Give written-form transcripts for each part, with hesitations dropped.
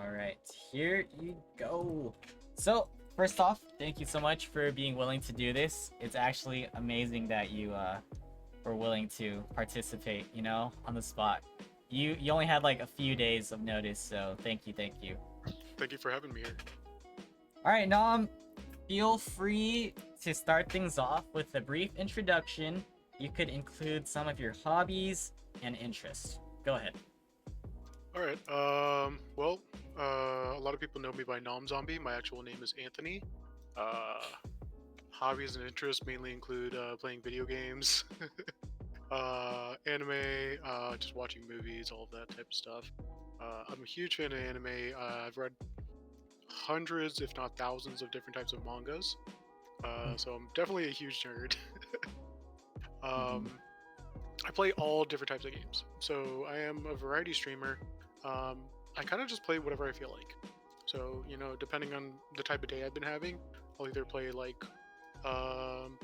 All right, here you go. So, first off, thank you so much for being willing to do this. It's actually amazing that you were willing to participate, on the spot. You only had like a few days of notice, so thank you, thank you. Thank you for having me here. All right, Nom, feel free to start things off with a brief introduction. You could include some of your hobbies and interests. Go ahead. All right. Well, a lot of people know me by NomZombie. My actual name is Anthony. Uh, Hobbies and interests mainly include playing video games, anime, just watching movies, all of that type of stuff. I'm a huge fan of anime. I've read hundreds, if not thousands, of different types of mangas. So I'm definitely a huge nerd. Mhm. um, I play all different types of games. So I am a variety streamer. Um, I kind of just play whatever I feel like. So, depending on the type of day I've been having, I'll either play like um,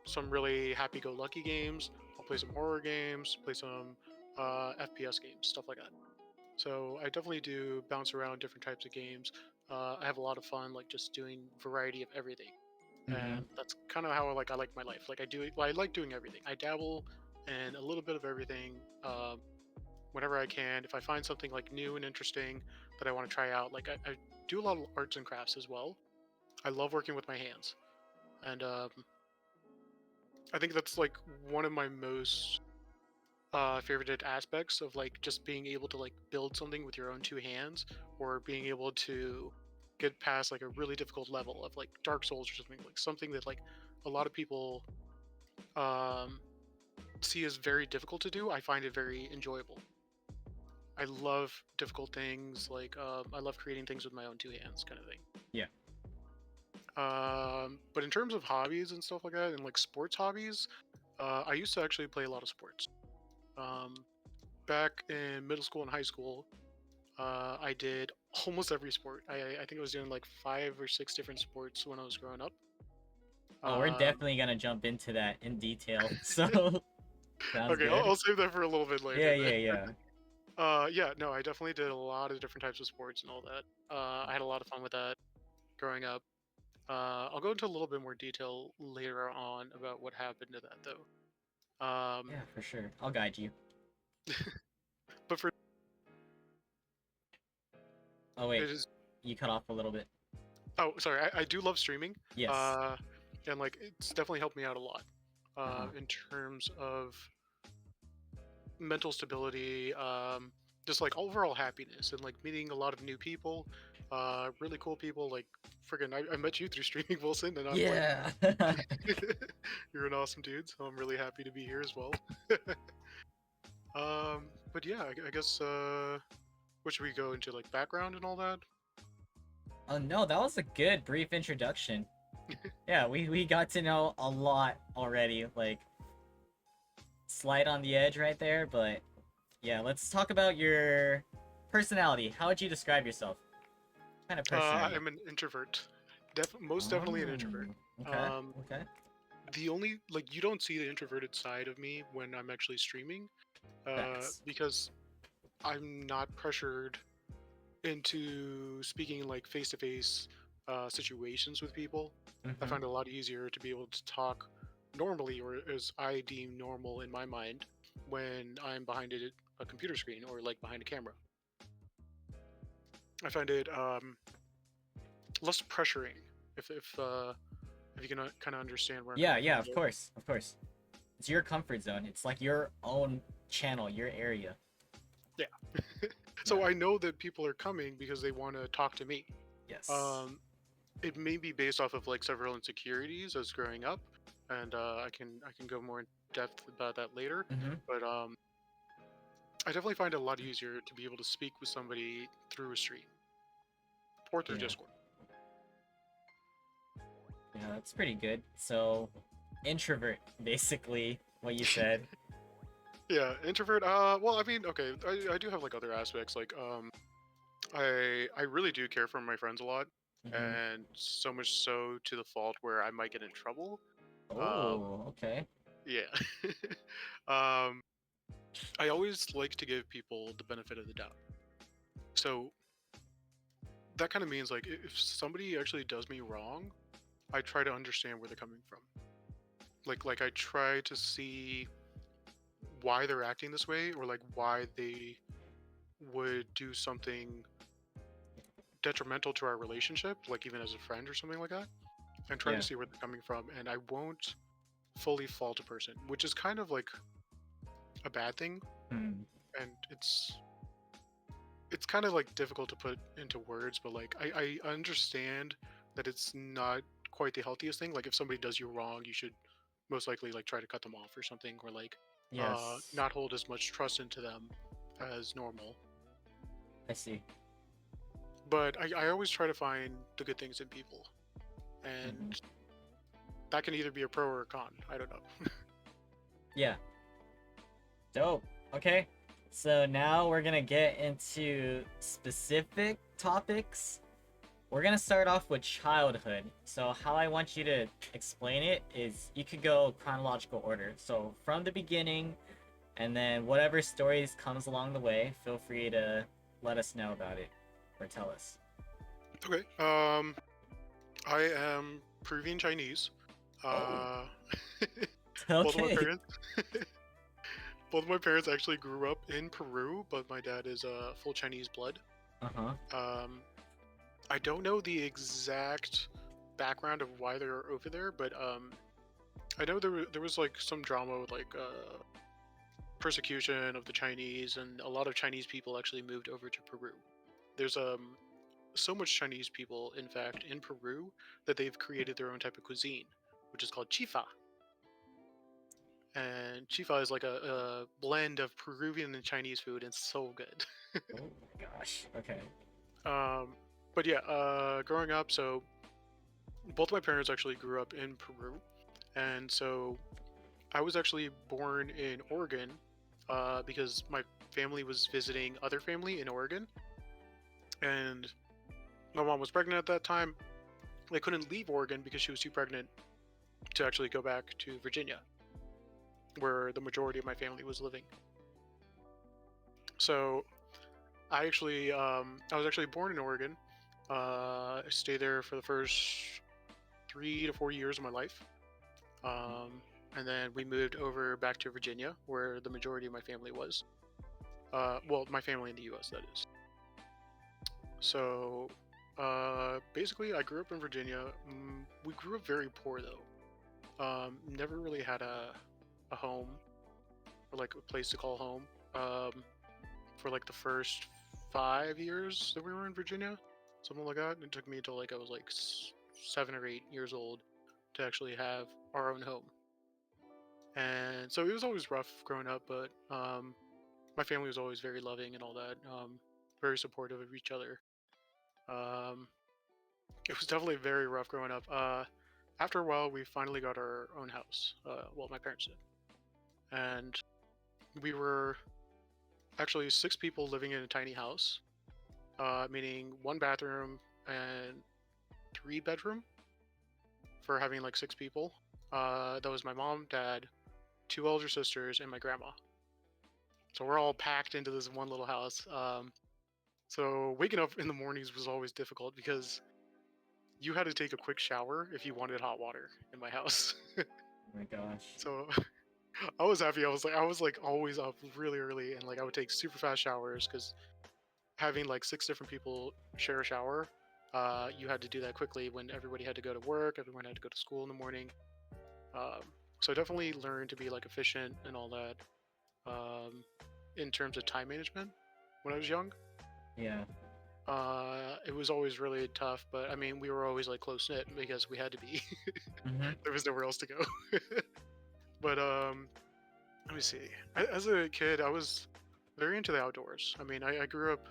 some really happy go lucky games, I'll play some horror games, play some FPS games, stuff like that. So I definitely do bounce around different types of games. I have a lot of fun, like just doing variety of everything, Mhm. and that's kind of how I like my life. Like I like doing everything. I dabble in a little bit of everything whenever I can. If I find something like new and interesting that I want to try out, like I do a lot of arts and crafts as well. I love working with my hands, and I think that's like one of my most favorite aspects of like just being able to like build something with your own two hands, or being able to get past like a really difficult level of like Dark Souls or something that like a lot of people um, see as very difficult to do. I find it very enjoyable. I love difficult things. Like I love creating things with my own two hands, kind of thing. Yeah. But in terms of hobbies and stuff like that, and like sports hobbies, I used to actually play a lot of sports. Um, Back in middle school and high school, I did almost every sport. I think I was doing like 5 or 6 different sports when I was growing up. Oh, we're Um, definitely gonna jump into that in detail. So, sounds okay, good. I'll save that for a little bit Yeah, later then. yeah, yeah. Yeah, no, I definitely did a lot of different types of sports and all that. I had a lot of fun with that growing up. I'll go into a little bit more detail later on about what happened to that though. Yeah, for sure. I'll guide you. But for Oh it wait, is you cut off a little bit. oh sorry, I do love streaming. Yes. Uh, and like it's definitely helped me out a lot. Uh-huh. In terms of mental stability, just like overall happiness, and like meeting a lot of new people, really cool people. Like, friggin', I met you through streaming, Wilson, and I'm like, Yeah. you're an awesome dude. So I'm really happy to be here as well. But yeah, I guess what should we go into like background and all that? Oh no, that was a good brief introduction. Yeah, we got to know a lot already. Like, slight on the edge right there, but yeah, let's talk about your personality. How would you describe yourself? What kind of person are you? I'm an introvert, most definitely an introvert. Oh, okay, Um, okay. the only like you don't see the introverted side of me when I'm actually streaming, Facts. because I'm not pressured into speaking like face to face situations with people. I Mm-hmm. find it a lot easier to be able to talk normally, or as I deem normal in my mind, when I'm behind a computer screen or like behind a camera. I find it less pressuring if you can kind of understand where I'm Yeah, coming yeah, from of there. course, of course. It's your comfort zone. It's like your own channel, your area. Yeah. Yeah. So I know that people are coming because they want to talk to me. Yes. Um, it may be based off of like several insecurities as growing up, and I can go more in depth about that later. Mm-hmm. But I definitely find it a lot easier to be able to speak with somebody through a stream or through Yeah. Discord. Yeah, that's pretty good. So, introvert, basically, what you said. Yeah, introvert. Well, I mean, okay, I do have like other aspects. Like, I really do care for my friends a lot, Mm-hmm. and so much so to the fault where I might get in trouble. Um, Oh, okay. yeah. um, I always like to give people the benefit of the doubt. So that kind of means like if somebody actually does me wrong, I try to understand where they're coming from. Like I try to see why they're acting this way, or like why they would do something detrimental to our relationship, like even as a friend or something like that, and try to Yeah. see where they're coming from. And I won't fully fault a person, which is kind of like a bad thing, Hmm. and it's kind of like difficult to put into words, but like I understand that it's not quite the healthiest thing. Like if somebody does you wrong, you should most likely like try to cut them off or something, or like Yes. not hold as much trust into them as normal. I see. But I always try to find the good things in people, and Hmm. that can either be a pro or a con. I don't know. Yeah. Dope. Okay. So now we're gonna get into specific topics. We're gonna start off with childhood. So how I want you to explain it is you could go chronological order. So from the beginning, and then whatever stories comes along the way, feel free to let us know about it or tell us. Okay. I am Peruvian Chinese. Oh. Uh, both of my Okay. parents, both of my parents actually grew up in Peru, but my dad is full Chinese blood. Uh-huh. Um, I don't know the exact background of why they're over there, but I know there was like some drama with like persecution of the Chinese, and a lot of Chinese people actually moved over to Peru. There's so much Chinese people, in fact, in Peru that they've created their own type of cuisine, which is called chifa. And chifa is like a blend of Peruvian and Chinese food, and it's so good. Oh my gosh. Okay. um, but yeah, growing up, so both my parents actually grew up in Peru, and so I was actually born in Oregon because my family was visiting other family in Oregon, and my mom was pregnant at that time. They couldn't leave Oregon because she was too pregnant to actually go back to Virginia, where the majority of my family was living. So I was actually born in Oregon. I stayed there for the first 3 to 4 years of my life, um, and then we moved over back to Virginia, where the majority of my family was. Well, my family in the U.S. that is. So basically, I grew up in Virginia. We grew up very poor though. Never really had a home, or like a place to call home. For like the first 5 years that we were in Virginia, something like that. It took me until like I was like 7 or 8 years old to actually have our own home. And so it was always rough growing up, but my family was always very loving and all that, very supportive of each other. Um, it was definitely very rough growing up. After a while, we finally got our own house. Well, my parents did, and we were actually 6 people living in a tiny house, meaning 1 bathroom and 3 bedroom for having like 6 people. That was my mom, dad, 2 older sisters, and my grandma. So we're all packed into this one little house. So waking up in the mornings was always difficult because you had to take a quick shower if you wanted hot water in my house. Oh my gosh. So I was happy. I was like always up really early, and like I would take super fast showers because having like 6 different people share a shower, you had to do that quickly when everybody had to go to work, everyone had to go to school in the morning. Um, so I definitely learned to be like efficient and all that, in terms of time management when I was young. Yeah. It was always really tough, but I mean, we were always like close knit because we had to be. Mm-hmm. There was nowhere else to go. But let me see. As a kid, I was very into the outdoors. I mean, I grew up.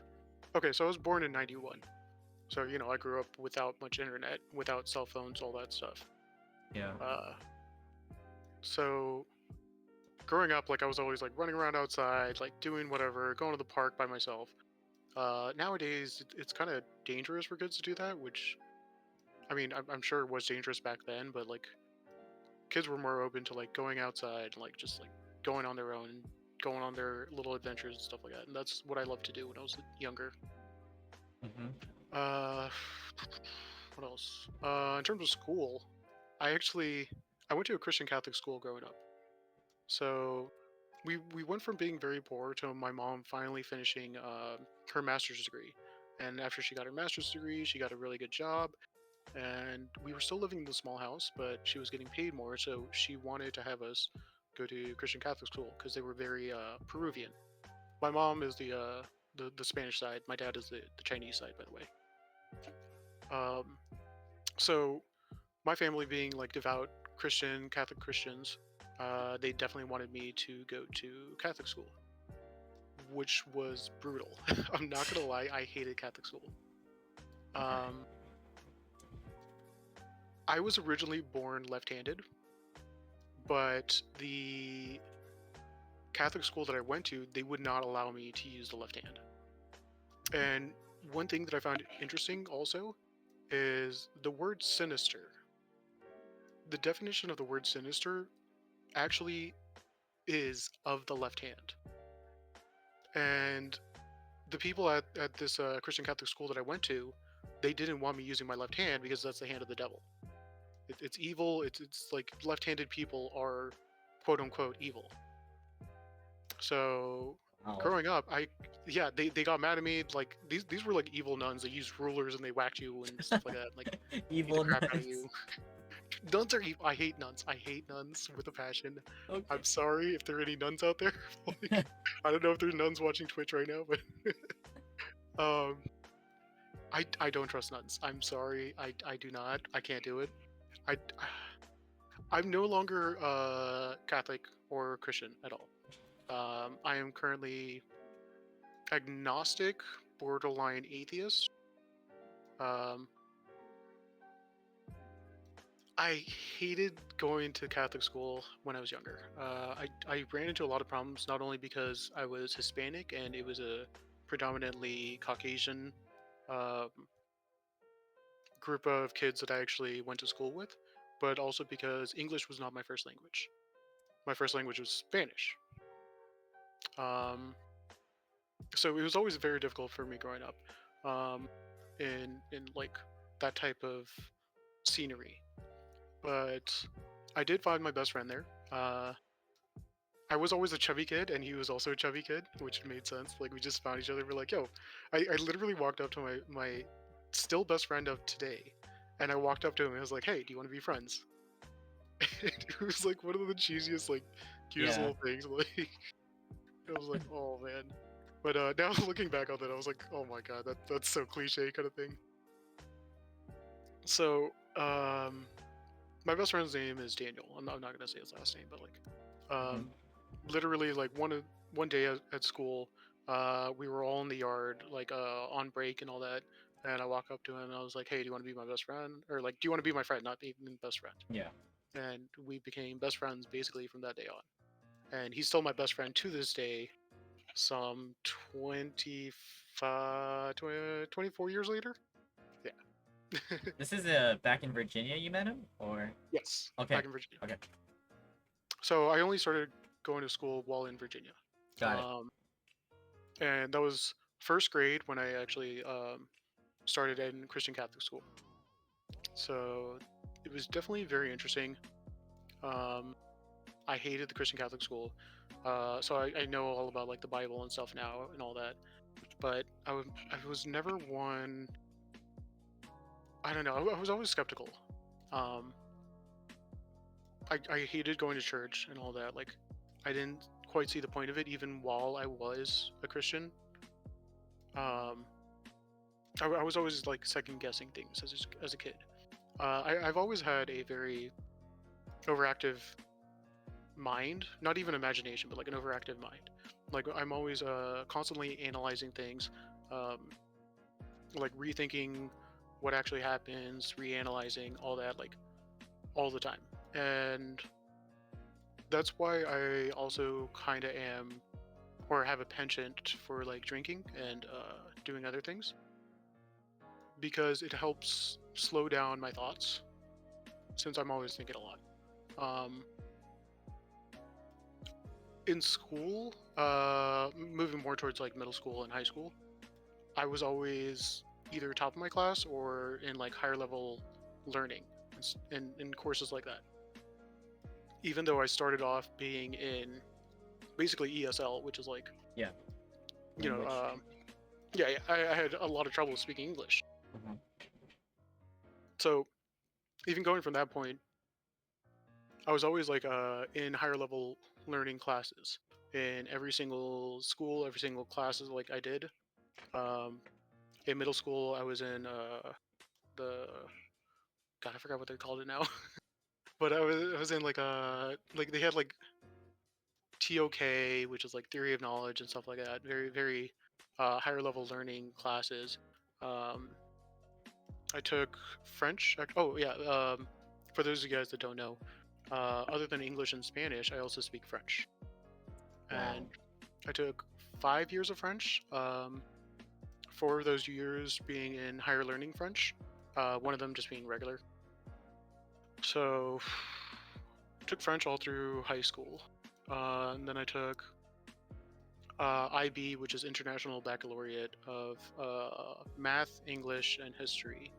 Okay, so I was born in '91. So I grew up without much internet, without cell phones, all that stuff. Yeah. Uh, so growing up, like I was always like running around outside, like doing whatever, going to the park by myself. Nowadays, it's kind of dangerous for kids to do that, which I mean, I'm sure it was dangerous back then, but like kids were more open to like going outside, like just like going on their own, and going on their little adventures and stuff like that. And that's what I loved to do when I was younger. Mm-hmm. Uh, what else? In terms of school, I actually I went to a Christian Catholic school growing up. So we went from being very poor to my mom finally finishing her master's degree. And after she got her master's degree, she got a really good job. And we were still living in the small house, but she was getting paid more, so she wanted to have us go to Christian Catholic school because they were very Peruvian. My mom is the Spanish side. My dad is the Chinese side, by the way. Um, so my family being like devout Christian Catholic Christians, they definitely wanted me to go to Catholic school, which was brutal. I'm not gonna lie, I hated Catholic school. Okay. Um, I was originally born left-handed, but the Catholic school that I went to, they would not allow me to use the left hand. And one thing that I found interesting also is the word sinister. The definition of the word sinister actually is of the left hand. And the people at this Christian Catholic school that I went to, they didn't want me using my left hand because that's the hand of the devil. It's evil. It's like left-handed people are quote unquote evil. So Oh, growing up, yeah, they got mad at me. Like these were like evil nuns. They used rulers and they whacked you and stuff like that. Like beat the evil crap out of nuns. you. Nuns are evil. I hate nuns. I hate nuns with a passion. Okay. I'm sorry if there are any nuns out there. Like, I don't know if there's nuns watching Twitch right now, but um, I don't trust nuns. I'm sorry. I do not. I can't do it. I I'm no longer Catholic or Christian at all. I am currently agnostic, borderline atheist. Um, I hated going to Catholic school when I was younger. I ran into a lot of problems, not only because I was Hispanic and it was a predominantly Caucasian um, group of kids that I actually went to school with, but also because English was not my first language. My first language was Spanish. Um, so it was always very difficult for me growing up in like that type of scenery. But I did find my best friend there. I was always a chubby kid, and he was also a chubby kid, which made sense. Like we just found each other. We're like, yo, I literally walked up to my still best friend of today, and I walked up to him and I was like, hey, do you want to be friends? And it was like one of the cheesiest, like cutest Yeah. little things. Like I was like, oh man. But now looking back on that, I was like, oh my god, that's so cliche kind of thing. So my best friend's name is Daniel. I'm not gonna say his last name, but like Mhm. literally like one day at school, we were all in the yard like on break and all that, and I walk up to him and I was like, hey, do you want to be my best friend, or like do you want to be my friend, not even best friend? Yeah. And we became best friends basically from that day on, and he's still my best friend to this day, some 24 years later. Yeah. This is back in Virginia you met him, or Yes, okay. back in Virginia. Okay. So I only started going to school while in Virginia. Got it. Um, and that was first grade when I actually started in Christian Catholic school. So it was definitely very interesting. Um, I hated the Christian Catholic school, so I know all about like the Bible and stuff now and all that. But I was never one. I don't know. I was always skeptical. Um, I hated going to church and all that. Like, I didn't quite see the point of it, even while I was a Christian. Um, I was always like second guessing things as a kid. I've always had a very overactive mind, not even imagination, but like an overactive mind. Like I'm always constantly analyzing things, um, like rethinking what actually happens, reanalyzing all that, like all the time. And that's why I also kind of am or have a penchant for like drinking and doing other things because it helps slow down my thoughts since I'm always thinking a lot. Um, in school, moving more towards like middle school and high school, I was always either top of my class or in like higher level learning in courses like that. Even though I started off being in basically ESL, which is like, Yeah. you know, Language. yeah, I had a lot of trouble speaking English. Uh-huh. So even going from that point, I was always like in higher level learning classes in every single school, every single classes like I did. Um, in middle school, I was in the God, I forgot what they called it now, but I was in like they had like TOK, which is like theory of knowledge and stuff like that. Very higher level learning classes. Um, I took French. Oh yeah. For those of you guys that don't know, other than English and Spanish, I also speak French, Wow. and I took 5 years of French. 4 of those years being in higher learning French. One of them just being regular. So took French all through high school. And then I took IB, which is International Baccalaureate of Math, English, and History,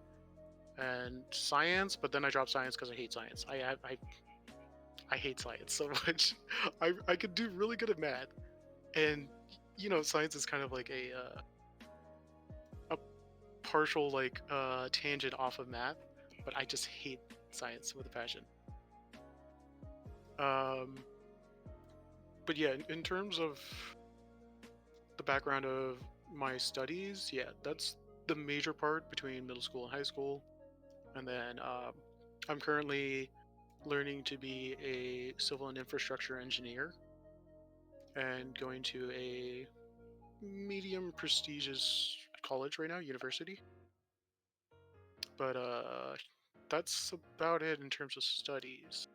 and Science. But then I dropped Science because I hate science. I hate science so much. I could do really good at math, and science is kind of like a partial like tangent off of math, but I just hate science with a passion. Um, but yeah, in terms of the background of my studies, yeah, that's the major part between middle school and high school. And then I'm currently learning to be a civil and infrastructure engineer and going to a medium prestigious college right now, university. But that's about it in terms of studies.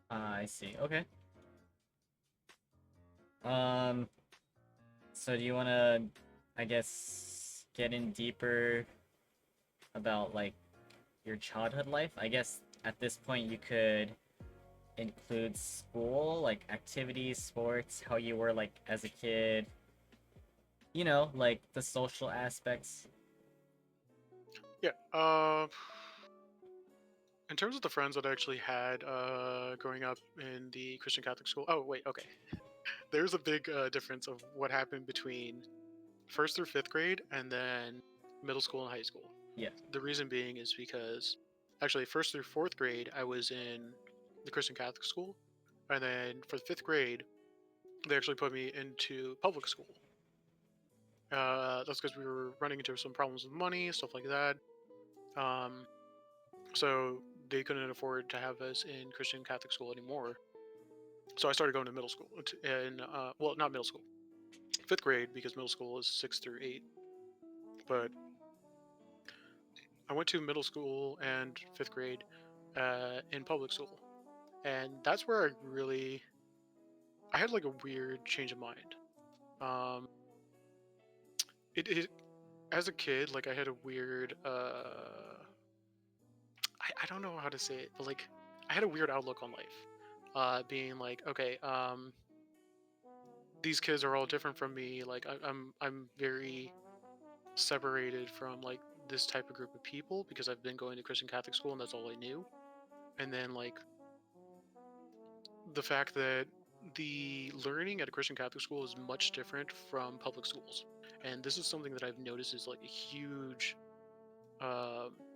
I see. Okay. Um, so do you wanna, I guess, get in deeper about like your childhood life? I guess at this point you could include school, like activities, sports, how you were like as a kid, like the social aspects. Yeah. In terms of the friends that I actually had growing up in the Christian Catholic school. Oh wait, okay. There's a big difference of what happened between first through fifth grade and then middle school and high school. Yeah. The reason being is because actually first through fourth grade I was in the Christian Catholic school, and then for the fifth grade they actually put me into public school. That's because we were running into some problems with money, stuff like that. Um, so they couldn't afford to have us in Christian Catholic school anymore. So I started going to middle school, and well, not middle school, fifth grade, because middle school is 6 through 8. But I went to middle school and fifth grade in public school, and that's where I had like a weird change of mind. Um, it as a kid, like I had a weird I don't know how to say it, but like I had a weird outlook on life. Being like, okay, these kids are all different from me. Like I'm very separated from like this type of group of people because I've been going to Christian Catholic school and that's all I knew. And then like the fact that the learning at a Christian Catholic school is much different from public schools. And this is something that I've noticed is like a huge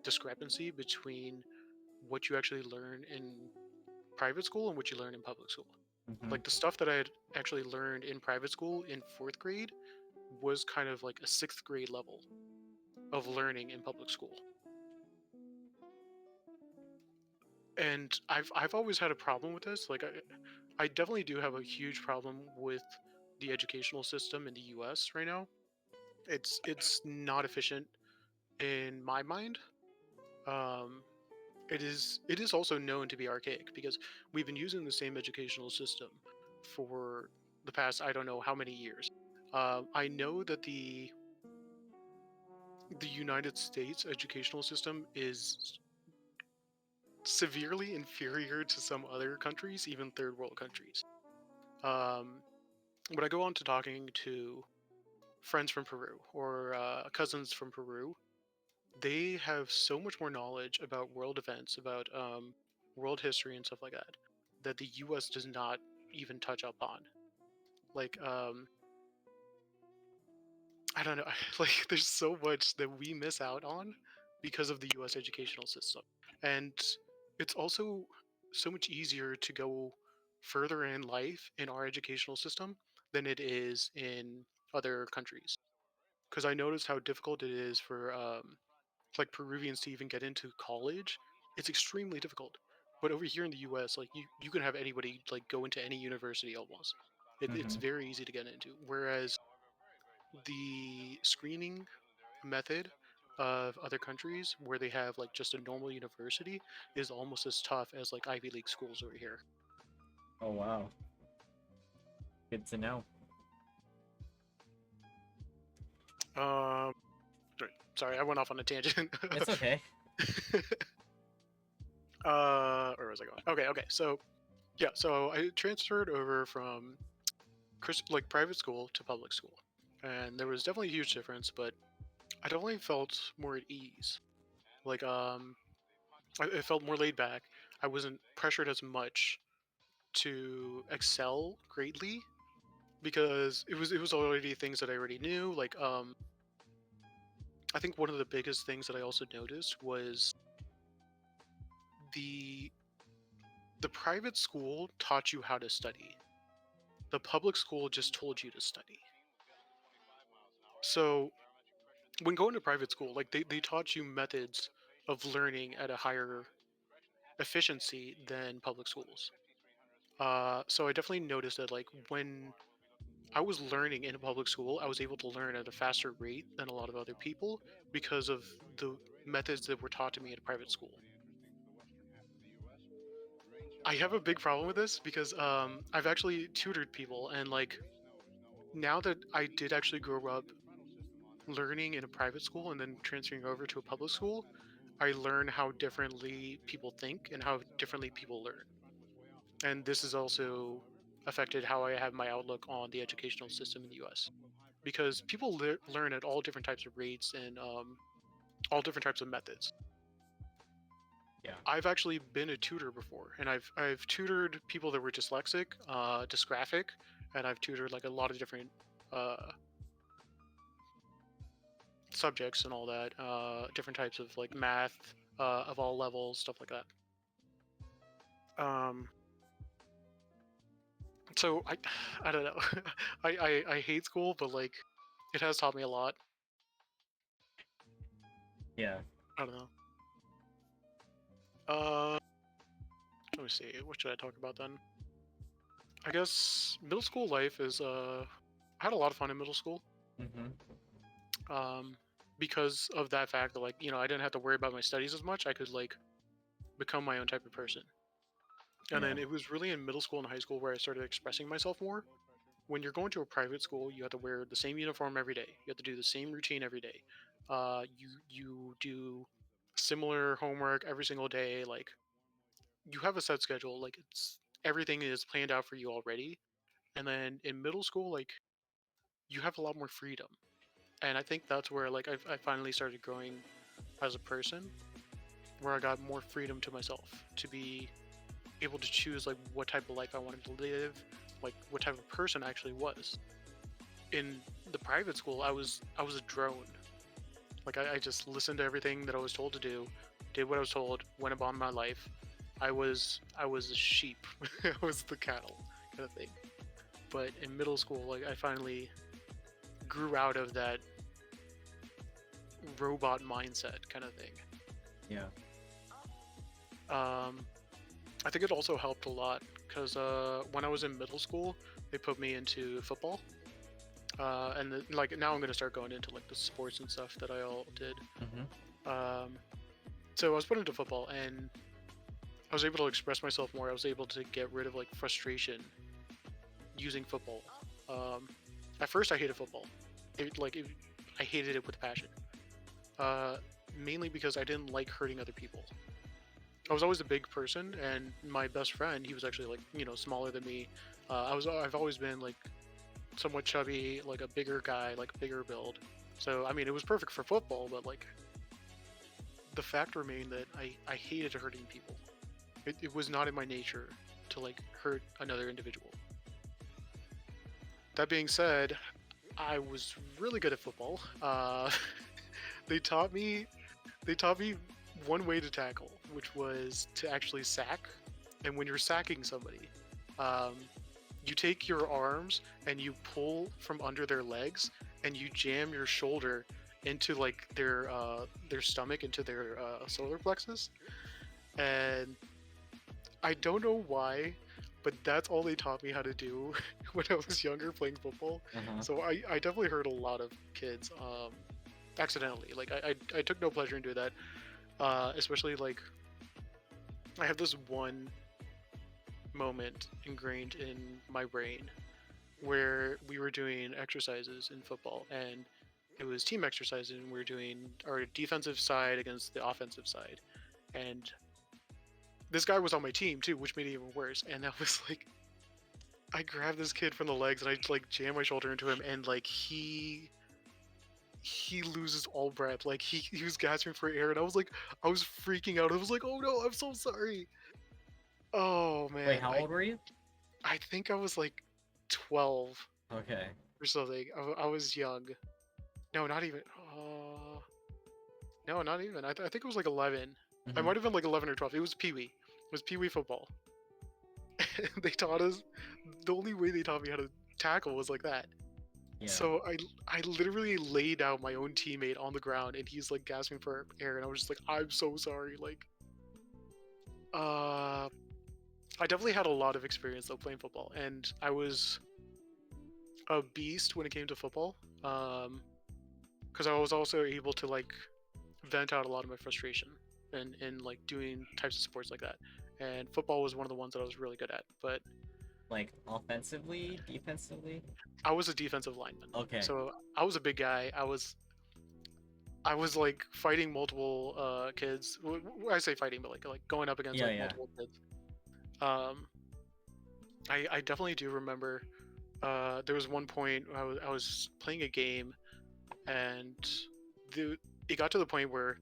discrepancy between what you actually learn in private school and what you learn in public school. Mm-hmm. Like the stuff that I had actually learned in private school in fourth grade was kind of like a sixth grade level of learning in public school. And I've always had a problem with this. Like I definitely do have a huge problem with the educational system in the US right now. It's not efficient in my mind. Um, it is also known to be archaic because we've been using the same educational system for the past I don't know how many years. I know that the United States educational system is severely inferior to some other countries, even third world countries. Um, when I go on to talking to friends from Peru or cousins from Peru, they have so much more knowledge about world events, about world history and stuff like that, that the U.S. does not even touch up on. Like, I don't know, like there's so much that we miss out on because of the U.S. educational system, and it's also so much easier to go further in life in our educational system than it is in other countries. Because I noticed how difficult it is for like Peruvians to even get into college. It's extremely difficult. But over here in the U.S., like you can have anybody like go into any university almost. It's Mm-hmm. very easy to get into. Whereas the screening method of other countries where they have like just a normal university is almost as tough as like Ivy League schools over here. Oh wow, good to know. Um, sorry, I went off on a tangent. It's okay. Where was I going? Okay. So yeah, so I transferred over from like private school to public school, and there was definitely a huge difference, but I definitely felt more at ease. Like I felt more laid back. I wasn't pressured as much to excel greatly because it was already things that I already knew. Like I think one of the biggest things that I also noticed was the the private school taught you how to study. The public school just told you to study. So when going to private school, like they taught you methods of learning at a higher efficiency than public schools. So I definitely noticed that like when I was learning in a public school, I was able to learn at a faster rate than a lot of other people because of the methods that were taught to me at a private school. I have a big problem with this because I've actually tutored people, and like now that I did actually grow up learning in a private school and then transferring over to a public school, I learn how differently people think and how differently people learn. And this has also affected how I have my outlook on the educational system in the US. Because people learn at all different types of rates and all different types of methods. Yeah. I've actually been a tutor before, and I've tutored people that were dyslexic, dysgraphic, and I've tutored like a lot of different uh, subjects and all that, different types of like math of all levels, stuff like that. Um, so I don't know. I hate school, but like it has taught me a lot. Yeah. I don't know. Uh, Let me see. What should I talk about then? I guess middle school life is I had a lot of fun in middle school. Mm-hmm. Um, because of that fact that like I didn't have to worry about my studies as much. I could like become my own type of person. And Yeah. then it was really in middle school and high school where I started expressing myself more. When you're going to a private school, you have to wear the same uniform every day. You have to do the same routine every day. You do similar homework every single day. Like you have a set schedule. Like it's everything is planned out for you already. And then in middle school, like you have a lot more freedom. And I think that's where like I finally started growing as a person, where I got more freedom to myself to be able to choose like what type of life I wanted to live, like what type of person I actually was. In the private school, I was a drone. Like I just listened to everything that I was told to do, did what I was told, went about my life. I was a sheep. I was the cattle kind of thing. But in middle school, like I finally grew out of that robot mindset kind of thing. Yeah. Um, I think it also helped a lot because when I was in middle school, they put me into football, and like now I'm gonna start going into like the sports and stuff that I all did. Mm-hmm. Um, so I was put into football, and I was able to express myself more. I was able to get rid of like frustration using football. Um, at first, I hated football. I hated it with passion. Uh, Mainly because I didn't like hurting other people. I was always a big person, and my best friend, he was actually like smaller than me. I've always been like somewhat chubby, like a bigger guy, like bigger build. So I mean, it was perfect for football, but like the fact remained that I hated hurting people. It was not in my nature to like hurt another individual. That being said, I was really good at football. They taught me they taught me one way to tackle, which was to actually sack. And when you're sacking somebody, um, you take your arms and you pull from under their legs, and you jam your shoulder into like their stomach, into their solar plexus. And I don't know why, but that's all they taught me how to do when I was younger playing football. Uh-huh. So I definitely hurt a lot of kids accidentally. Like I took no pleasure in doing that. Especially like I have this one moment ingrained in my brain where we were doing exercises in football, and it was team exercises, and we were doing our defensive side against the offensive side. And this guy was on my team too, which made it even worse. And I was like, I grabbed this kid from the legs and I like jammed my shoulder into him, and like he loses all breath. Like he was gasping for air, and I was freaking out. I was like, oh no, I'm so sorry. Oh Wait, man, how old were you? I think I was like 12 Okay. or something. I was young. No, not even. No, not even. I think it was like 11. I Hmm. might have been like 11 or 12. It was Pee Wee. It was Pee Wee football. They taught us. The only way they taught me how to tackle was like that. Yeah. So I literally laid out my own teammate on the ground, and he's like gasping for air, and I was just like, I'm so sorry. Like, uh, I definitely had a lot of experience though playing football, and I was a beast when it came to football. Because I was also able to like vent out a lot of my frustration and like doing types of sports like that. And football was one of the ones that I was really good at. But Like offensively, defensively? I was a defensive lineman, Okay. so I was a big guy. I was like fighting multiple kids. I say fighting, but like going up against Yeah, like yeah. multiple kids. Um, I definitely do remember. There was one point I was playing a game, and the it got to the point where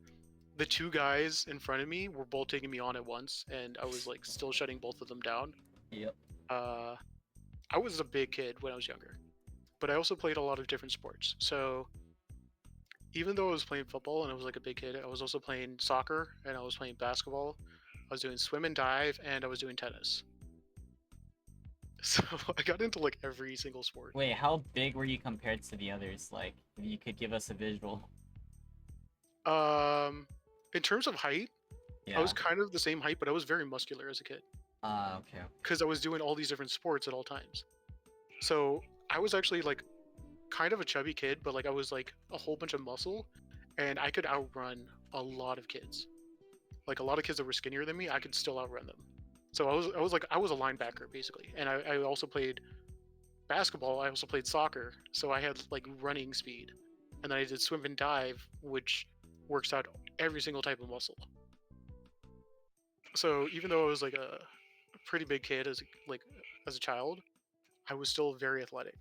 the two guys in front of me were both taking me on at once, and I was like still shutting both of them down. Yep. Uh, I was a big kid when I was younger, but I also played a lot of different sports. So even though I was playing football and I was like a big kid, I was also playing soccer and I was playing basketball. I was doing swim and dive, and I was doing tennis. So I got into like every single sport. Wait, how big were you compared to the others? Like, if you could give us a visual. Um, in terms of height, I Yeah. was kind of the same height, but I was very muscular as a kid Okay. because I was doing all these different sports at all times. So I was actually like kind of a chubby kid, but like I was like a whole bunch of muscle, and I could outrun a lot of kids. Like a lot of kids that were skinnier than me, I could still outrun them. So I was a linebacker basically, and I also played basketball. I also played soccer, so I had like running speed, and then I did swim and dive, which works out every single type of muscle. So even though I was like a pretty big kid as a child, I was still very athletic.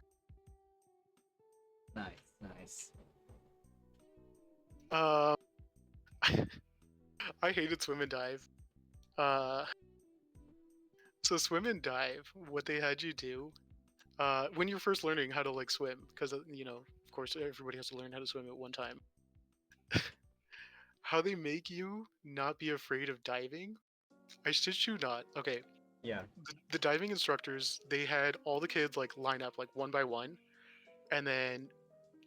Nice, nice. Uh, I hated swim and dive. Uh, so swim and dive, what they had you do when you're first learning how to like swim, because you know, of course, everybody has to learn how to swim at one time. How they make you not be afraid of diving? I shit you not. Okay, Yeah. the diving instructors, they had all the kids like line up like one by one, and then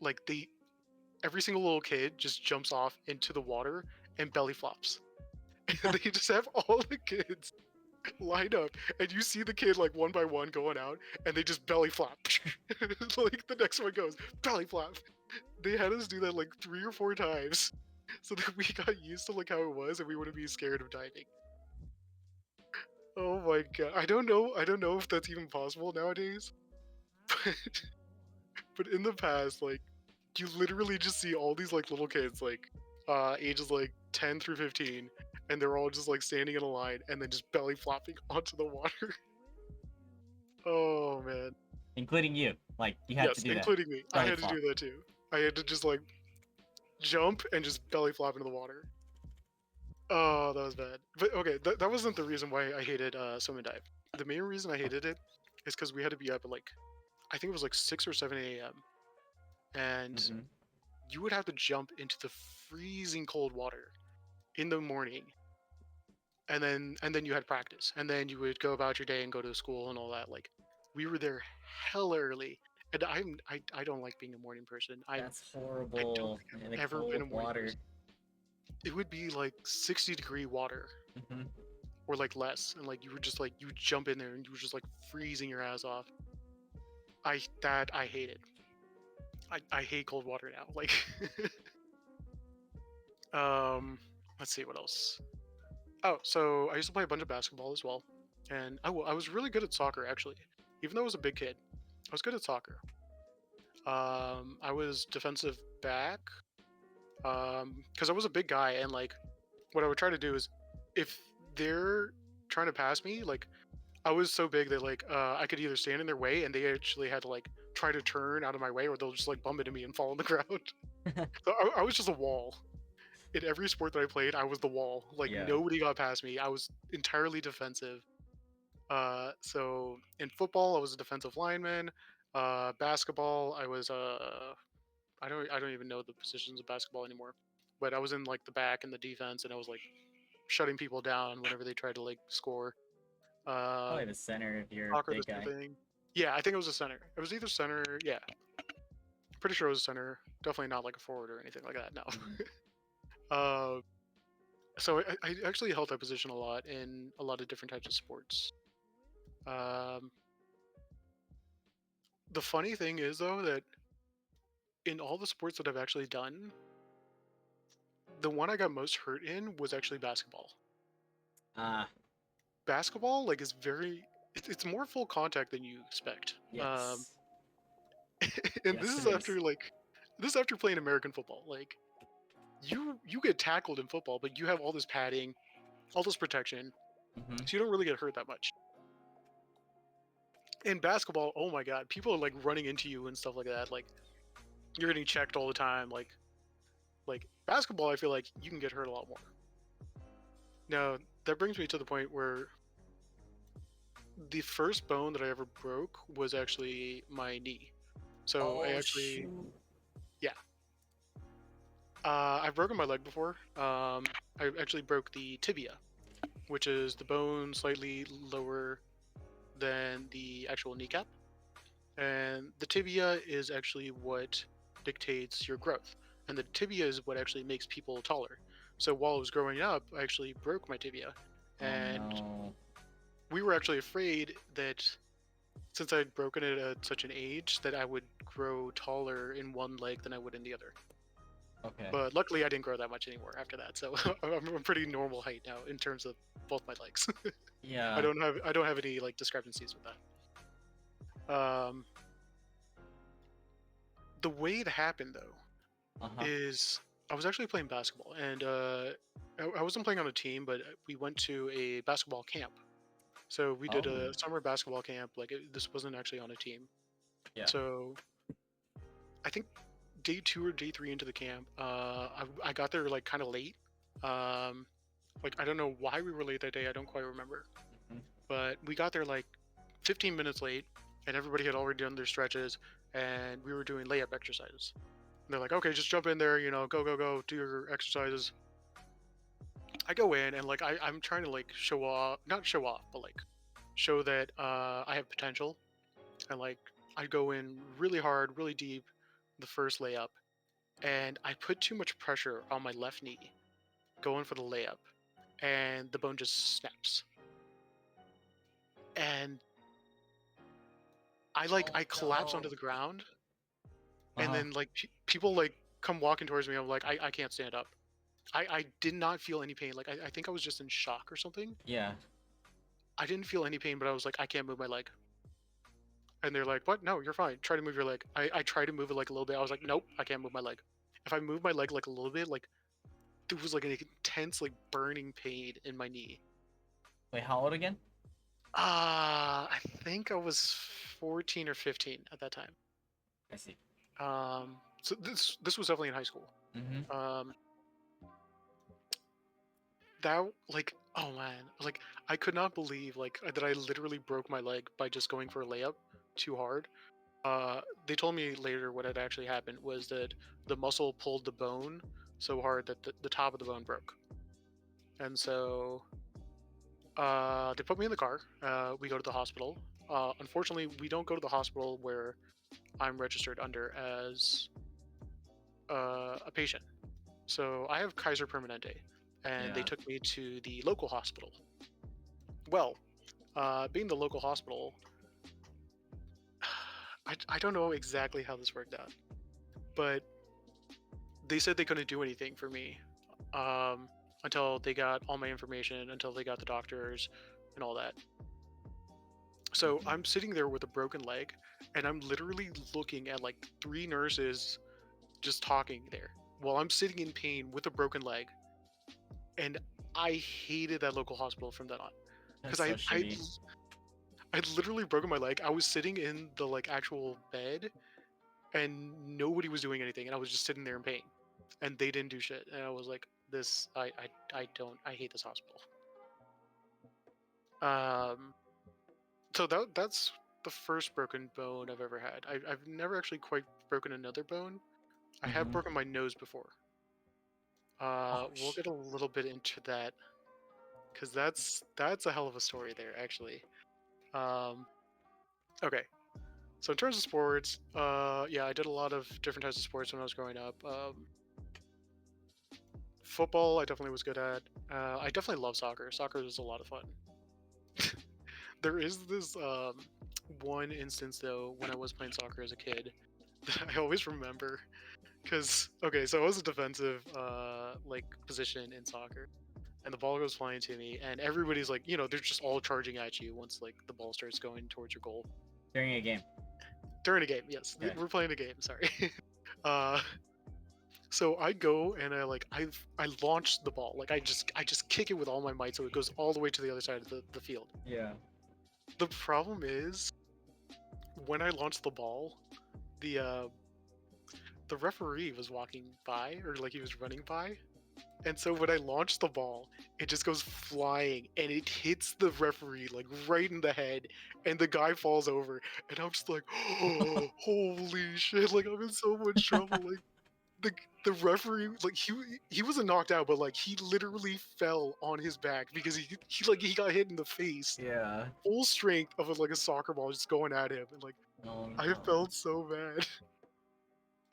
like every single little kid just jumps off into the water and belly flops. And they just have all the kids line up, and you see the kid like one by one going out, and they just belly flop. Like the next one goes belly flop. They had us do that like 3 or 4 times, so that we got used to like how it was, and we wouldn't be scared of diving. Oh my god, I don't know if that's even possible nowadays. But, but in the past, like you literally just see all these like little kids, like ages like 10 through 15, and they're all just like standing in a line and then just belly flopping onto the water. Oh man. Including you. Like you had to Yes, do that. including me. I Belly had to flop. do that too. I had to just like jump and just belly flop into the water. Oh, that was bad. But okay, that wasn't the reason why I hated swim and dive. The main reason I hated it is because we had to be up at like, I think it was like 6 or 7 a.m. and Hmm. you would have to jump into the freezing cold water in the morning, and then you had practice, and then you would go about your day and go to school and all that. Like, we were there hella early, and I don't like being a morning person. That's I don't horrible think in the I've ever been cold a morning water. person. It would be like 60-degree water Hmm. or like less, and like you would just like you would jump in there and you were just like freezing your ass off. I hate it. I hate cold water now. Like, um, let's see what else. Oh, so I used to play a bunch of basketball as well, and I was really good at soccer actually. Even though I was a big kid, I was good at soccer. I was defensive back, because I was a big guy, and like what I would try to do is, if they're trying to pass me, like I was so big that like I could either stand in their way, and they actually had to like try to turn out of my way, or they'll just like bump into me and fall on the ground. So I was just a wall. In every sport that I played, I was the wall. Like Yeah. nobody got past me. I was entirely defensive. So in football, I was a defensive lineman. Basketball, I was I don't even know the positions of basketball anymore. But I was in like the back and the defense, and I was like shutting people down whenever they tried to like score. Probably Um, the center if you're a Soccer, the big same guy. thing. Yeah, I think it was a center. It was either center. Yeah, pretty sure it was a center. Definitely not like a forward or anything like that. No. Hmm. uh, so I actually held that position a lot in a lot of different types of sports. Um, the funny thing is though that in all the sports that I've actually done, the one I got most hurt in was actually basketball. Ah, Basketball like is very it's more full contact than you expect. yes. And Yes, it is. this is after playing American football. Like you get tackled in football, but you have all this padding, all this protection, Hmm. so you don't really get hurt that much. In basketball, oh my god, people are like running into you and stuff like that. Like you're getting checked all the time. Like basketball, I feel like you can get hurt a lot more. Now that brings me to the point where the first bone that I ever broke was actually my knee. So I Oh actually, shoot. yeah, I've broken my leg before. I actually broke the tibia, which is the bone slightly lower than the actual kneecap. And the tibia is actually what dictates your growth. And the tibia is what actually makes people taller. So while I was growing up, I actually broke my tibia. Oh And no. we were actually afraid that since I'd broken it at such an age, that I would grow taller in one leg than I would in the other. Okay. But luckily, I didn't grow that much anymore after that. So I'm a pretty normal height now in terms of both my legs. Yeah. I don't have any like discrepancies with that. The way it happened though Uh-huh. is I was actually playing basketball, and I wasn't playing on a team, but we went to a basketball camp. So we did Oh. a summer basketball camp. Like this wasn't actually on a team. Yeah. So I think day 2 or day 3 into the camp, I got there like kind of late. Um, like I don't know why we were late that day. I don't quite remember, Hmm. but we got there like 15 minutes late, and everybody had already done their stretches, and we were doing layup exercises. And they're like, okay, just jump in there, go, go, go, do your exercises. I go in and like I'm trying to like show off, not show off, but like show that I have potential. And like I go in really hard, really deep, the first layup, and I put too much pressure on my left knee going for the layup, and the bone just snaps. And I Oh collapse onto no. the ground, and Uh-huh. then like people like come walking towards me. I'm like I can't stand up. I did not feel any pain. Like I think I was just in shock or something. Yeah. I didn't feel any pain, but I was like, I can't move my leg. And they're like, what? No, you're fine. Try to move your leg. I tried to move it like a little bit. I was like, nope, I can't move my leg. If I move my leg like a little bit, like there was like an intense like burning pain in my knee. Wait, how old again? I think I was 14 or 15 at that time. I see. So this was definitely in high school. Mm-hmm. Um, that like oh man, like I could not believe like that I literally broke my leg by just going for a layup too hard. They told me later what had actually happened was that the muscle pulled the bone so hard that the top of the bone broke. And so they put me in the car. We go to the hospital. Unfortunately, we don't go to the hospital where I'm registered under as a patient. So I have Kaiser Permanente, and they Yeah. took me to the local hospital. Well, being the local hospital, I don't know exactly how this worked out, but they said they couldn't do anything for me um, until they got all my information, until they got the doctors and all that. So Mm-hmm. I'm sitting there with a broken leg, and I'm literally looking at like three nurses just talking there while I'm sitting in pain with a broken leg. And I hated that local hospital from then on That's because so shitty. I'd literally broken my leg. I was sitting in the like actual bed, and nobody was doing anything, and I was just sitting there in pain, and they didn't do shit. And I was like, this, I hate this hospital. Um, so that's the first broken bone I've ever had. I've never actually quite broken another bone. I have Mm-hmm. broken my nose before. Oh We'll get a little bit into that because that's a hell of a story there, actually. Um, okay, so in terms of sports, yeah, I did a lot of different types of sports when I was growing up. Football, I definitely was good at. I definitely love soccer. Soccer is a lot of fun. There is this one instance though when I was playing soccer as a kid that I always remember because okay, so I was a defensive like position in soccer, and the ball goes flying to me, and everybody's like, they're just all charging at you once like the ball starts going towards your goal During a game. during a game. Yes, Okay. we're playing a game. Sorry. uh, so I go and I launch the ball like I just kick it with all my might so it goes all the way to the other side of the field. Yeah. The problem is when I launched the ball, the uh, the referee was walking by or like he was running by. And so when I launch the ball, it just goes flying and it hits the referee like right in the head, and the guy falls over. And I'm just like, oh, holy shit! Like I'm in so much trouble. Like the the referee, like he wasn't knocked out, but like he literally fell on his back because he got hit in the face, Yeah. full strength of like a soccer ball just going at him, and like Oh I no. felt so bad.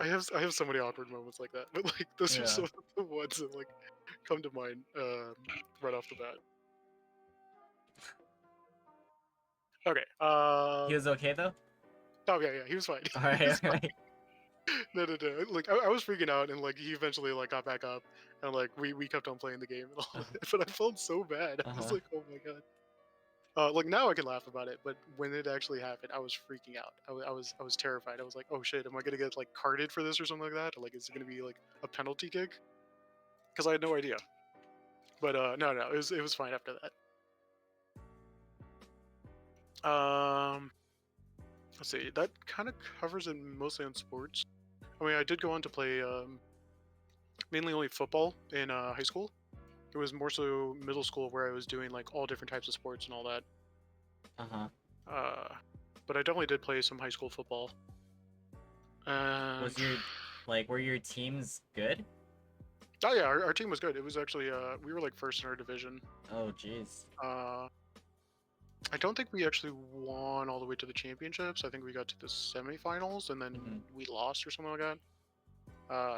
I have so many awkward moments like that, but like those are Yeah. some of the ones that like come to mind right off the bat. Okay. He was okay though? Oh yeah, he was fine. He Alright, was fine. alright. No. Like I was freaking out, and like he eventually like got back up, and like we kept on playing the game and all Uh, that. But I felt so bad. I was uh-huh. like, oh my god. Like now I can laugh about it, but when it actually happened, I was freaking out. I was terrified. I was like, oh shit, am I gonna get like carded for this or something like that? Or like is it gonna be like a penalty kick? Because I had no idea. But no, it was fine after that. Let's see. That kind of covers it mostly on sports. I mean, I did go on to play mainly only football in high school. It was more so middle school where I was doing like all different types of sports and all that. Uh-huh. Uh, but I definitely did play some high school football. And Was your were your teams good? oh yeah, our team was good. It was actually we were like first in our division. Oh jeez. Uh, I don't think we actually won all the way to the championships. I think we got to the semifinals and then Mm-hmm. we lost or something like that.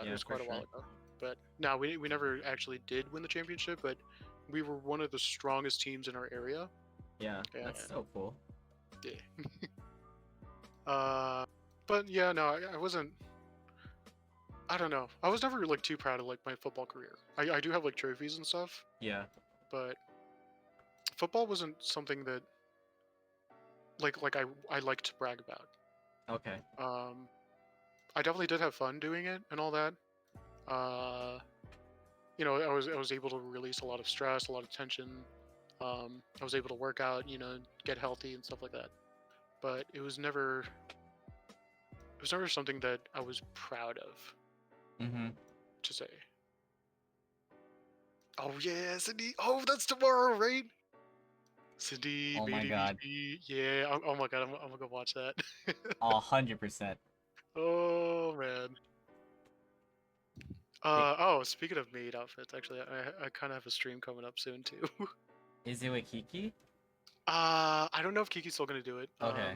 It Yeah, was for quite a while sure. ago. But no, we never actually did win the championship, but we were one of the strongest teams in our area. Yeah, And that's so cool. yeah. Uh, but yeah, no, I wasn't. I don't know. I was never like too proud of like my football career. I do have like trophies and stuff, Yeah. but football wasn't something that I like to brag about. Okay. Um, I definitely did have fun doing it and all that. Uh, I was able to release a lot of stress, a lot of tension. I was able to work out, get healthy and stuff like that. But it was never was never something that I was proud of Mm-hmm. to say. Oh yeah, Cindy. Oh, that's tomorrow, right? Cindy Oh my god. BDBG. Yeah. Oh my god, I'm gonna go watch that. 100%. Oh man. Oh, speaking of maid outfits, actually, I kind of have a stream coming up soon too. Is it with Kiki? I don't know if Kiki's still gonna do it. Okay.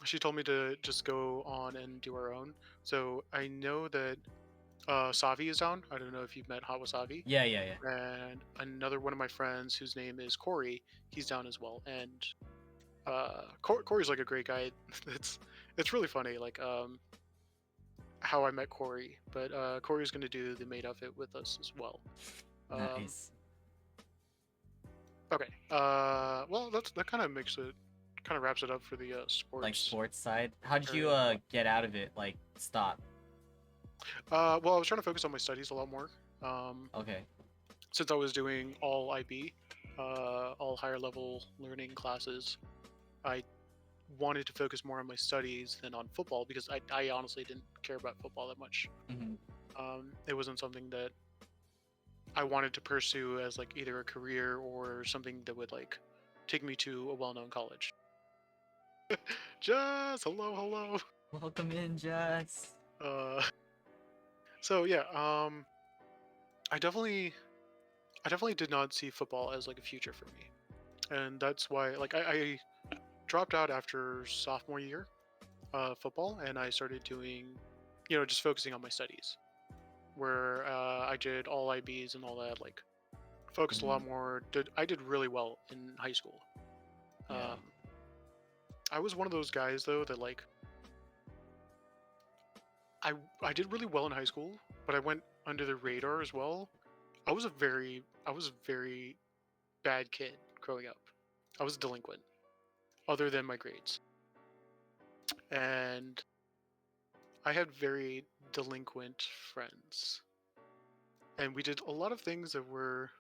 She told me to just go on and do our own. So I know that Savi is down. I don't know if you've met Hot Wasabi. Yeah, yeah, yeah. And another one of my friends whose name is Corey, he's down as well. And Corey's like a great guy. It's really funny, like how I met Corey. But Corey's gonna do the maid outfit with us as well. Nice. Okay. Well, that kind of makes it, kind of wraps it up for the sports. Like sports side. How did you area. get out of it? Like stop. Well, I was trying to focus on my studies a lot more. Okay. Since I was doing all IB, all higher level learning classes, I wanted to focus more on my studies than on football because I honestly didn't care about football that much. Mm-hmm. It wasn't something that I wanted to pursue as like either a career or something that would like take me to a well-known college. Jess, hello. Welcome in, Jess. Uh, so yeah, I definitely did not see football as like a future for me, and that's why like I dropped out after sophomore year football, and I started doing, just focusing on my studies, where I did all IBs and all that, like focused a lot more. I did really well in high school. Yeah. I was one of those guys though that like I did really well in high school, but I went under the radar as well. I was a very bad kid growing up. I was a delinquent, other than my grades, and I had very delinquent friends, and we did a lot of things that were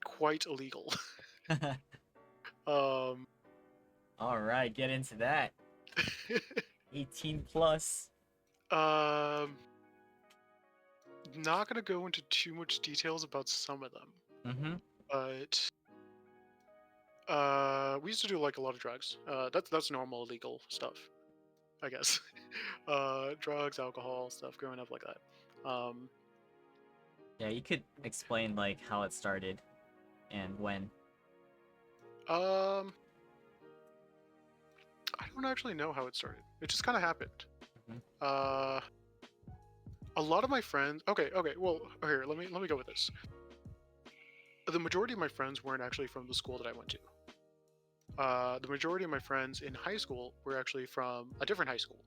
quite illegal. um, All right, get into that. 18 plus. um, not gonna go into too much details about some of them, Mm-hmm. but we used to do like a lot of drugs. That's normal illegal stuff, I guess. Drugs, alcohol, stuff growing up like that. Yeah, you could explain like how it started and when. Um, I don't actually know how it started. It just kind of happened. Mhm. A lot of my friends. Okay. Well, here, let me go with this. The majority of my friends weren't actually from the school that I went to. The majority of my friends in high school were actually from a different high school.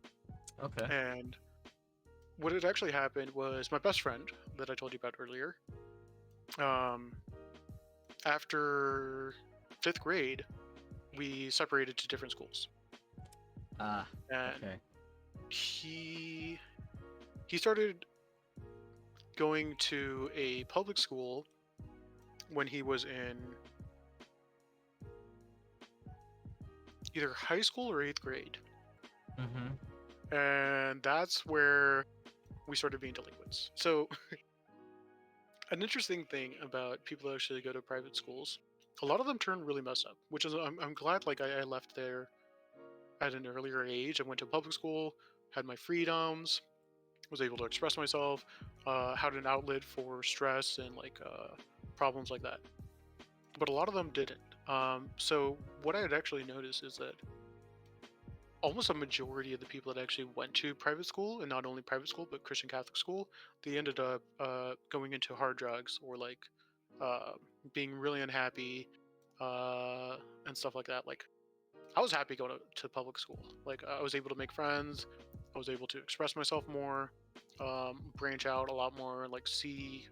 Okay. And what had actually happened was my best friend that I told you about earlier. After fifth grade, we separated to different schools. Ah. And Okay. he started going to a public school when he was in either high school or eighth grade. Mm-hmm. And that's where we started being delinquents. So an interesting thing about people who actually go to private schools, a lot of them turn really messed up, which is I'm glad like I left there at an earlier age. I went to public school, had my freedoms, was able to express myself, had an outlet for stress and like problems like that. But a lot of them didn't. So what I had actually noticed is that almost a majority of the people that actually went to private school, and not only private school but Christian Catholic school, they ended up going into hard drugs or like uh, being really unhappy and stuff like that. Like I was happy going to public school. Like I was able to make friends. I was able to express myself more, branch out a lot more, like see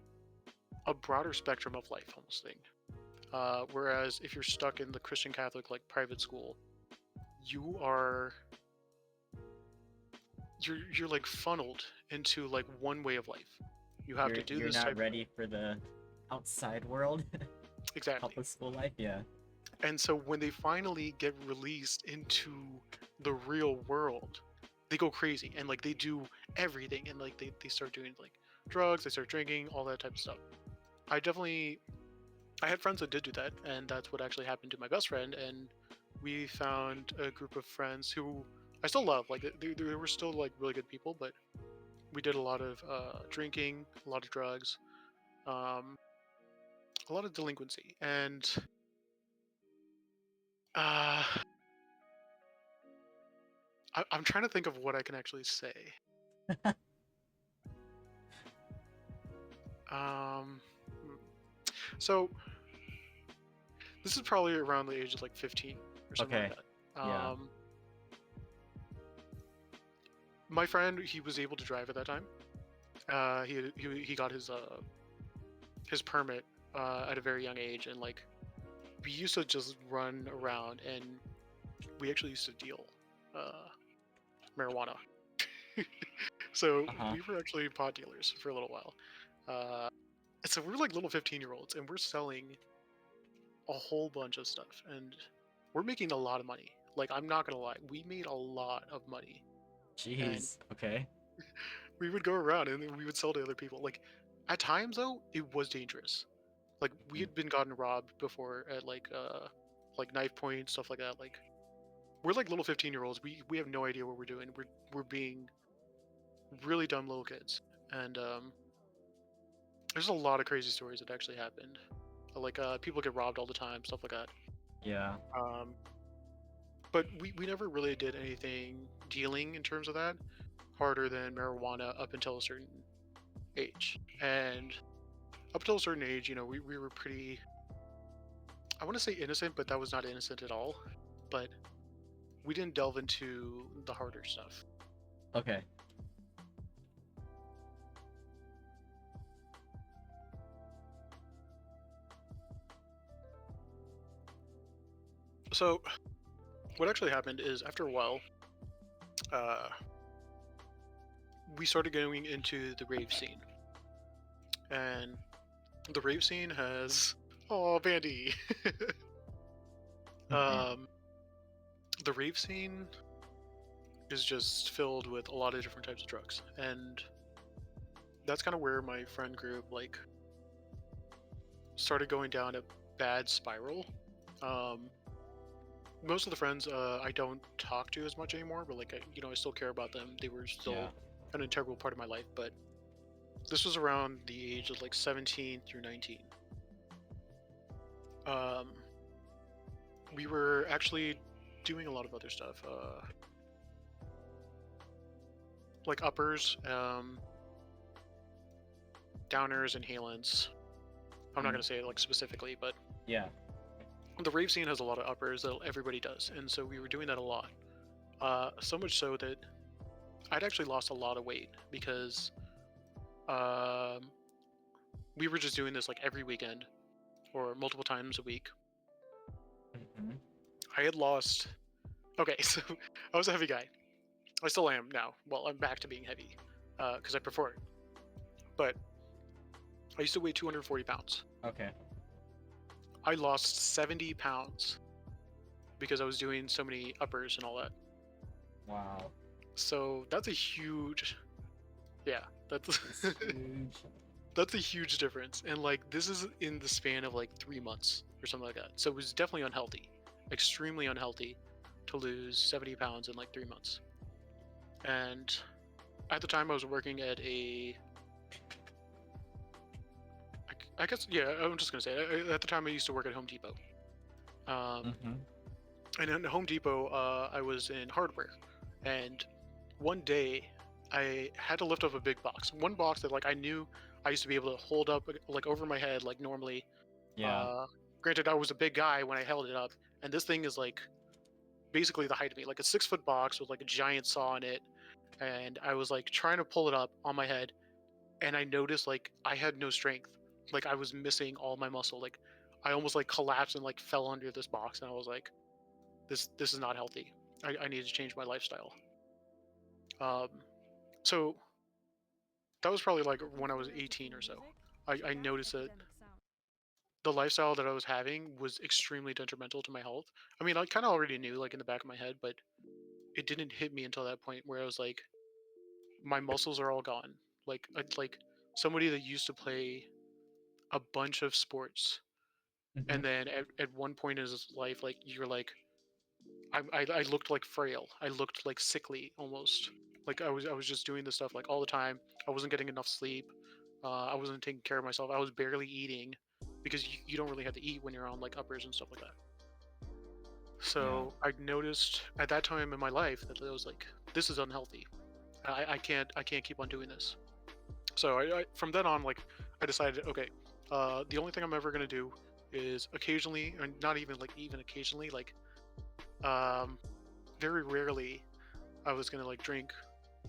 a broader spectrum of life, almost thing. Whereas if you're stuck in the Christian Catholic like private school, you are you're like funneled into like one way of life. You have to do You're this not type ready for the outside world. exactly. Public school life, yeah. And so when they finally get released into the real world, they go crazy and like they do everything and like they start doing like drugs, they start drinking, all that type of stuff. I definitely I had friends that did do that, and that's what actually happened to my best friend. And we found a group of friends who I still love. Like they were still like really good people, but we did a lot of drinking, a lot of drugs, um, a lot of delinquency, and uh, I'm trying to think of what I can actually say. Um, hmm. So this is probably around the age of like 15 or something like Okay. that. Yeah. My friend, he was able to drive at that time. He got his permit at a very young age, and like we used to just run around, and we actually used to deal uh, marijuana. So Uh-huh. we were actually pot dealers for a little while. Uh, so we're like little 15-year-olds, and we're selling a whole bunch of stuff, and we're making a lot of money. Like I'm not gonna lie, we made a lot of money, and Jeez. Okay. we would go around and then we would sell to other people. Like at times though, it was dangerous. Like we Mm. had been gotten robbed before at like knife point stuff like that. Like we're like little 15-year-olds. We have no idea what we're doing. We're being really dumb little kids, and there's a lot of crazy stories that actually happened. Like people get robbed all the time, stuff like that. Yeah. Um, but we never really did anything dealing in terms of that harder than marijuana up until a certain age. And up until a certain age, you know, we were pretty, I want to say innocent, but that was not innocent at all. But we didn't delve into the harder stuff. Okay. So what actually happened is after a while, uh, we started going into the rave scene. And the rave scene has, oh, Bandy. Mhm. um, the rave scene is just filled with a lot of different types of drugs. And that's kind of where my friend group like started going down a bad spiral. Um, most of the friends I don't talk to as much anymore, but like I still care about them. They were Yeah. still an integral part of my life. But this was around the age of like 17 through 19. Um, we were actually doing a lot of other stuff, like uppers, downers, inhalants. I'm not Mm. gonna say it like specifically, but Yeah. the rave scene has a lot of uppers that everybody does, and so we were doing that a lot. So much so that I'd actually lost a lot of weight because um, we were just doing this like every weekend or multiple times a week. Mhm. I had lost. Okay, so I was a heavy guy. I still am now. Well, I'm back to being heavy because I prefer it. But I used to weigh 240 pounds. Okay. I lost 70 pounds because I was doing so many uppers and all that. Wow. So that's a huge, yeah, that's It's huge. that's a huge difference. And like this is in the span of like 3 months or something like that. So it was definitely unhealthy, extremely unhealthy to lose 70 pounds in like 3 months. And at the time I was working at I guess, yeah, I'm just gonna say it. At the time I used to work at Home Depot. Um, Mhm. and in Home Depot, I was in hardware. And one day I had to lift up a big box. One box that like I knew I used to be able to hold up like over my head like normally. Yeah. Uh, Granted, I was a big guy when I held it up, and this thing is like basically the height of me, like a 6 foot box with like a giant saw in it. And I was like trying to pull it up on my head, and I noticed like I had no strength. Like I was missing all my muscle. Like I almost like collapsed and like fell under this box, and I was like, this is not healthy. I need to change my lifestyle. Um, so that was probably like when I was 18 or so. I noticed that the lifestyle that I was having was extremely detrimental to my health. I mean, I kind of already knew like in the back of my head, but it didn't hit me until that point where I was like, my muscles are all gone. Like somebody that used to play a bunch of sports, Hmm. and then at one point in his life, like you're like, I looked like frail. I looked like sickly almost. Like I was just doing this stuff like all the time. I wasn't getting enough sleep. I wasn't taking care of myself. I was barely eating because you don't really have to eat when you're on like uppers and stuff like that. Yeah. So I noticed at that time in my life that I was like, this is unhealthy. I can't keep on doing this. So I from then on, like, I decided, okay, the only thing I'm ever gonna do is occasionally, and not even like even occasionally, like, um, very rarely, I was gonna like drink,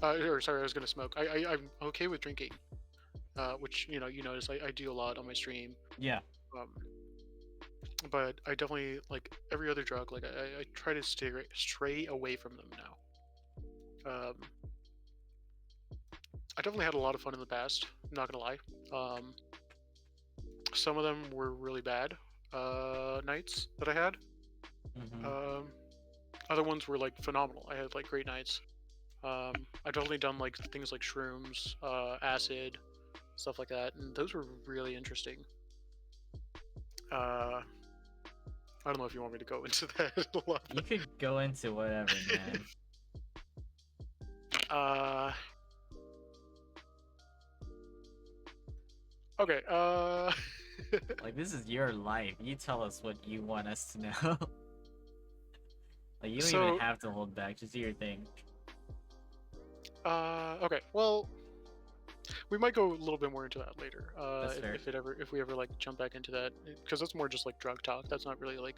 or sorry, I was gonna smoke. I'm okay with drinking, which you notice I do a lot on my stream. Yeah. Um, but I definitely like every other drug. Like I try to stray away from them now. Um, I definitely had a lot of fun in the past. I'm not gonna lie. Um, some of them were really bad nights that I had. Hmm. Um, other ones were like phenomenal. I had like great nights. I've definitely done like things like shrooms, acid, stuff like that, and those were really interesting. Uh, I don't know if you want me to go into that a lot. You could go into whatever, man. uh, okay. Like, this is your life. You tell us what you want us to know. Like, you don't even so, have to hold back. Just do your thing. okay. Well, we might go a little bit more into that later. That's fair. If we ever like jump back into that, because that's more just like drug talk. That's not really like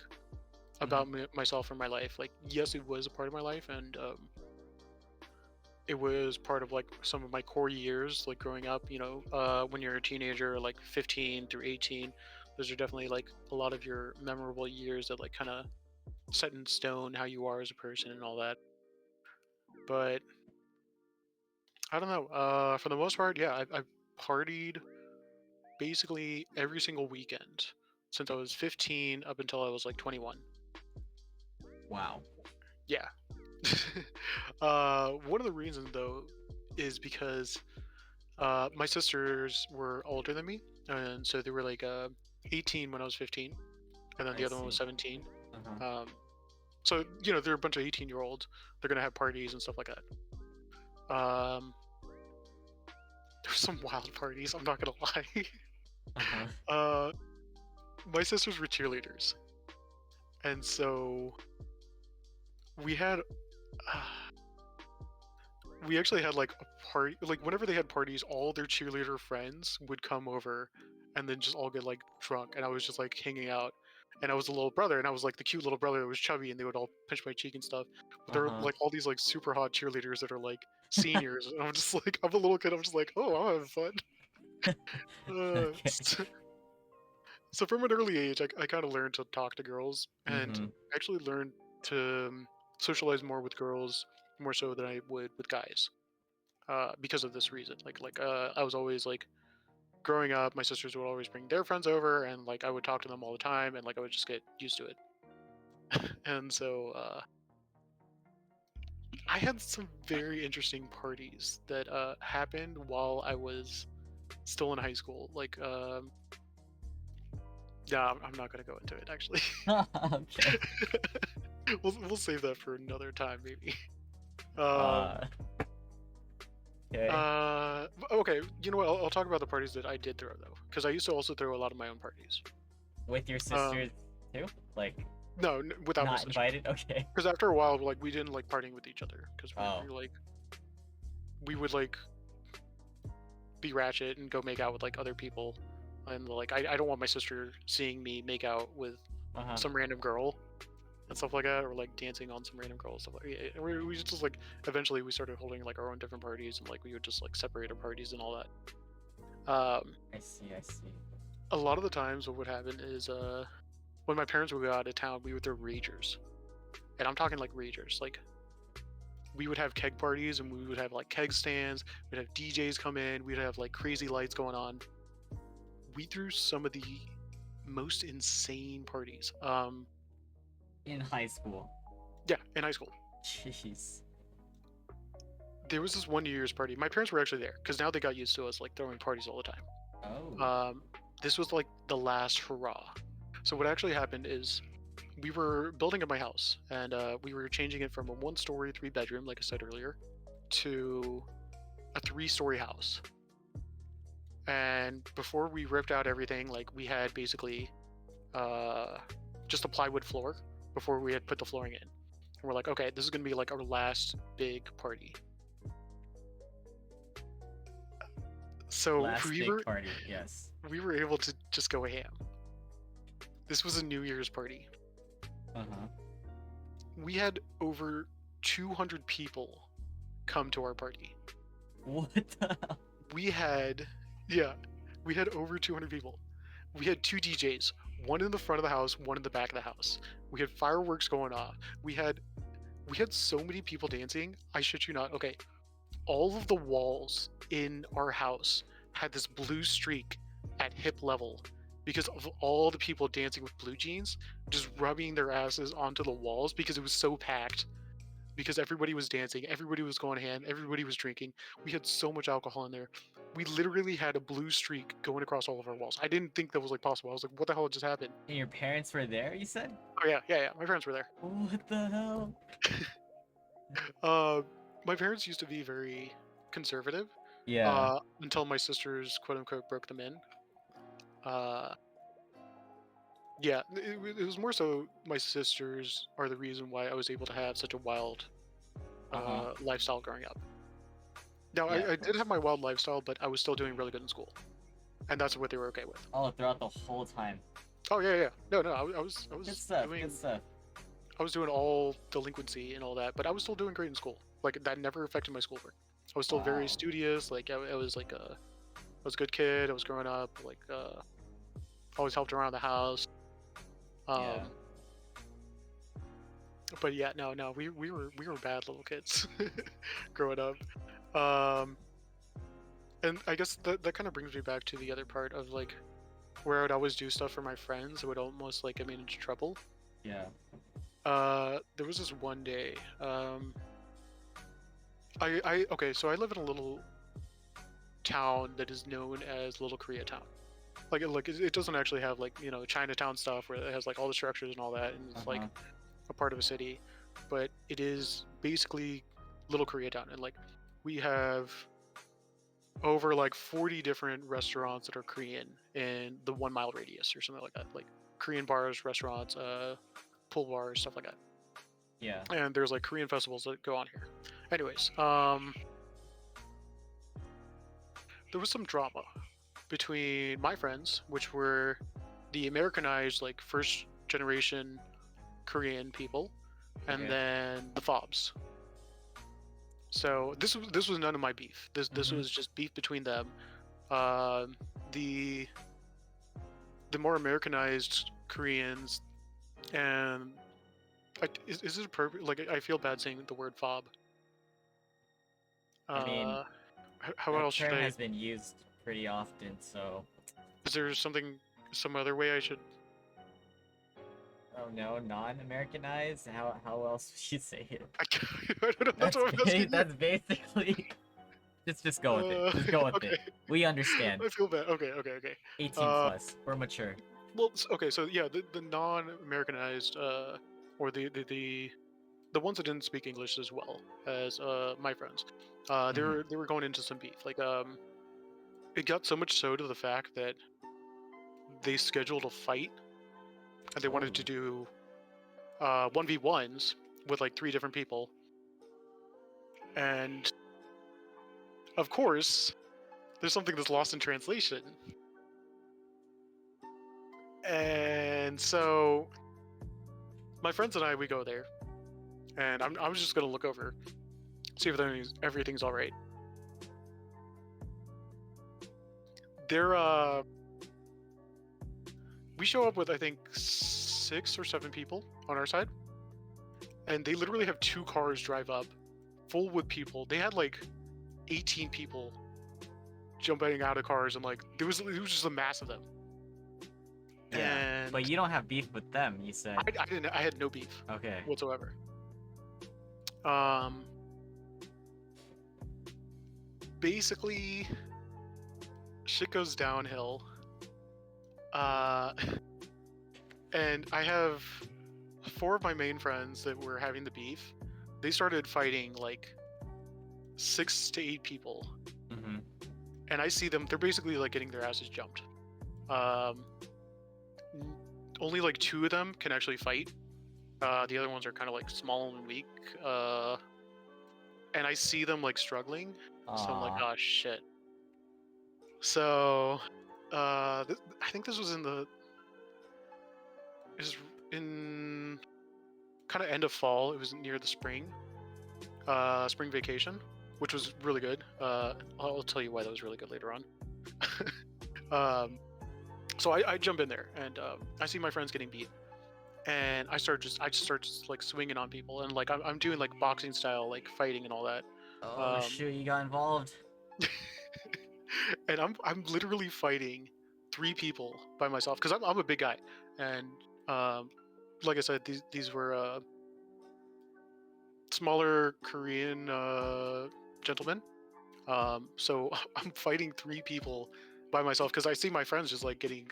Hmm. about myself or my life. Like, yes, it was a part of my life, and it was part of like some of my core years, like growing up. When you're a teenager, like 15 through 18, those are definitely like a lot of your memorable years that like kind of set in stone how you are as a person and all that. But I don't know. For the most part, yeah, I've partied basically every single weekend since I was 15 up until I was like 21. Wow. Yeah. One of the reasons though is because my sisters were older than me, and so they were like 18 when I was 15, and then I the other one was see. 17. Uh-huh. Um, so they're a bunch of 18-year-olds. They're gonna have parties and stuff like that. Um, there's some wild parties. I'm not gonna lie. Uh-huh. uh, my sisters were cheerleaders, and so we had. We actually had like a party, like whenever they had parties, all their cheerleader friends would come over and then just all get like drunk, and I was just like hanging out, and I was the little brother, and I was like the cute little brother that was chubby, and they would all pinch my cheek and stuff. But there are Uh-huh. like all these like super hot cheerleaders that are like seniors, and I'm just like, I'm a little kid, I'm just like, oh, I'm having fun. Okay. So, so from an early age, I kind of learned to talk to girls, and Mm-hmm. actually learned to socialize more with girls more so than I would with guys, because of this reason. I was always like growing up, my sisters would always bring their friends over, and like I would talk to them all the time, and like I would just get used to it. And so I had some very interesting parties that happened while I was still in high school. Like, yeah, I'm not gonna go into it actually. Okay. We'll save that for another time, maybe. Um, Uh, okay. okay, you know what? I'll talk about the parties that I did throw though, because I used to also throw a lot of my own parties. With your Um, sisters too? Like, no, without my not sisters. invited? Okay. Because after a while, like we didn't like partying with each other, because Oh. we would like be ratchet and go make out with like other people, and like I don't want my sister seeing me make out with Uh-huh. some random girl and stuff like that, or like dancing on some random girl and stuff like. Yeah, we just like eventually we started holding like our own different parties, and like we would just like separate our parties and all that. I see, I see. A lot of the times, what would happen is when my parents would go out of town, we would throw ragers, and I'm talking like ragers, like we would have keg parties, and we would have like keg stands. We'd have DJs come in. We'd have like crazy lights going on. We threw some of the most insane parties. In high school. Yeah, in high school. Jeez. There was this one New Year's party. My parents were actually there because now they got used to us like throwing parties all the time. Oh. This was like the last hurrah. So what actually happened is we were building up my house, and we were changing it from a 1-story, 3-bedroom, like I said earlier, to a 3-story house. And before we ripped out everything, like we had basically just a plywood floor before we had put the flooring in. And we're like, okay, this is gonna be like our last big party. So Last big party, yes. we were able to just go ham. This was a New Year's party. Uh-huh. We had over 200 people come to our party. What the hell? We had over 200 people. We had 2 DJs, one in the front of the house, one in the back of the house. We had fireworks going off. We had so many people dancing. I shit you not. Okay, all of the walls in our house had this blue streak at hip level because of all the people dancing with blue jeans, just rubbing their asses onto the walls because it was so packed. Because everybody was dancing, everybody was going ham, everybody was drinking. We had so much alcohol in there. We literally had a blue streak going across all of our walls. I didn't think that was like possible. I was like, what the hell just happened? And your parents were there, you said? Oh yeah. My parents were there. What the hell? My parents used to be very conservative. Yeah. Until my sisters, quote unquote, broke them in. Yeah, it was more so my sisters are the reason why I was able to have such a wild lifestyle growing up. Now, Yeah, I of did have course. my wild lifestyle, but I was still doing really good in school, and that's what they were okay with. Oh, throughout the whole time. Oh yeah. No, I was Good stuff, doing good stuff. I was doing all delinquency and all that, but I was still doing great in school. Like that never affected my schoolwork. I was still very Wow. studious. Like I was like I was a good kid. I was growing up. Like always helped around the house. Um, Yeah. but yeah, no, we were bad little kids growing up. Um, and I guess that kind of brings me back to the other part of like where I would always do stuff for my friends. It would almost like get me into trouble. Yeah. There was this one day. Okay, so I live in a little town that is known as Little Koreatown. Like it doesn't actually have like Chinatown stuff where it has like all the structures and all that, and it's like Uh-huh. a part of a city, but it is basically Little Koreatown, and like we have over like 40 different restaurants that are Korean in the 1 mile radius or something like that, like Korean bars, restaurants, pool bars, stuff like that. Yeah. And there's like Korean festivals that go on here. Anyways, there was some drama between my friends, which were the Americanized, like first generation Korean people, and Okay. then the fobs. So this was none of my beef. This Mhm. was just beef between them. Um, the more Americanized Koreans, and is it appropriate? Like I feel bad saying the word fob. I mean, How that else should term I? has been used pretty often, so Is there some other way I should? oh no, non-Americanized? How else would you say it? I don't know. That's what I'm asking you. That's basically just go with it. Just go with Okay. it. We understand. I feel bad. Okay. 18 Uh, plus. We're mature. well, okay. So yeah, the non-Americanized, or the ones that didn't speak English as well as my friends, Mhm. they were going into some beef. Like it got so much so to the fact that they scheduled a fight, and they wanted to Oh. do 1v1s with like 3 different people, and of course there's something that's lost in translation. And so my friends and I, we go there, and I was just gonna look over, see if everything's all right. There, we show up with I think 6 or 7 people on our side, and they literally have 2 cars drive up, full with people. They had like 18 people jumping out of cars, and like it was just a mass of them. Yeah. And But you don't have beef with them, you said. I had no beef Okay. whatsoever. Um, basically, shit goes downhill. Uh, and I have 4 of my main friends that were having the beef. They started fighting like 6 to 8 people, Mm-hmm. and I see them. They're basically like getting their asses jumped. Um, only like 2 of them can actually fight. The other ones are kind of like small and weak. And I see them like struggling, so I'm like, Aw. oh shit. So, I think this was is in kind of end of fall. It was near the spring vacation, which was really good. I'll tell you why that was really good later on. um, so I jump in there and I see my friends getting beat, and I just start just like swinging on people, and like I'm doing like boxing style like fighting and all that. Oh Um, shoot, you got involved. and I'm literally fighting 3 people by myself because I'm a big guy, and um, like I said, these were smaller Korean gentlemen. So I'm fighting 3 people by myself because I see my friends just like getting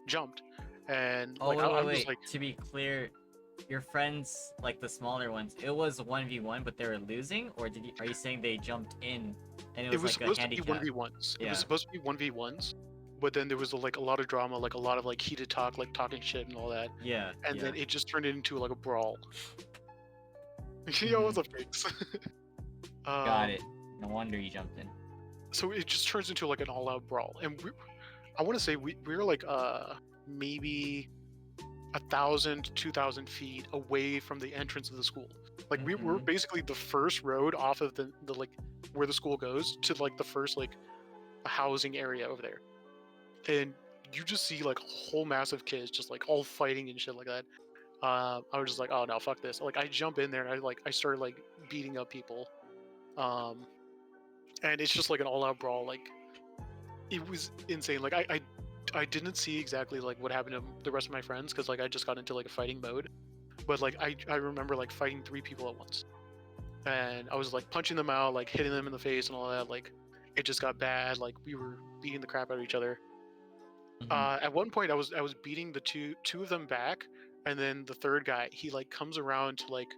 jumped, and Oh like wait, wait, I'm just wait. like, To be clear, your friends, like the smaller ones, it was 1v1, but they were losing, or are you saying they jumped in and it it was was like a supposed to be handicap? 1v1s. It was Yeah. supposed to be 1v1s, but then there was like a lot of drama, like a lot of like heated talk, like talking shit and all that, Yeah, and yeah. then it just turned into like a brawl. Yo, Mm-hmm. what's up, Fakes? Got um, it. No wonder you jumped in. so it just turns into like an all-out brawl, and I want to say we're like maybe 1,000 2,000 feet away from the entrance of the school. Like we're Mm-hmm. basically the first road off of the like where the school goes to like the first like housing area over there, and you just see like a whole mass of kids just like all fighting and shit like that. I was just like, oh no, fuck this. Like I jump in there and I start like beating up people. Um, and it's just like an all-out brawl. Like it was insane. Like I didn't see exactly like what happened to the rest of my friends because like I just got into like a fighting mode. But like I remember like fighting 3 people at once, and I was like punching them out, like hitting them in the face and all that. Like it just got bad. Like we were beating the crap out of each other. Mm-hmm. At one point, I was beating the two of them back, and then the third guy he like comes around to like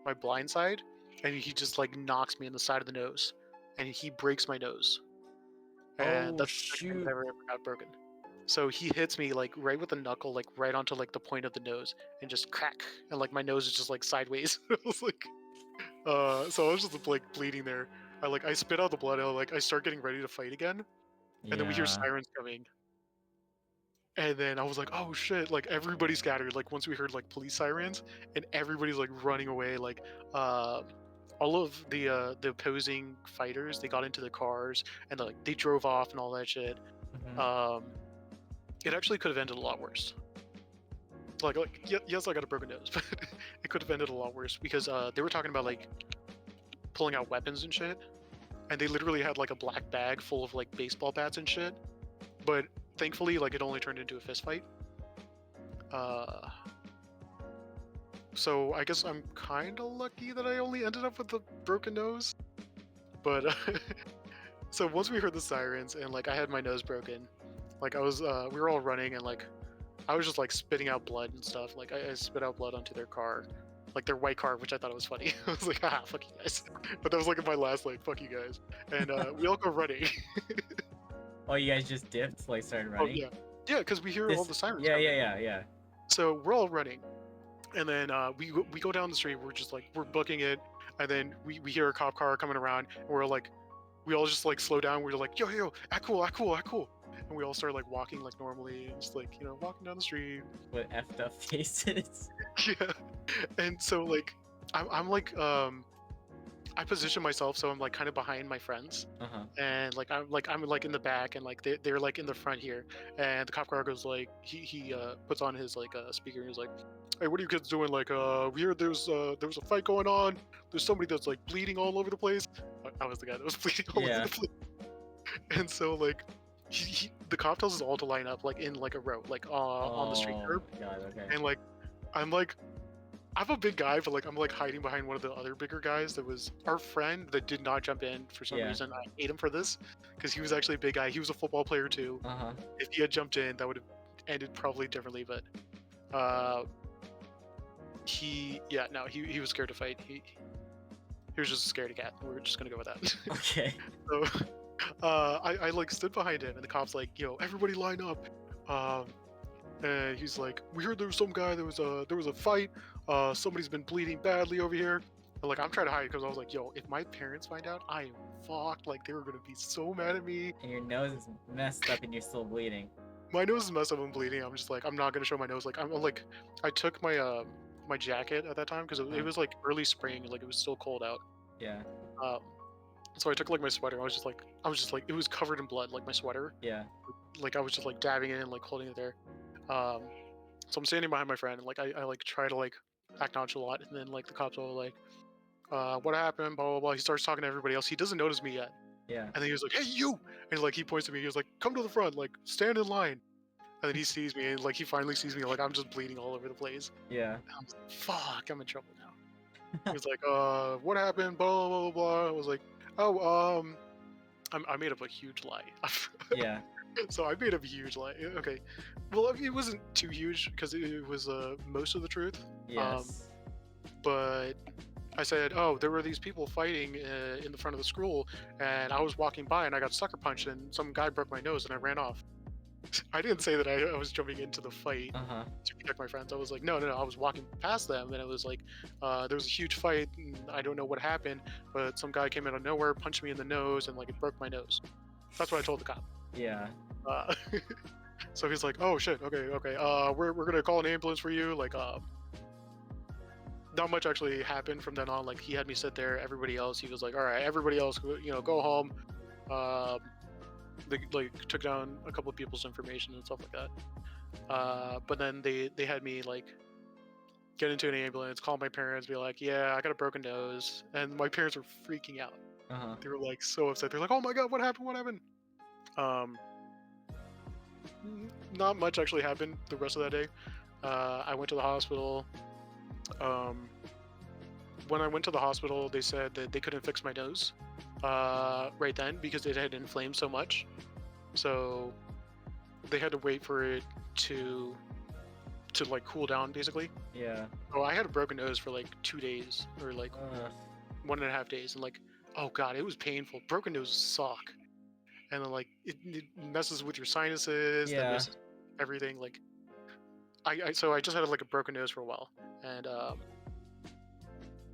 my blind side, and he just like knocks me in the side of the nose, and he breaks my nose, and Oh that's the second time that I shoot. ever got broken. So he hits me like right with the knuckle, like right onto like the point of the nose, and just crack, and like my nose is just like sideways. I was like, so I was just like bleeding there. I spit out the blood. I start getting ready to fight again, and then we hear Yeah. sirens coming, and then I was like, oh shit! Like everybody scattered. Like once we heard like police sirens, and everybody's like running away. Like uh, all of the opposing fighters, they got into the cars and like they drove off and all that shit. Mm-hmm. Um, it actually could have ended a lot worse. Yes, I got a broken nose, but it could have ended a lot worse because they were talking about like pulling out weapons and shit, and they literally had like a black bag full of like baseball bats and shit. But thankfully, like it only turned into a fist fight. Uh, so I guess I'm kind of lucky that I only ended up with a broken nose. But so once we heard the sirens and like I had my nose broken, like we were all running and like I was just like spitting out blood and stuff. Like I spit out blood onto their car, like their white car, which I thought was funny. I was like, ah, fuck you guys. But that was like my last like, fuck you guys. And we all go running. Oh, you guys just dipped, like started Oh running? yeah, yeah, because we hear all This the sirens yeah, yeah, coming. yeah, yeah. So we're all running, and then we go down the street. We're just like we're booking it, and then we hear a cop car coming around, and we're like we all just like slow down. We're like yo, act cool, act cool, act cool, and we all start like walking like normally, and just like walking down the street. With effed up faces. Yeah, and so like I'm like I position myself so I'm like kind of behind my friends, Uh-huh. and I'm like in the back, and like they're like in the front here, and the cop car goes like he puts on his like speaker, and he's like, hey, what are you kids doing? Like we heard there was a fight going on. There's somebody that's like bleeding all over the place. I was the guy that was bleeding all over Yeah. the place. And so like the cop tells us all to line up like in like a row, like on the street Oh curb, my god, okay. and like I'm like I'm a big guy, but like I'm like hiding behind one of the other bigger guys that was our friend that did not jump in for some Yeah. reason. I hate him for this because he was actually a big guy. He was a football player too. Uh-huh. If he had jumped in, that would have ended probably differently. But uh, he was scared to fight. He was just a scaredy cat. We're just gonna go with that. Okay. So I like stood behind him, and the cops like, yo, everybody line up. Um, and he's like, we heard there was some guy. There was a fight. Somebody's been bleeding badly over here. And like I'm trying to hide because I was like, yo, if my parents find out, I am fucked. Like they were gonna be so mad at me. And your nose is messed up and you're still bleeding. My nose is messed up and bleeding. I'm just like, I'm not gonna show my nose. Like I'm like, I took my my jacket at that time because it was like early spring. Like it was still cold out. Yeah. Um, so I took like my sweater. I was just like, it was covered in blood, like my sweater. Yeah. Like I was just like dabbing it and like holding it there. Um, so I'm standing behind my friend and like I like try to like act nonchalant, and then like the cops are like, what happened? Blah blah blah. He starts talking to everybody else. He doesn't notice me yet, Yeah. and then he was like, hey you, and like he points to me. He was like, come to the front, like stand in line. And then he sees me and like he finally sees me, like I'm just bleeding all over the place. Yeah. And I'm like, fuck, I'm in trouble now. He was like, what happened? Blah blah blah blah. I was like, oh I made up a huge lie. Yeah. So I made up a huge lie. Okay, well, I mean, it wasn't too huge because it was most of the truth. Yes. But I said, oh, there were these people fighting in the front of the school, and I was walking by and I got sucker punched, and some guy broke my nose, and I ran off. I didn't say that I was jumping into the fight Uh-huh. to protect my friends. I was like, no, I was walking past them, and it was like, there was a huge fight, and I don't know what happened, but some guy came out of nowhere, punched me in the nose, and like it broke my nose. That's what I told the cop. Yeah. Uh, so he's like, oh shit, okay. We're gonna call an ambulance for you. Like, not much actually happened from then on. Like, he had me sit there. Everybody else, he was like, all right, everybody else, go home. They like took down a couple of people's information and stuff like that. But then they had me like get into an ambulance, call my parents, be like, yeah, I got a broken nose, and my parents were freaking out. Uh-huh. They were like so upset. They're like, oh my god, what happened? What happened? Not much actually happened the rest of that day. I went to the hospital. When I went to the hospital, they said that they couldn't fix my nose right then because it had inflamed so much. So they had to wait for it to like cool down, basically. Yeah. Oh, I had a broken nose for like 2 days or like 1.5 days, and like, oh god, it was painful. Broken noses suck, and then like it messes with your sinuses. Yeah. That messes with everything. Like, so I just had like a broken nose for a while, and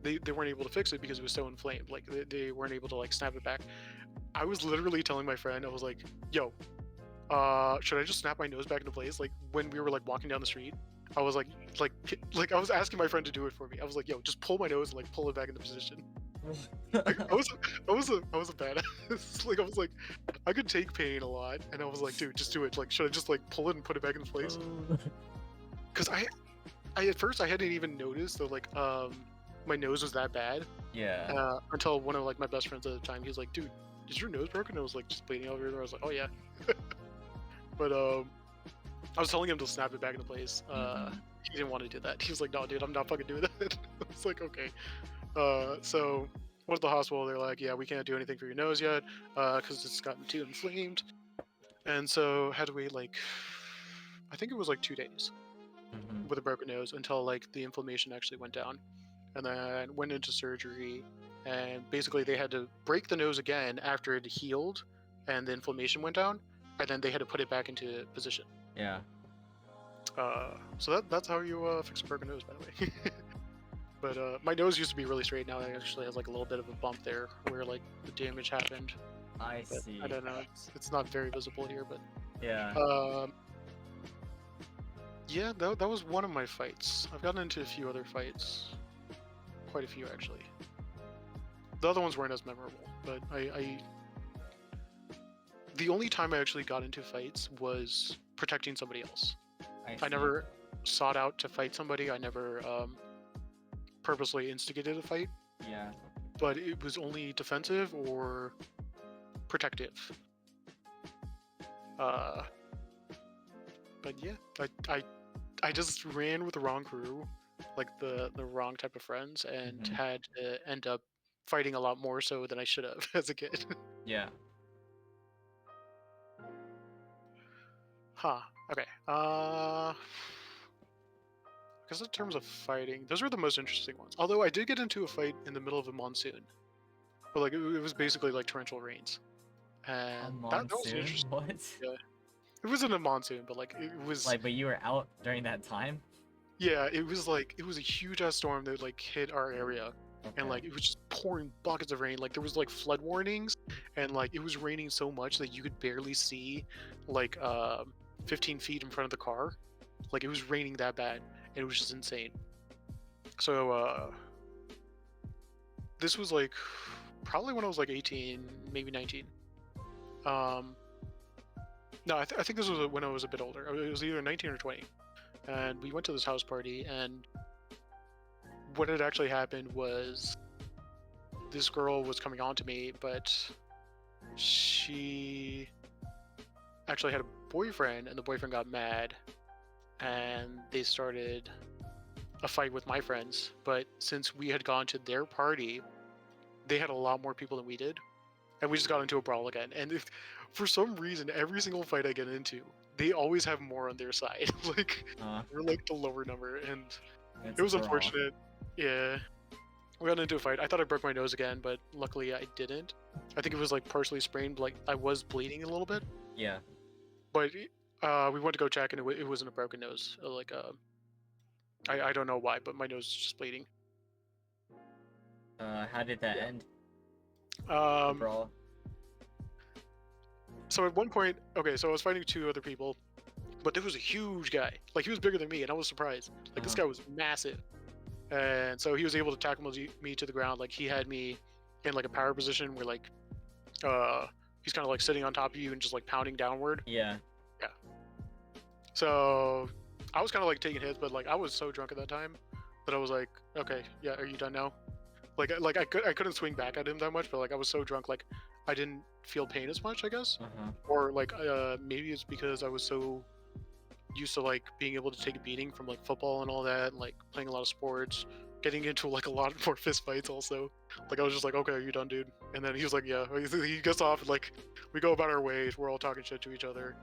they weren't able to fix it because it was so inflamed. Like they weren't able to like snap it back. I was literally telling my friend, I was like, yo, should I just snap my nose back into place? Like when we were like walking down the street, I was like I was asking my friend to do it for me. I was like, yo, just pull my nose and like pull it back into position. Like, I was a badass. Like I was like, I could take pain a lot, and I was like, dude, just do it. Like, should I just like pull it and put it back into place? Because I at first I hadn't even noticed that like my nose was that bad. Yeah. Until one of like my best friends at the time, he was like, dude, is your nose broken? I was like just bleeding over there. I was like, oh yeah. But I was telling him to snap it back into place. He didn't want to do that. He was like, no, dude, I'm not fucking doing that. I was like, okay. So went to the hospital. They're like, yeah, we can't do anything for your nose yet because it's gotten too inflamed. And so had to wait like, I think it was like 2 days with a broken nose until like the inflammation actually went down, and then went into surgery. And basically they had to break the nose again after it healed and the inflammation went down, and then they had to put it back into position. Yeah. So that's how you fix a broken nose, by the way. But my nose used to be really straight. Now it actually has like a little bit of a bump there where like the damage happened. I But see. I don't know. It's not very visible here, but Yeah. yeah, that was one of my fights. I've gotten into a few other fights, quite a few actually. The other ones weren't as memorable, but the only time I actually got into fights was protecting somebody else. I see. never sought out to fight somebody. I never purposely instigated a fight, Yeah. but it was only defensive or protective. But yeah, I just ran with the wrong crew. like the wrong type of friends, and Hmm. had to end up fighting a lot more so than I should have as a kid. Yeah. Huh. Okay. Because in terms of fighting, those were the most interesting ones. Although I did get into a fight in the middle of a monsoon, but like it was basically like torrential rains, A and that was an monsoon? interesting. What? Yeah, it wasn't a monsoon, but like it was. Like, but you were out during that time? Yeah, it was like it was a huge ass storm that like hit our area, and Okay. like it was just pouring buckets of rain. Like there was like flood warnings, and like it was raining so much that you could barely see like 15 feet in front of the car. Like it was raining that bad, and it was just insane. So this was like probably when I was like 18, maybe 19. Um, no, I think this was when I was a bit older. It was either 19 or 20, and we went to this house party, and what had actually happened was this girl was coming on to me, but she actually had a boyfriend, and the boyfriend got mad, and they started a fight with my friends. But since we had gone to their party, they had a lot more people than we did, and we just got into a brawl again. And if, for some reason, every single fight I get into, they always have more on their side. Like Uh, we're like the lower number, and it's it a was brawl. unfortunate. Yeah. We got into a fight. I thought I broke my nose again, but luckily I didn't. I think it was like partially sprained, like I was bleeding a little bit. Yeah. But we went to go check, and it wasn't a broken nose. Like I don't know why, but my nose is just bleeding. How did that Yeah. end? The Um. brawl? So at one point, okay, so I was fighting two other people, but there was a huge guy. Like he was bigger than me, and I was surprised. Like this Uh-huh. guy was massive, and so he was able to tackle me to the ground. Like he had me in like a power position where like uh he's kind of like sitting on top of you and just like pounding downward. Yeah. Yeah. So I was kind of like taking hits, but like I was so drunk at that time that I was like, okay, yeah, are you done now? Like I couldn't swing back at him that much, but like I was so drunk, like I didn't feel pain as much, I guess. Uh-huh. Or like maybe it's because I was so used to like being able to take a beating from like football and all that, and, like playing a lot of sports, getting into like a lot more fist fights also. Like I was just like, okay, are you done, dude? And then he was like, yeah. He gets off, and like we go about our ways. We're all talking shit to each other.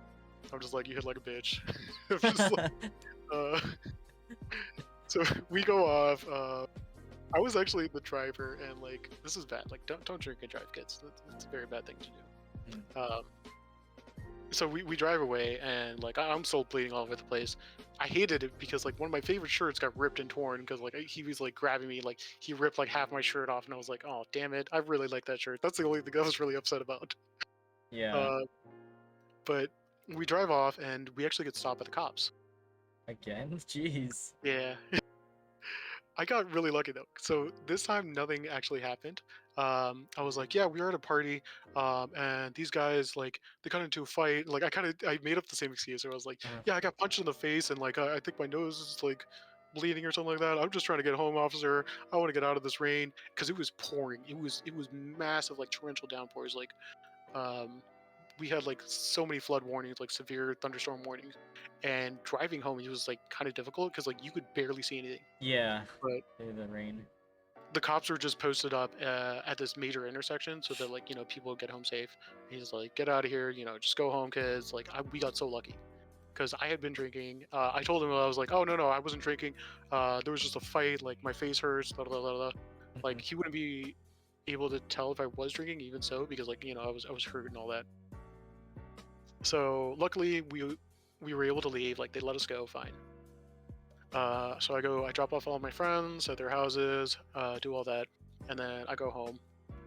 I'm just like, you hit like a bitch. I'm just like, uh, so we go off. I was actually the driver, and like this is bad. Like don't drink and drive, kids. That's a very bad thing to Mm. do. So we drive away, and like I'm still bleeding all over the place. I hated it because like one of my favorite shirts got ripped and torn because like he was like grabbing me, like he ripped like half my shirt off, and I was like, oh damn it, I really like that shirt. That's the only thing I was really upset about. Yeah. Uh, but we drive off, and we actually get stopped by the cops. Again? Jeez. Yeah. I got really lucky though. So this time nothing actually happened. I was like, yeah, we were at a party, and these guys like they got into a fight. Like I made up the same excuse. I was like, Uh, yeah, I got punched in the face, and like I think my nose is like bleeding or something like that. I'm just trying to get home, officer. I want to get out of this rain because it was pouring. It was massive, like torrential downpours. Like um, we had like so many flood warnings, like severe thunderstorm warnings, and driving home it was like kind of difficult because like you could barely see anything. yeah. But Through the rain. the cops were just posted up at this major intersection so that like people would get home safe. He's like, get out of here, just go home, kids. Like we got so lucky because I had been drinking. I told him, I was like, oh no, I wasn't drinking. There was just a fight. Like my face hurts. Blah, blah, blah, blah. Like Mhm. he wouldn't be able to tell if I was drinking, even so, because like I was hurt and all that. So luckily we were able to leave. Like they let us go, fine. So I drop off all my friends at their houses, do all that, and then I go home.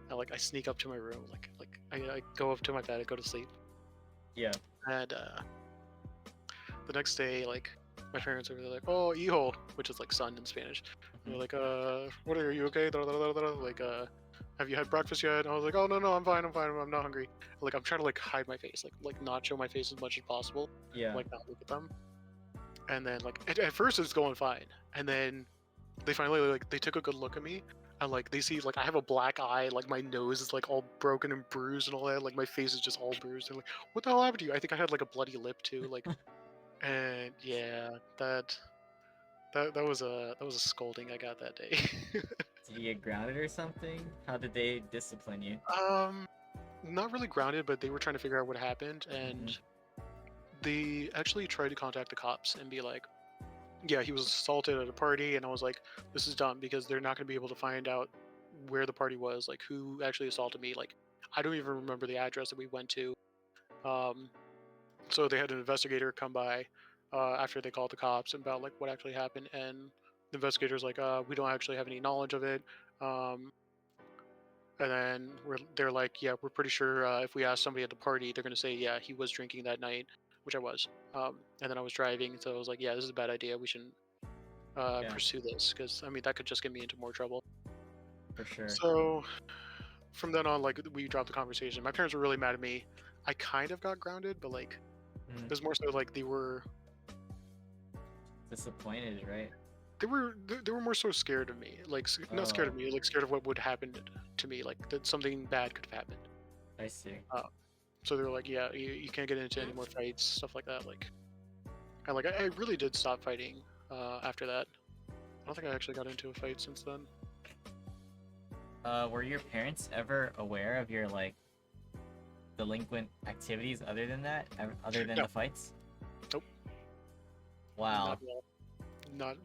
And like I sneak up to my room, like I go up to my bed, I go to sleep, Yeah. and the next day, like my parents are like, "Oh, hijo," which is like son in Spanish. They're Mhm. like, what are you okay? Da, da, da, da, da. Like, have you had breakfast yet?" And I was like, "Oh no, I'm fine, I'm not hungry." Like I'm trying to like hide my face, like not show my face as much as possible, Yeah. like not look at them. And then like at first it's going fine, and then they finally like they took a good look at me, and like they see like I have a black eye, like my nose is like all broken and bruised and all that, like my face is just all bruised, and like, what the hell happened to you? I think I had like a bloody lip too, like, and yeah, that that was a scolding I got that day. Did you get grounded or something? How did they discipline you? um, Not really grounded, but they were trying to figure out what happened, Hmm. and they actually tried to contact the cops and be like, "Yeah, he was assaulted at a party," and I was like, "This is dumb because they're not going to be able to find out where the party was, like who actually assaulted me. Like, I don't even remember the address that we went to." Um, so they had an investigator come by after they called the cops about like what actually happened, and the investigator's like, "We don't actually have any knowledge of it." Um, and then they're like, "Yeah, we're pretty sure if we ask somebody at the party, they're gonna say, yeah, he was drinking that night," which I was. And then I was driving, so I was like, "Yeah, this is a bad idea. We shouldn't Yeah, pursue this because I mean that could just get me into more trouble." for sure. So from then on, like we dropped the conversation. My parents were really mad at me. I kind of got grounded, but like it Mm. was more so like Disappointed, right? they were more so scared of me. Like not scared of Oh, me, like scared of what would happen to me. Like that something bad could have happened. I see. Uh, so they were like, "Yeah, you can't get into any more fights, stuff like that." Like, and like I really did stop fighting after that. I don't think I actually got into a fight since then. Were your parents ever aware of your like delinquent activities other than that? Other than No, the fights? nope, Wow. not at all. Not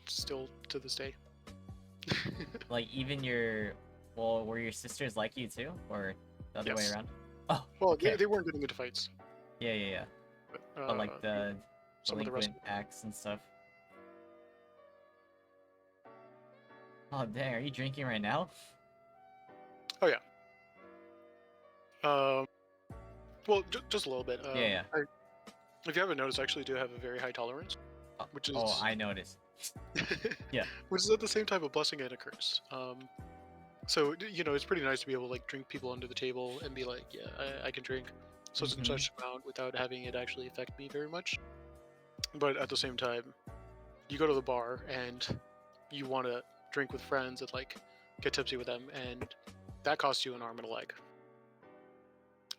still to this day. Like even your, well, were your sisters like you too, or the other way Yes. around? Oh, Well, okay. they weren't getting into fights. Yeah, yeah, yeah. But, But like the some of the rest. delinquent acts and stuff. Oh, dang, are you drinking right now? Oh yeah. Um, well, just a little bit. Yeah, yeah. If you haven't noticed, I actually do have a very high tolerance, which Oh, is I noticed. Yeah. which is at the same time a blessing and a curse. So it's pretty nice to be able to like drink people under the table and be like, yeah, I can drink such and Mm-hmm. such amount without having it actually affect me very much. But at the same time, you go to the bar and you want to drink with friends and like get tipsy with them, and that costs you an arm and a leg.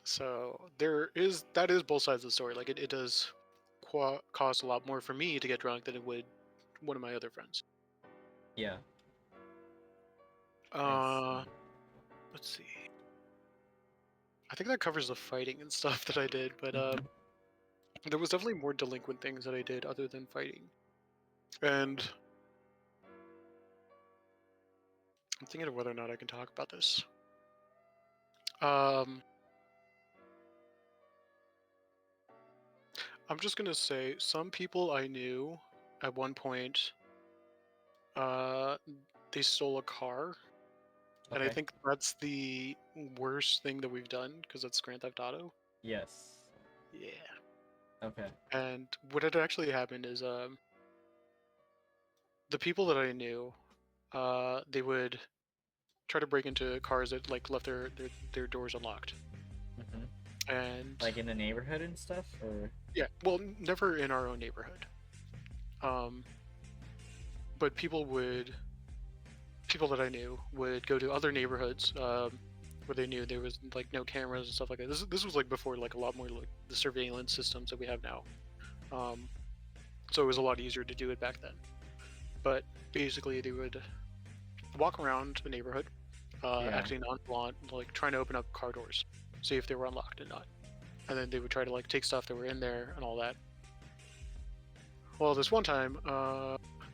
So that is both sides of the story. Like it does cost a lot more for me to get drunk than it would one of my other friends. Yeah, I Uh, see. let's see. I think that covers the fighting and stuff that I did, but Mm-hmm. there was definitely more delinquent things that I did other than fighting. And I'm thinking of whether or not I can talk about this. Um, I'm just gonna say some people I knew at one point, uh, they stole a car, and I Okay. think that's the worst thing that we've done because that's Grand Theft Auto. Yes. Yeah. Okay. And what had actually happened is the people that I knew, they would try to break into cars that like left their doors unlocked. Mm-hmm. And Like in the neighborhood and stuff, or yeah, well, never in our own neighborhood. Um, but people that I knew would go to other neighborhoods where they knew there was like no cameras and stuff like that. This was like before like a lot more like the surveillance systems that we have now. Um, so it was a lot easier to do it back then. But basically, they would walk around the neighborhood, yeah. acting nonchalant, like trying to open up car doors, see if they were unlocked or not. And then they would try to like take stuff that were in there and all that. Well, this one time,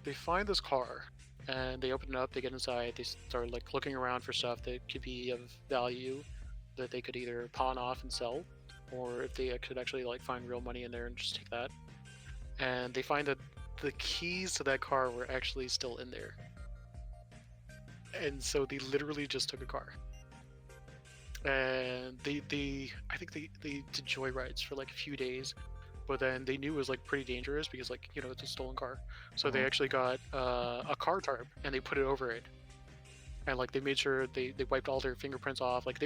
they find this car and they open it up. They get inside. They start like looking around for stuff that could be of value that they could either pawn off and sell, or if they could actually like find real money in there and just take that. And they find that the keys to that car were actually still in there. And so they literally just took a car. And they I think they did joyrides for like a few days, but then they knew it was like pretty dangerous because like it's a stolen car. So they Uh-huh. actually got a car tarp and they put it over it, and like they made sure they wiped all their fingerprints off. Like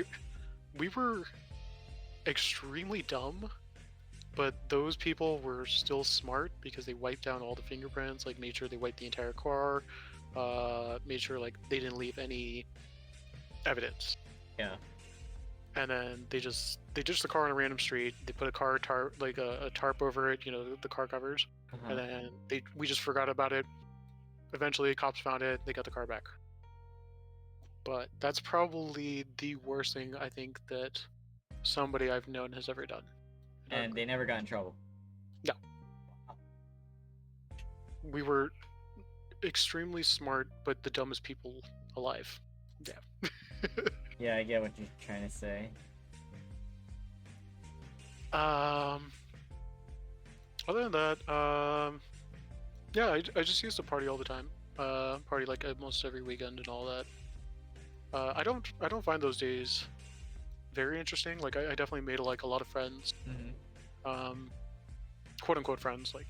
we were extremely dumb, but those people were still smart because they wiped down all the fingerprints, like made sure they wiped the entire car, made sure like they didn't leave any evidence. Yeah. And then they ditched the car on a random street. They put a car tarp, like a tarp over it, the car covers, Uh-huh. and then we just forgot about it. Eventually, cops found it. They got the car back. But that's probably the worst thing I think that somebody I've known has ever done. And they never got in trouble. No. We were extremely smart, but the dumbest people alive. Yeah. Yeah, I get what you're trying to say. Other than that, yeah, I just used to party all the time. Party like almost every weekend and all that. I don't find those days very interesting. Like I definitely made like a lot of friends. Quote unquote friends. Like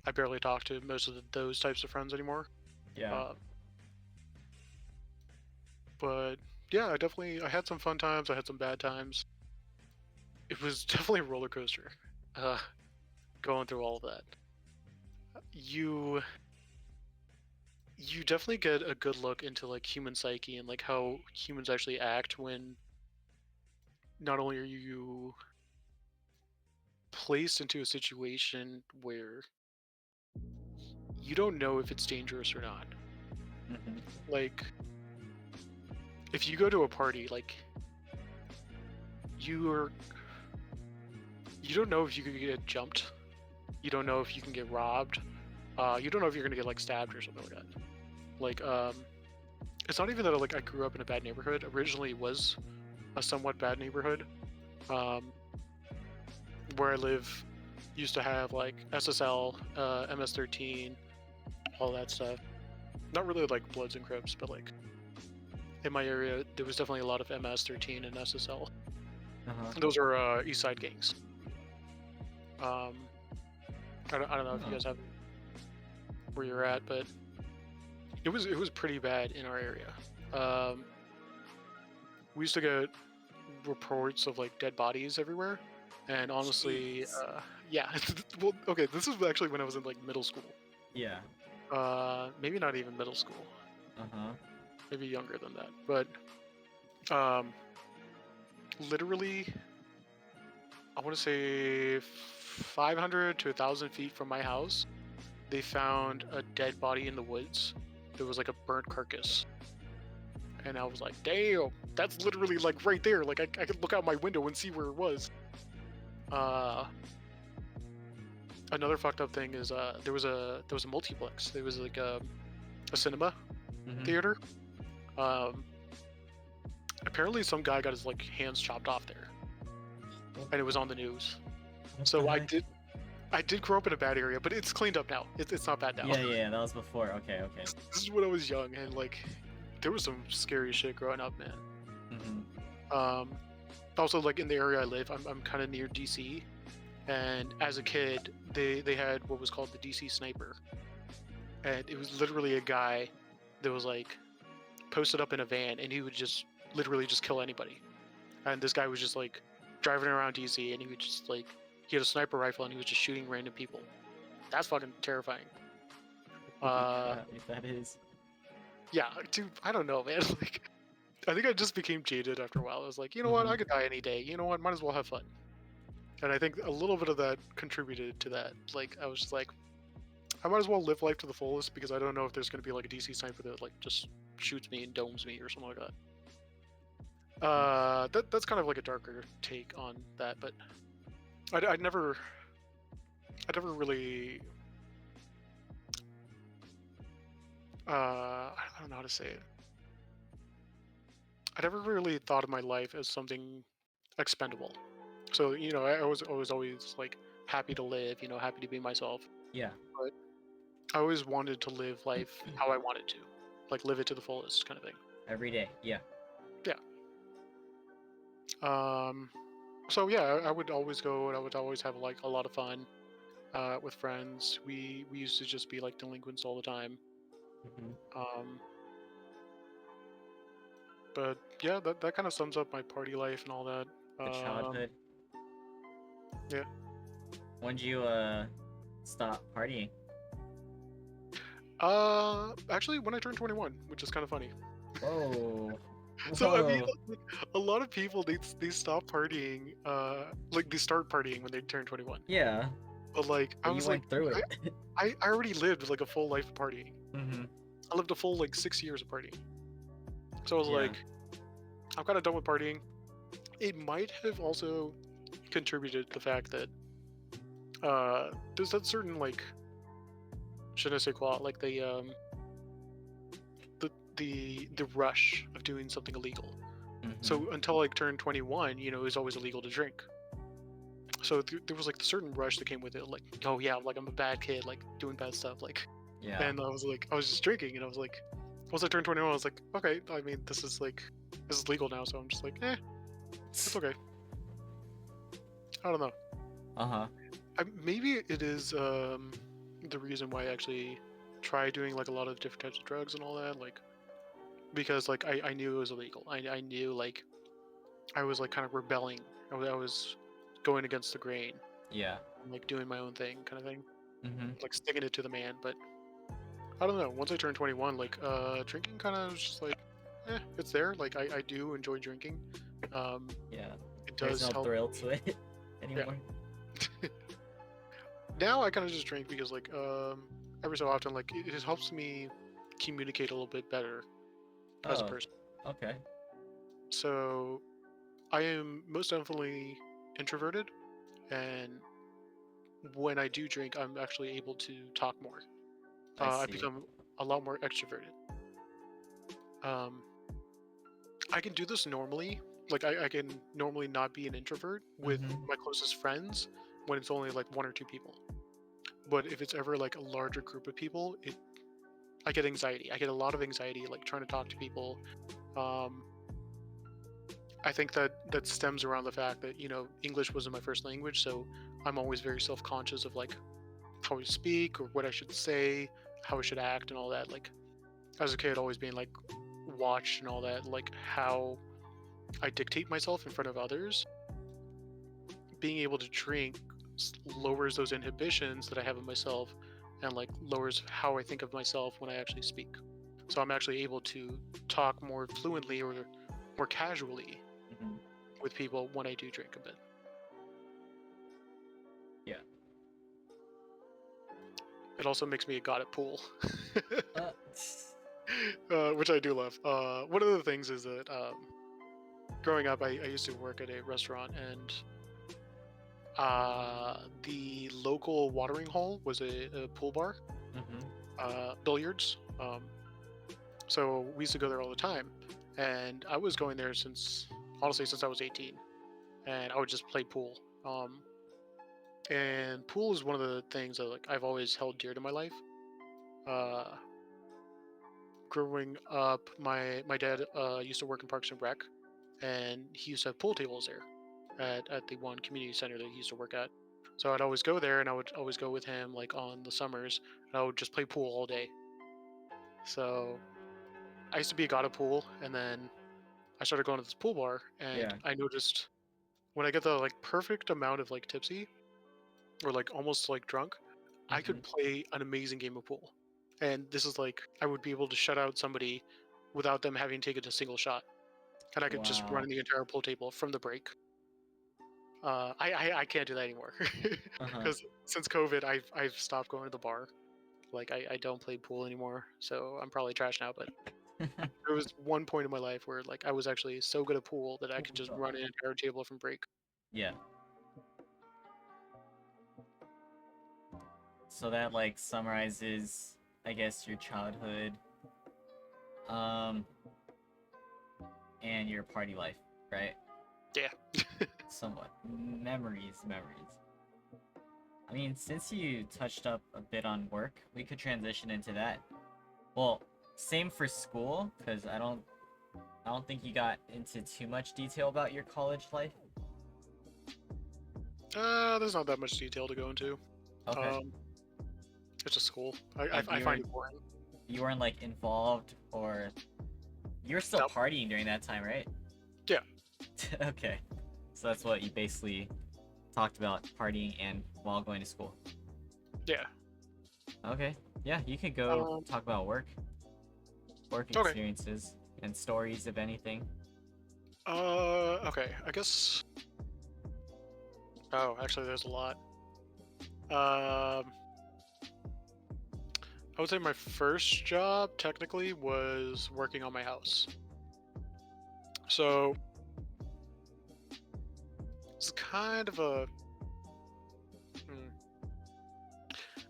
I barely talk to most of those types of friends anymore. Yeah. But yeah, I had some fun times. I had some bad times. It was definitely a roller coaster. Going through all of that. You definitely get a good look into like human psyche and like how humans actually act when not only are you placed into a situation where you don't know if it's dangerous or not. Like if you go to a party, like you don't know if you could get jumped. You don't know if you can get robbed. You don't know if you're gonna get like stabbed or something like that. Like it's not even that like I grew up in a bad neighborhood. Originally it was a somewhat bad neighborhood. Where I live used to have like SSL, MS-13, all that stuff. Not really like Bloods and Crips, but like in my area there was definitely a lot of MS-13 and SSL. Those are East Side gangs. I don't know if you guys have where you're at, but it was pretty bad in our area. We used to get reports of like dead bodies everywhere, and honestly, yeah. Well, okay, this is actually when I was in like middle school. Yeah. Maybe not even middle school. Maybe younger than that, but literally, I want to say 500 to 1,000 feet from my house, they found a dead body in the woods. There was like a burnt carcass. And I was like, damn, that's literally like right there. Like I could look out my window and see where it was. Another fucked up thing is there was a multiplex. There was like a cinema theater. Apparently some guy got his like hands chopped off there. And it was on the news. So I did grow up in a bad area, but it's cleaned up now. It's not bad now. Yeah, that was before. Okay. This is when I was young, and like, there was some scary shit growing up, man. Also, like in the area I live, I'm kind of near DC, and as a kid, they had what was called the DC Sniper, and it was literally a guy that was like posted up in a van, and he would just literally just kill anybody. And this guy was just like driving around DC, and he would just like. He had a sniper rifle and he was just shooting random people. That's fucking terrifying. If that is. Yeah, dude, I don't know, man. Like, I think I just became jaded after a while. I was like, you know what, I could die any day. You know what, might as well have fun. And I think a little bit of that contributed to that. Like, I was just like, I might as well live life to the fullest because I don't know if there's going to be like a DC sniper that like just shoots me and domes me or something like that. That's kind of like a darker take on that, but. I never really, I don't know how to say it. I never really thought of my life as something expendable. So, you know, I was always like happy to live, you know, happy to be myself. Yeah. But I always wanted to live life how I wanted to, like live it to the fullest kind of thing. Every day, yeah. Yeah. So yeah, I would always go and I would always have like a lot of fun with friends. We used to just be like delinquents all the time. But yeah, that kind of sums up my party life and all that. The childhood. Yeah. When did you stop partying? Actually, when I turned 21, which is kind of funny. Whoa. So I mean, like, a lot of people they stop partying, like they start partying when they turn 21. Yeah. But like, I was like, through it. I already lived like a full life of partying. Mm-hmm. I lived a full like 6 years of partying. So I was Yeah. like, I'm kind of done with partying. It might have also contributed to the fact that there's that certain like, should I say qual, like the rush of doing something illegal. Mm-hmm. So until I turned 21, it was always illegal to drink. So there was like the certain rush that came with it, like, oh yeah, like I'm a bad kid, like doing bad stuff, like, Yeah. and I was just drinking, and I was like, once I turned 21, I was like, okay, I mean, this is legal now, so I'm just like, it's okay. I don't know. Uh-huh. Maybe it is the reason why I actually try doing like a lot of different types of drugs and all that, like, because like I knew it was illegal. I knew like I was like kind of rebelling. I was going against the grain, Yeah. like doing my own thing, kind of thing, Mm-hmm. like sticking it to the man. But I don't know. Once I turned 21, like drinking kind of was just like, it's there. Like I do enjoy drinking. Um, Yeah. it There's does no help. thrill to it Yeah. anymore. Now I kind of just drink because like every so often like it helps me communicate a little bit better as a Oh, person. okay. So I am most definitely introverted, and when I do drink, I'm actually able to talk more. I I see. become a lot more extroverted. Um, I can do this normally. Like I can normally not be an introvert with Mm-hmm. my closest friends when it's only like one or two people. But if it's ever like a larger group of people, I get anxiety. I get a lot of anxiety like trying to talk to people. Um, I think that stems around the fact that English wasn't my first language, so I'm always very self-conscious of like how I speak or what I should say, how I should act, and all that. Like as a kid, always being like watched and all that, like how I dictate myself in front of others. Being able to drink lowers those inhibitions that I have of myself, and like lowers how I think of myself when I actually speak. So I'm actually able to talk more fluently or more casually Mm-hmm. with people when I do drink a bit. Yeah. It also makes me a god at pool, Uh, which I do love. One of the things is that growing up, I used to work at a restaurant, and the local watering hole was a pool bar, mm-hmm. billiards. So we used to go there all the time, and I was going there since honestly since I was 18, and I would just play pool. And pool is one of the things that like I've always held dear to my life. Uh, Growing up, my dad used to work in Parks and Rec, and he used to have pool tables there at the one community center that he used to work at. So I'd always go there, and I would always go with him like on the summers, and I would just play pool all day. So I used to be a god of pool, and then I started going to this pool bar, and Yeah. I noticed when I get the like perfect amount of like tipsy or like almost like drunk, I Mm-hmm. could play an amazing game of pool. And this is like I would be able to shut out somebody without them having taken a single shot, and I could just Wow. run the entire pool table from the break. I can't do that anymore Uh-huh. because since COVID, I've stopped going to the bar. Like I don't play pool anymore, so I'm probably trash now. But there was one point in my life where like I was actually so good at pool that I could just run an entire table from break. Yeah. So that like summarizes, I guess, your childhood, um, and your party life, right? Yeah. Somewhat. Memories. I mean, since you touched up a bit on work, we could transition into that. Well, same for school, because I don't think you got into too much detail about your college life. There's not that much detail to go into. Okay. Um, it's just school. Like I find it boring. you weren't like involved, or you were still No. partying during that time, right? Yeah. Okay. So that's what you basically talked about, partying and while going to school. Yeah. Okay. Yeah, you could go talk about work Okay. experiences and stories of anything. Okay. I guess. Oh, actually, there's a lot. Um, I would say my first job technically was working on my house. So it's kind of a hmm.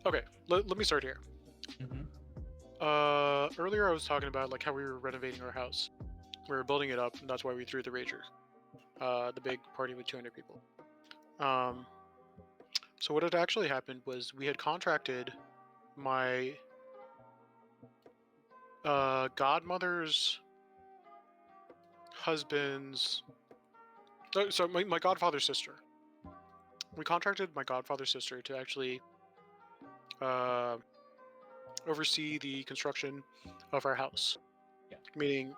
Okay. Let me start here. Mm-hmm. Earlier I was talking about like how we were renovating our house. We were building it up, and that's why we threw the Rager, the big party with 200 people. Um, so what had actually happened was we had contracted my godmother's husband's. So my godfather's sister. We contracted my godfather's sister to actually uh, oversee the construction of our house. Yeah. Meaning,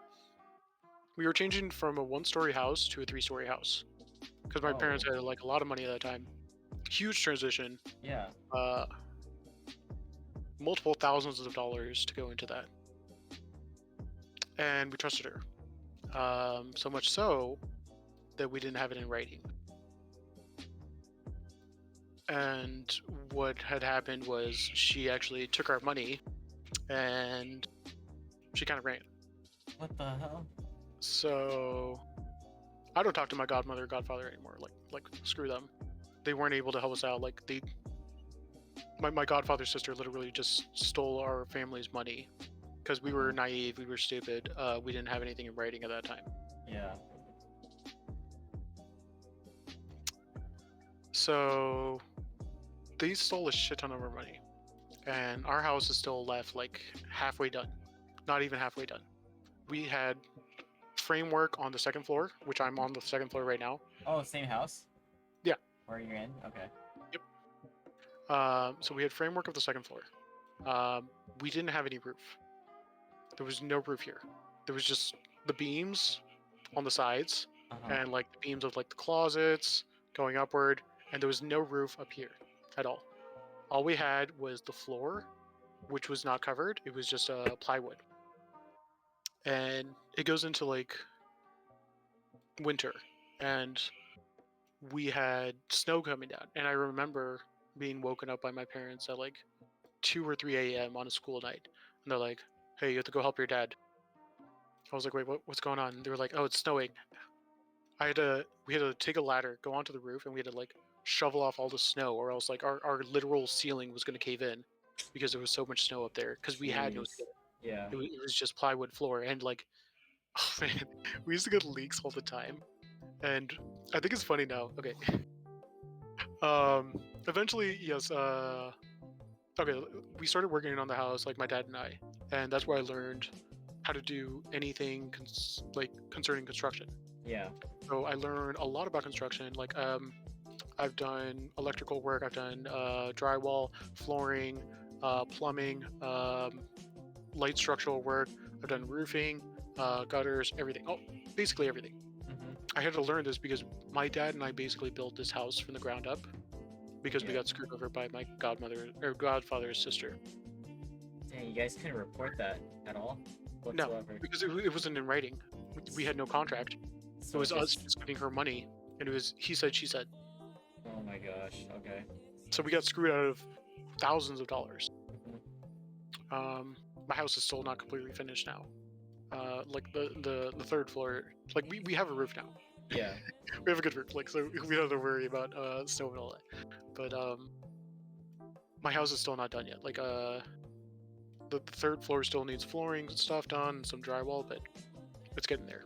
we were changing from a one-story house to a three-story house because my parents Oh, had like a lot of money at that time. Huge transition. yeah. Uh, Multiple thousands of dollars to go into that, and we trusted her. So much so that we didn't have it in writing. And what had happened was she actually took our money and she kind of ran. What the hell? So I don't talk to my godmother or godfather anymore. Like screw them. They weren't able to help us out. Like my godfather's sister literally just stole our family's money because we were naive, we were stupid. We didn't have anything in writing at that time. Yeah. So they stole a shit ton of our money, and our house is still left like halfway done. Not even halfway done. We had framework on the second floor, which I'm on the second floor right now. Oh, same house? Yeah. Where you're in? Okay. Yep. So we had framework of the second floor. We didn't have any roof. There was no roof here. There was just the beams on the sides Uh-huh. and like the beams of like the closets going upward, and there was no roof up here at all. All we had was the floor, which was not covered. It was just plywood. And it goes into like winter, and we had snow coming down. And I remember being woken up by my parents at like 2 or 3 a.m. on a school night. And they're like, hey, you have to go help your dad. I was like, wait, what's going on? And they were like, oh, it's snowing. We had to take a ladder, go onto the roof, and we had to like shovel off all the snow, or else like our literal ceiling was going to cave in because there was so much snow up there because we had no Jeez. ceiling. Yeah. It was just plywood floor, and like, oh man, we used to get leaks all the time. And I think it's funny now. Okay. Eventually, yes. Okay, we started working on the house, like my dad and I, and that's where I learned how to do anything like concerning construction. Yeah. So I learned a lot about construction. Like, I've done electrical work, I've done drywall, flooring, plumbing, light structural work. I've done roofing, gutters, everything. Oh, basically everything. Mm-hmm. I had to learn this because my dad and I basically built this house from the ground up because we Yeah. got screwed over by my godmother or godfather's sister. Dang, you guys couldn't report that at all? No, Whatsoever. because it wasn't in writing. We had no contract. It So was us just... just giving her money, and it was he said, she said. Oh my gosh. Okay. So we got screwed out of thousands of dollars. Mhm. My house is still not completely finished now. Like the third floor, like we have a roof now. Yeah. We have a good roof, like so we don't have to worry about snow and all that. But my house is still not done yet. Like the third floor still needs flooring and stuff done, and some drywall, but it's getting there.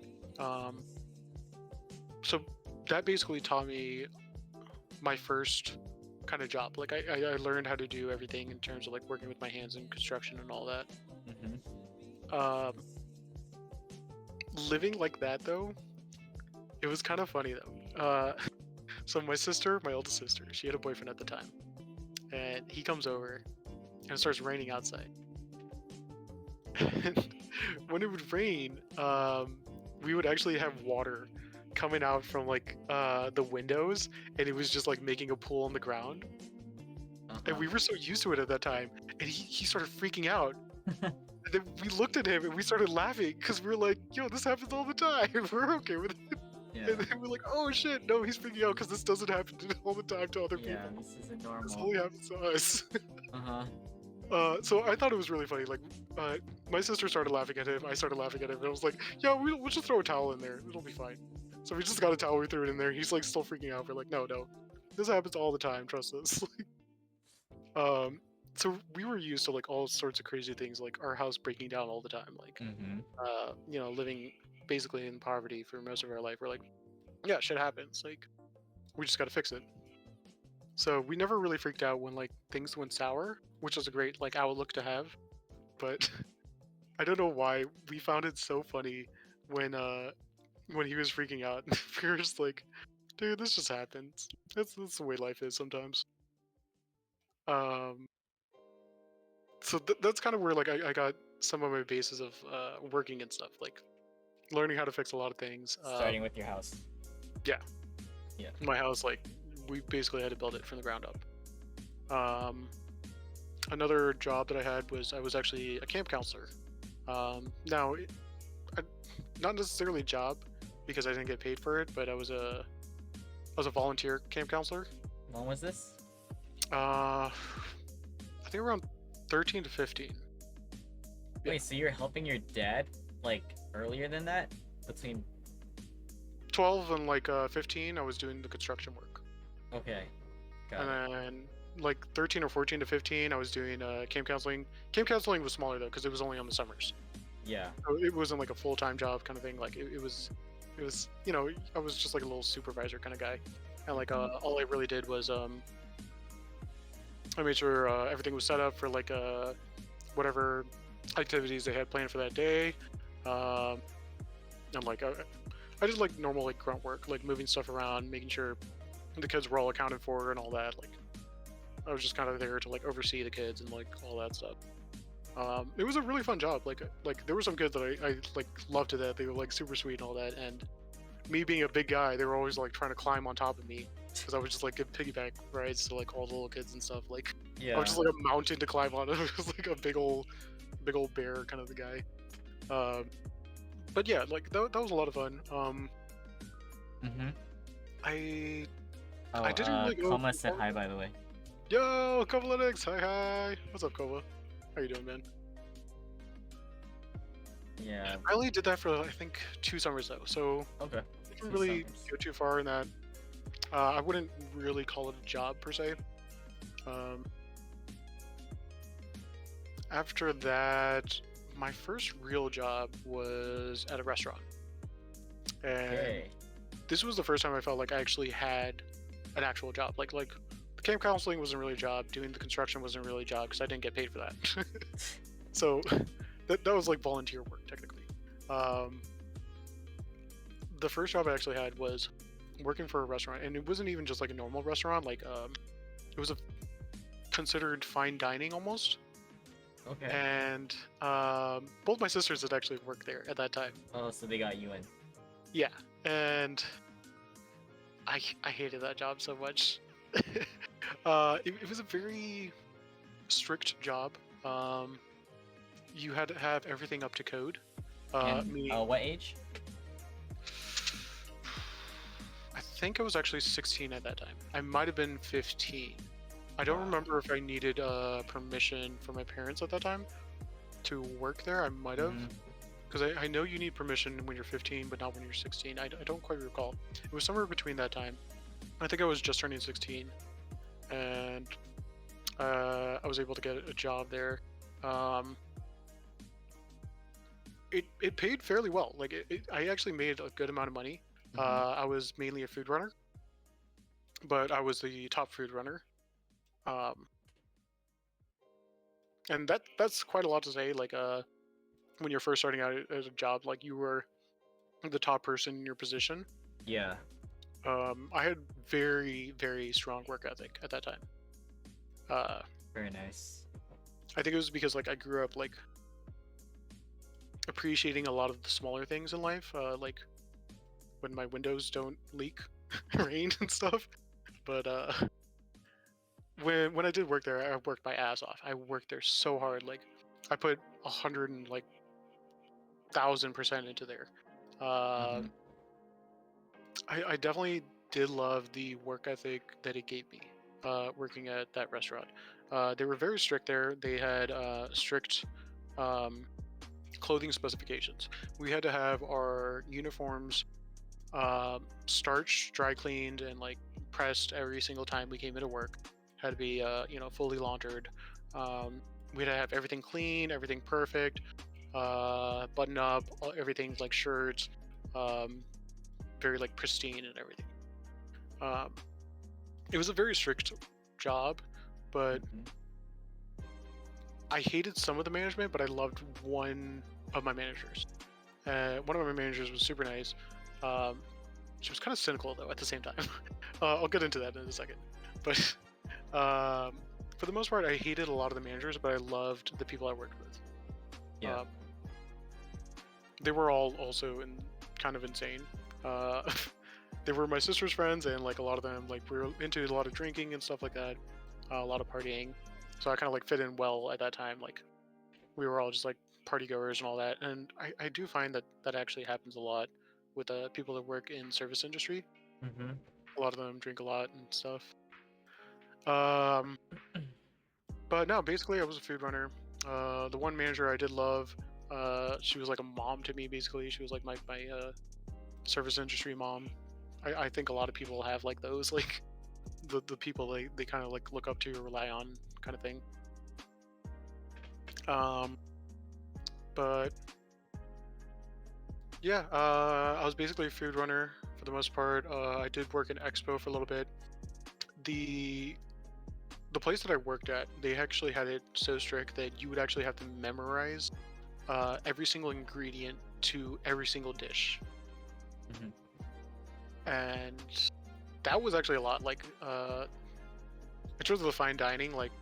So that basically taught me my first kind of job. Like I learned how to do everything in terms of like working with my hands in construction and all that. Mm-hmm. Um, Living like that though, it was kind of funny though. So my sister, my oldest sister, she had a boyfriend at the time, and he comes over, and it starts raining outside. And when it would rain, we would actually have water coming out from like the windows, and it was just like making a pool on the ground. And Uh-huh. we were so used to it at that time, and he started freaking out. And then we looked at him and we started laughing because we were like, "Yo, this happens all the time. We're okay with it." Yeah. And then we're like, "Oh shit, no, he's freaking out because this doesn't happen all the time to other Yeah, people. this isn't This normal. only happens to us." Uh-huh. So I thought it was really funny. Like, uh, my sister started laughing at him. I started laughing at him. And I was like, "Yeah, we'll just throw a towel in there. It'll be fine." So we just got a towel. We threw it in there. He's like still freaking out. We're like, "No, no, this happens all the time. Trust us." um, so we were used to like all sorts of crazy things, like our house breaking down all the time. Like, Mm-hmm. living basically in poverty for most of our life. We're like, "Yeah, shit happens. Like, we just got to fix it." So we never really freaked out when like things went sour, which was a great like outlook to have. But I don't know why we found it so funny when uh when he was freaking out. We were just like, dude, this just happens. That's the way life is sometimes. Um, so that's kind of where like I got some of my bases of working and stuff, like learning how to fix a lot of things. Starting with your house. Yeah, Yeah. my house, like we basically had to build it from the ground up. Um, Another job that I had was I was actually a camp counselor. Now, I, not necessarily a job because I didn't get paid for it, but I was a volunteer camp counselor. When was this? I think around 13 to 15. Yeah, Wait, so you're helping your dad like earlier than that? Between 12 and like 15, I was doing the construction work, okay, got and it. then like 13 or 14 to 15, I was doing camp counseling. Camp counseling was smaller though because it was only on the summers. Yeah. So it wasn't like a full-time job kind of thing. Like it was I was just like a little supervisor kind of guy, and like Mm-hmm. all I really did was I made sure everything was set up for like whatever activities they had planned for that day. Um, and like I did like normal like grunt work, like moving stuff around, making sure the kids were all accounted for and all that. Like I was just kind of there to like oversee the kids and like all that stuff. It was a really fun job. Like there were some kids that I like loved to that. They were like super sweet and all that. And me being a big guy, they were always like trying to climb on top of me because I would just like give piggyback rides to like all the little kids and stuff. Like I was Yeah. just like a mountain to climb on. It was like a big old bear kind of the guy. Um, but yeah, like that was a lot of fun. Mm-hmm. I Oh, I didn't really go. Koma said hi, by the way. Yo, Kova Linux, hi hi. What's up, Kova? How you doing, man? Yeah. I only did that for I think 2 summers though, so Okay. I didn't 2 really summers. go too far in that. I wouldn't really call it a job per se. Um, After that, my first real job was at a restaurant, and Okay. this was the first time I felt like I actually had an actual job. Like the camp counseling wasn't really a job. Doing the construction wasn't really a job because I didn't get paid for that. So that was like volunteer work technically. Um, the first job I actually had was working for a restaurant, and it wasn't even just like a normal restaurant. Like it was a considered fine dining almost. Okay. And both my sisters had actually worked there at that time. Oh, so they got you in. Yeah, and I hated that job so much. It was a very strict job. Um, you had to have everything up to code. And Meaning, what age? I think I was actually 16 at that time. I might have been 15. I don't Wow. remember if I needed permission from my parents at that time to work there. I might have. Mm-hmm. Because I know you need permission when you're 15, but not when you're 16. I don't quite recall. It was somewhere between that time. I think I was just turning 16, and I was able to get a job there. Um, it paid fairly well. Like I actually made a good amount of money. Mm-hmm. I was mainly a food runner, but I was the top food runner. Um, and that's quite a lot to say. Like when you're first starting out at a job, like you were the top person in your position. Yeah. I had very strong work ethic at that time. Uh, Very nice. I think it was because like I grew up like appreciating a lot of the smaller things in life, like when my windows don't leak rain and stuff. But when I did work there, I worked my ass off. I worked there so hard. Like I put 100 and like 1,000% into there. Uh, Mm-hmm. I definitely did love the work ethic that it gave me working at that restaurant. They were very strict there. They had strict um, clothing specifications. We had to have our uniforms starched, dry cleaned, and like pressed every single time we came into work. Had to be fully laundered. We had to have everything clean, everything perfect, button up, everything's like shirts, um, very like pristine and everything. Um, it was a very strict job, but Mhm. I hated some of the management, but I loved one of my managers. One of my managers was super nice. Um, she was kind of cynical though at the same time. I'll get into that in a second. But for the most part, I hated a lot of the managers, but I loved the people I worked with. Yeah. Um, they were all also kind of insane. Uh, they were my sister's friends, and like a lot of them, like we were into a lot of drinking and stuff like that, a lot of partying. So I kind of like fit in well at that time. Like we were all just like party goers and all that. And I do find that that actually happens a lot with people that work in service industry. Mm-hmm. A lot of them drink a lot and stuff. Um, but no, basically I was a food runner. The one manager I did love, she was like a mom to me. Basically, she was like my service industry mom. I think a lot of people have like those like the people they kind of like look up to or rely on kind of thing. Um, but yeah, I was basically a food runner for the most part. I did work in Expo for a little bit. The the place that I worked at, they actually had it so strict that you would actually have to memorize every single ingredient to every single dish, Mm-hmm. and that was actually a lot. Like in terms of the fine dining, like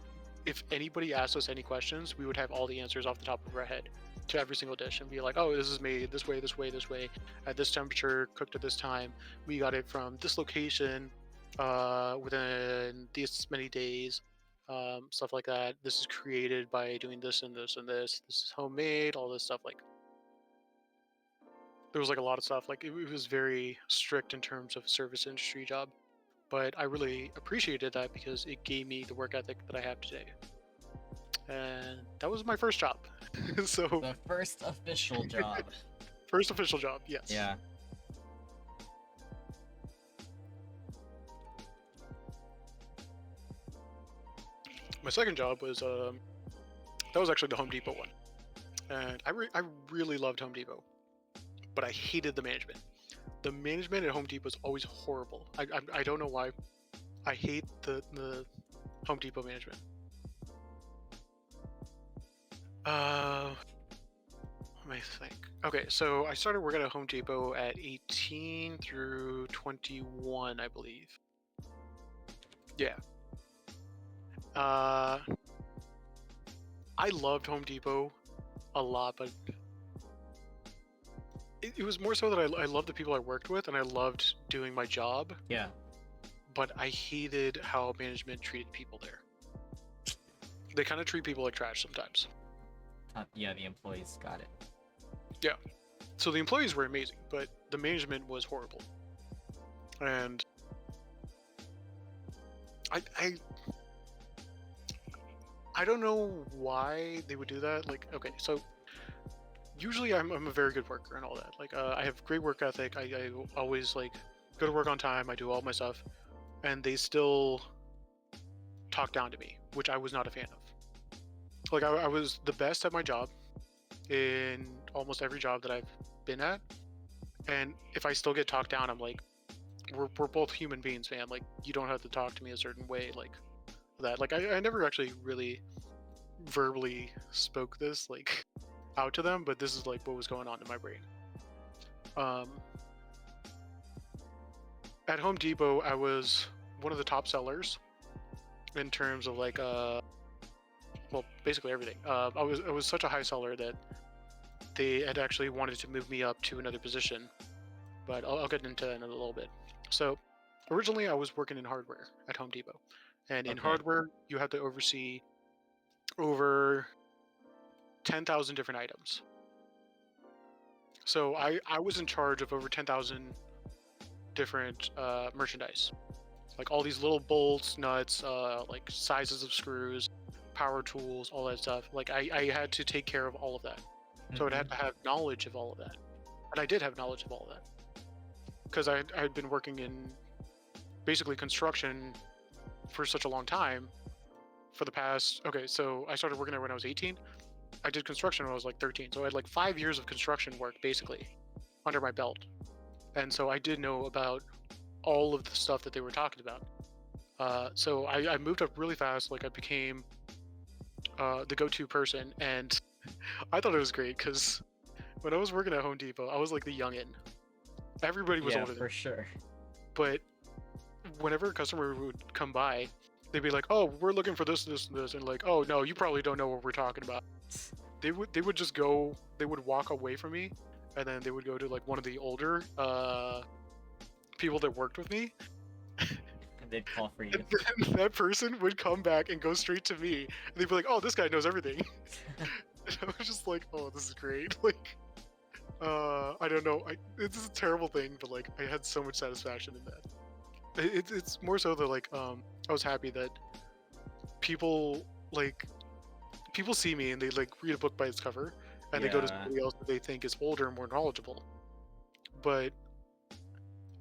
if anybody asked us any questions, we would have all the answers off the top of our head to every single dish and be like, oh, this is made this way, this way, this way, at this temperature, cooked at this time. We got it from this location within this many days, stuff like that. This is created by doing this and this and this. This is homemade, all this stuff. Like, there was like a lot of stuff. Like, it was very strict in terms of service industry job. But I really appreciated that because it gave me the work ethic that I have today. And that was my first job. So, The first official job. first official job, yes. Yeah. My second job was that was actually the Home Depot one, and I really loved Home Depot, but I hated the management. The management at Home Depot is always horrible. I don't know why. I hate the Home Depot management. Uh, let me think. Okay, so I started working at Home Depot at 18 through 21, I believe. Yeah. Uh, I loved Home Depot a lot, but it was more so that I loved the people I worked with and I loved doing my job, Yeah. but I hated how management treated people there. They kind of treat people like trash sometimes. Yeah, the employees got it. Yeah. So the employees were amazing, but the management was horrible. And I don't know why they would do that. Like, okay, so usually I'm a very good worker and all that. Like, I have great work ethic. I always like go to work on time. I do all my stuff, and they still talk down to me, which I was not a fan of. Like, I was the best at my job in almost every job that I've been at, and if I still get talked down, I'm like, we're both human beings, man. Like, you don't have to talk to me a certain way, like that. Like, I never actually really verbally spoke this like out to them, but this is like what was going on in my brain. Um, at Home Depot, I was one of the top sellers in terms of like well, basically everything. I was such a high seller that they had actually wanted to move me up to another position, but I'll get into that in a little bit. So originally I was working in hardware at Home Depot, and in Okay. hardware you have to oversee over 10,000 different items. So I was in charge of over 10,000 different merchandise, like all these little bolts, nuts, like sizes of screws, power tools, all that stuff. Like I had to take care of all of that. So I'd Mhm. have to have knowledge of all of that. And I did have knowledge of all of that. Because I had been working in basically construction for such a long time for the past, okay, so I started working there when I was 18. I did construction when I was like 13. So I had like 5 years of construction work basically under my belt. And so I did know about all of the stuff that they were talking about. So I moved up really fast. Like I became the go-to person, and I thought it was great because when I was working at Home Depot, I was like the youngin. Everybody was Yeah, older than for me, sure. but whenever a customer would come by, they'd be like, "Oh, we're looking for this, this, and this," and like, "Oh no, you probably don't know what we're talking about." They would just go. They would walk away from me, and then they would go to like one of the older people that worked with me, And they'd call for and you. then that person would come back and go straight to me, and they'd be like, "Oh, this guy knows everything." And I was just like, "Oh, this is great!" Like, I don't know. It's a terrible thing, but like, I had so much satisfaction in that. It's more so that like, I was happy that people like people see me and they like read a book by its cover, and they go to Yeah. somebody else that they think is older and more knowledgeable. But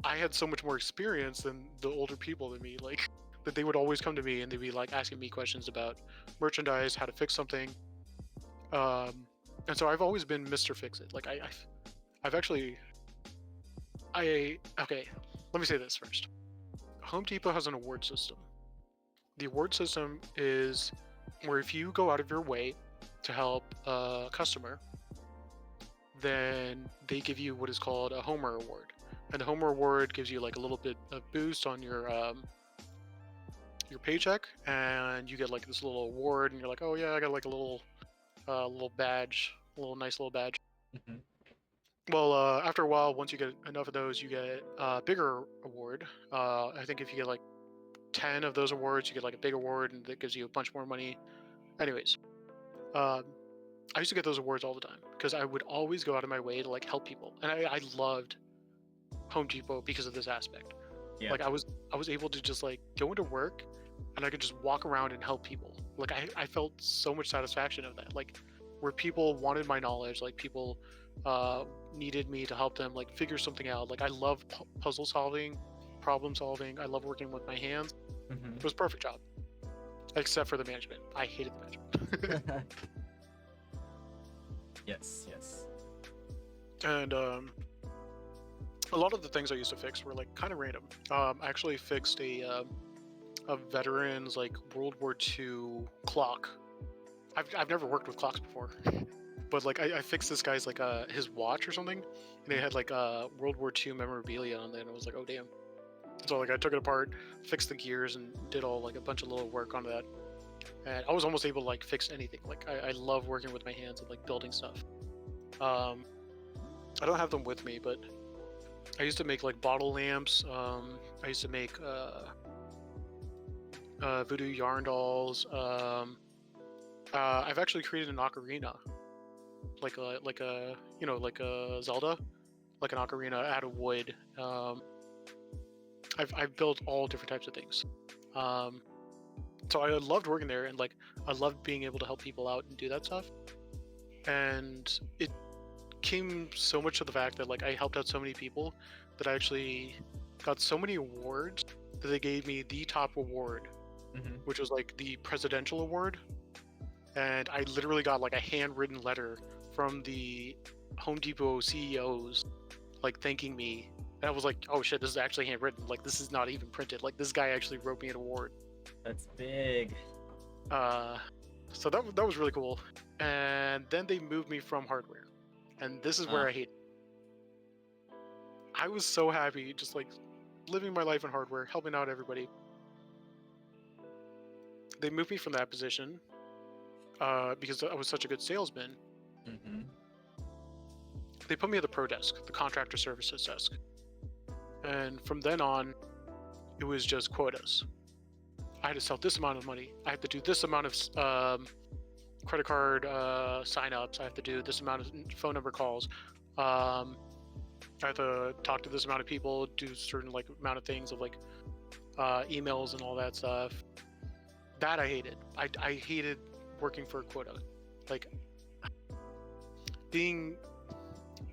I had so much more experience than the older people than me. Like, that they would always come to me and they'd be like asking me questions about merchandise, how to fix something. And so I've always been Mr. Fix It. Like I've actually, okay, let me say this first. Home Depot has an award system. The award system is where if you go out of your way to help a customer, then they give you what is called a Homer Award. And the Homer Award gives you like a little bit of boost on your paycheck, and you get like this little award, and you're like, oh yeah, I got like a little badge, a little nice little badge. Mhm. Well, after a while, once you get enough of those, you get a bigger award. I think if you get like 10 of those awards, you get like a big award, and that gives you a bunch more money. Anyways, um, I used to get those awards all the time because I would always go out of my way to like help people, and I loved Home Depot because of this aspect. Yeah. Like I was able to just like go into work, and I could just walk around and help people. Like I felt so much satisfaction of that. Like where people wanted my knowledge, like people needed me to help them like figure something out. Like I love puzzle solving, problem solving. I love working with my hands. Mhm. It was a perfect job, except for the management. I hated the management. Yes, yes. And a lot of the things I used to fix were like kind of random. I actually fixed a veteran's like World War II clock. I've never worked with clocks before, but like I fixed this guy's like his watch or something, and it had like World War II memorabilia on there, and I was like, oh damn. So like I took it apart, fixed the gears, and did all like a bunch of little work on that. And I was almost able to like fix anything. Like I love working with my hands and like building stuff. Um, I don't have them with me, but I used to make like bottle lamps. I used to make voodoo yarn dolls. I've actually created an ocarina, like a like a Zelda, like an ocarina out of wood. I've built all different types of things. Um, so I loved working there, and like I loved being able to help people out and do that stuff. And it came so much to the fact that like I helped out so many people that I actually got so many awards that they gave me the top award, Mhm. which was like the presidential award. And I literally got like a handwritten letter from the Home Depot CEOs like thanking me. And I was like, oh shit, this is actually handwritten. Like this is not even printed. Like this guy actually wrote me an award. That's big. Uh, so that was really cool. And then they moved me from hardware, and this is where Ah. I hate. I was so happy, just like living my life in hardware, helping out everybody. They moved me from that position because I was such a good salesman. Mhm. They put me at the pro desk, the contractor services desk, and from then on, it was just quotas. I had to sell this amount of money. I had to do this amount of credit card signups. I have to do this amount of phone number calls. I have to talk to this amount of people, do certain like amount of things of like emails and all that stuff. That I hated. I hated working for a quota. Like being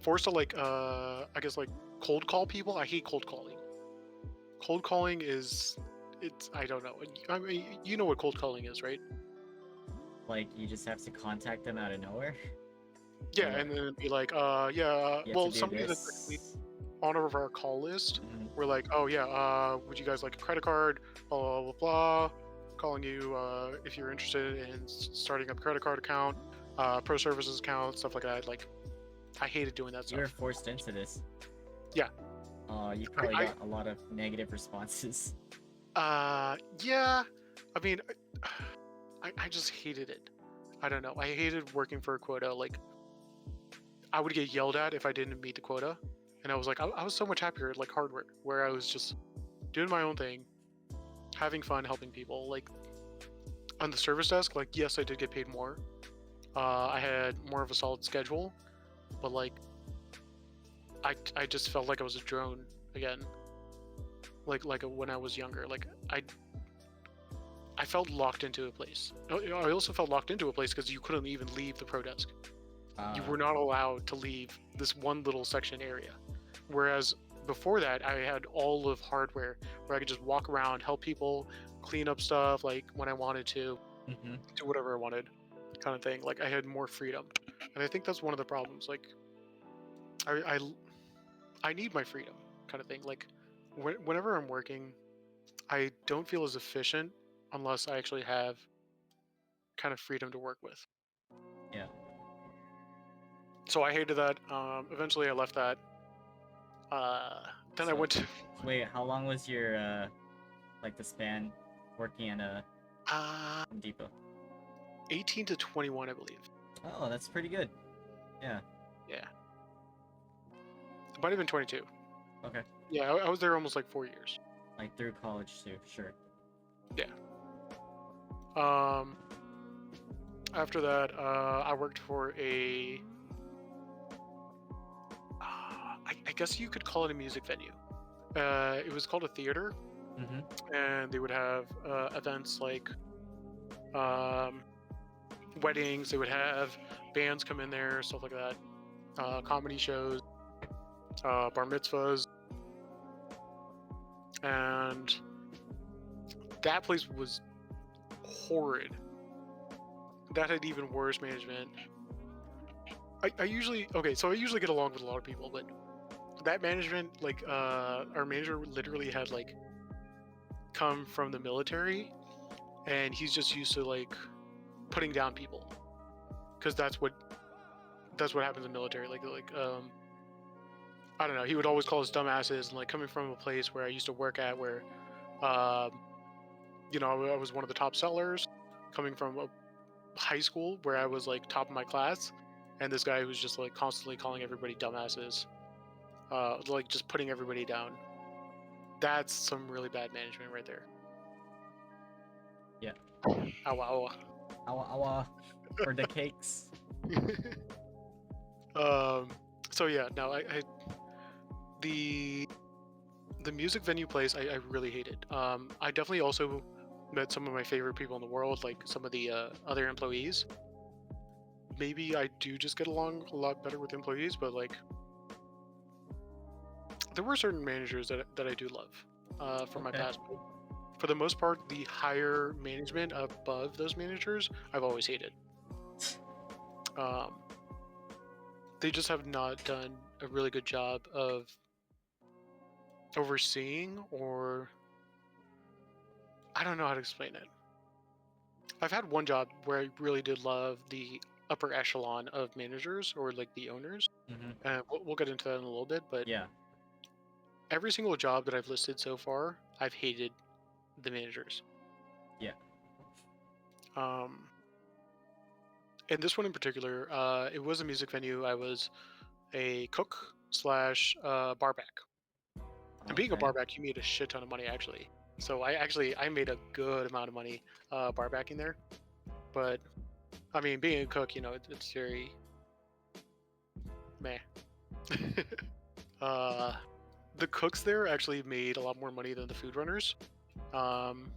forced to like I guess like cold call people. I hate cold calling. Cold calling is it's I don't know. I mean, you know what cold calling is, right? Like you just have to contact them out of nowhere. Yeah, Or and then be like, yeah, you have to well, do somebody that's actually this. on our call list, Mhm. we're like, oh yeah, would you guys like a credit card? Blah blah blah blah. Calling you if you're interested in starting up a credit card account, pro services account, stuff like that. Like, I hated doing that You were stuff. forced into this. Yeah, You probably I got a lot of negative responses. yeah. I mean, I just hated it. I don't know. I hated working for a quota. Like, I would get yelled at if I didn't meet the quota, and I was like, I was so much happier at like hardware, where I was just doing my own thing, having fun, helping people. Like on the service desk, like yes, I did get paid more. I had more of a solid schedule, but like I just felt like I was a drone again. Like when I was younger, like I felt locked into a place. I also felt locked into a place because you couldn't even leave the pro desk. You were not allowed to leave this one little section area. Whereas before that, I had all of hardware where I could just walk around, help people, clean up stuff like when I wanted to, Mm-hmm. do whatever I wanted, kind of thing. Like I had more freedom, and I think that's one of the problems. Like I I need my freedom, kind of thing. Like whenever I'm working, I don't feel as efficient unless I actually have kind of freedom to work with. Yeah. So I hated that. Eventually, I left that. Then I So, went to wait, how long was your like the span working at uh, Home Depot? 18 to 21, I believe. Oh, that's pretty good. Yeah. Yeah, it might have been 22. Okay. Yeah, I was there almost like 4 years. Like through college too. Sure. Yeah. Um, After that, I worked for I guess you could call it a music venue. It was called a theater, Mm-hmm. and they would have events like um, weddings. They would have bands come in there, stuff like that. Comedy shows, bar mitzvahs, and that place was horrid. That had even worse management. I usually okay, so I usually get along with a lot of people, but that management, like our manager literally had like come from the military, and he's just used to like putting down people because that's what happens in the military. Like I don't know. He would always call us dumbasses, and like coming from a place where I used to work at, where um, I was one of the top sellers, coming from a high school where I was like top of my class, and this guy was just like constantly calling everybody dumbasses, like just putting everybody down. That's some really bad management right there. Yeah. Ow, ow. Awa for the cakes. um, so yeah, no, the the music venue place I really hated. I definitely also met some of my favorite people in the world, like some of the other employees. Maybe I do just get along a lot better with employees, but like there were certain managers that I do love from my Okay. past. But for the most part, the higher management above those managers, I've always hated. Um, they just have not done a really good job of overseeing, or I don't know how to explain it. I've had one job where I really did love the upper echelon of managers, or like the owners. Mm-hmm. And we'll get into that in a little bit, but Yeah. every single job that I've listed so far, I've hated the managers. Yeah. Um, and this one in particular, it was a music venue. I was a cook slash barback. And being a Okay. barback, you made a shit ton of money actually. So I made a good amount of money barbacking there. But I mean, being a cook, it's very meh. uh, the cooks there actually made a lot more money than the food runners. Um,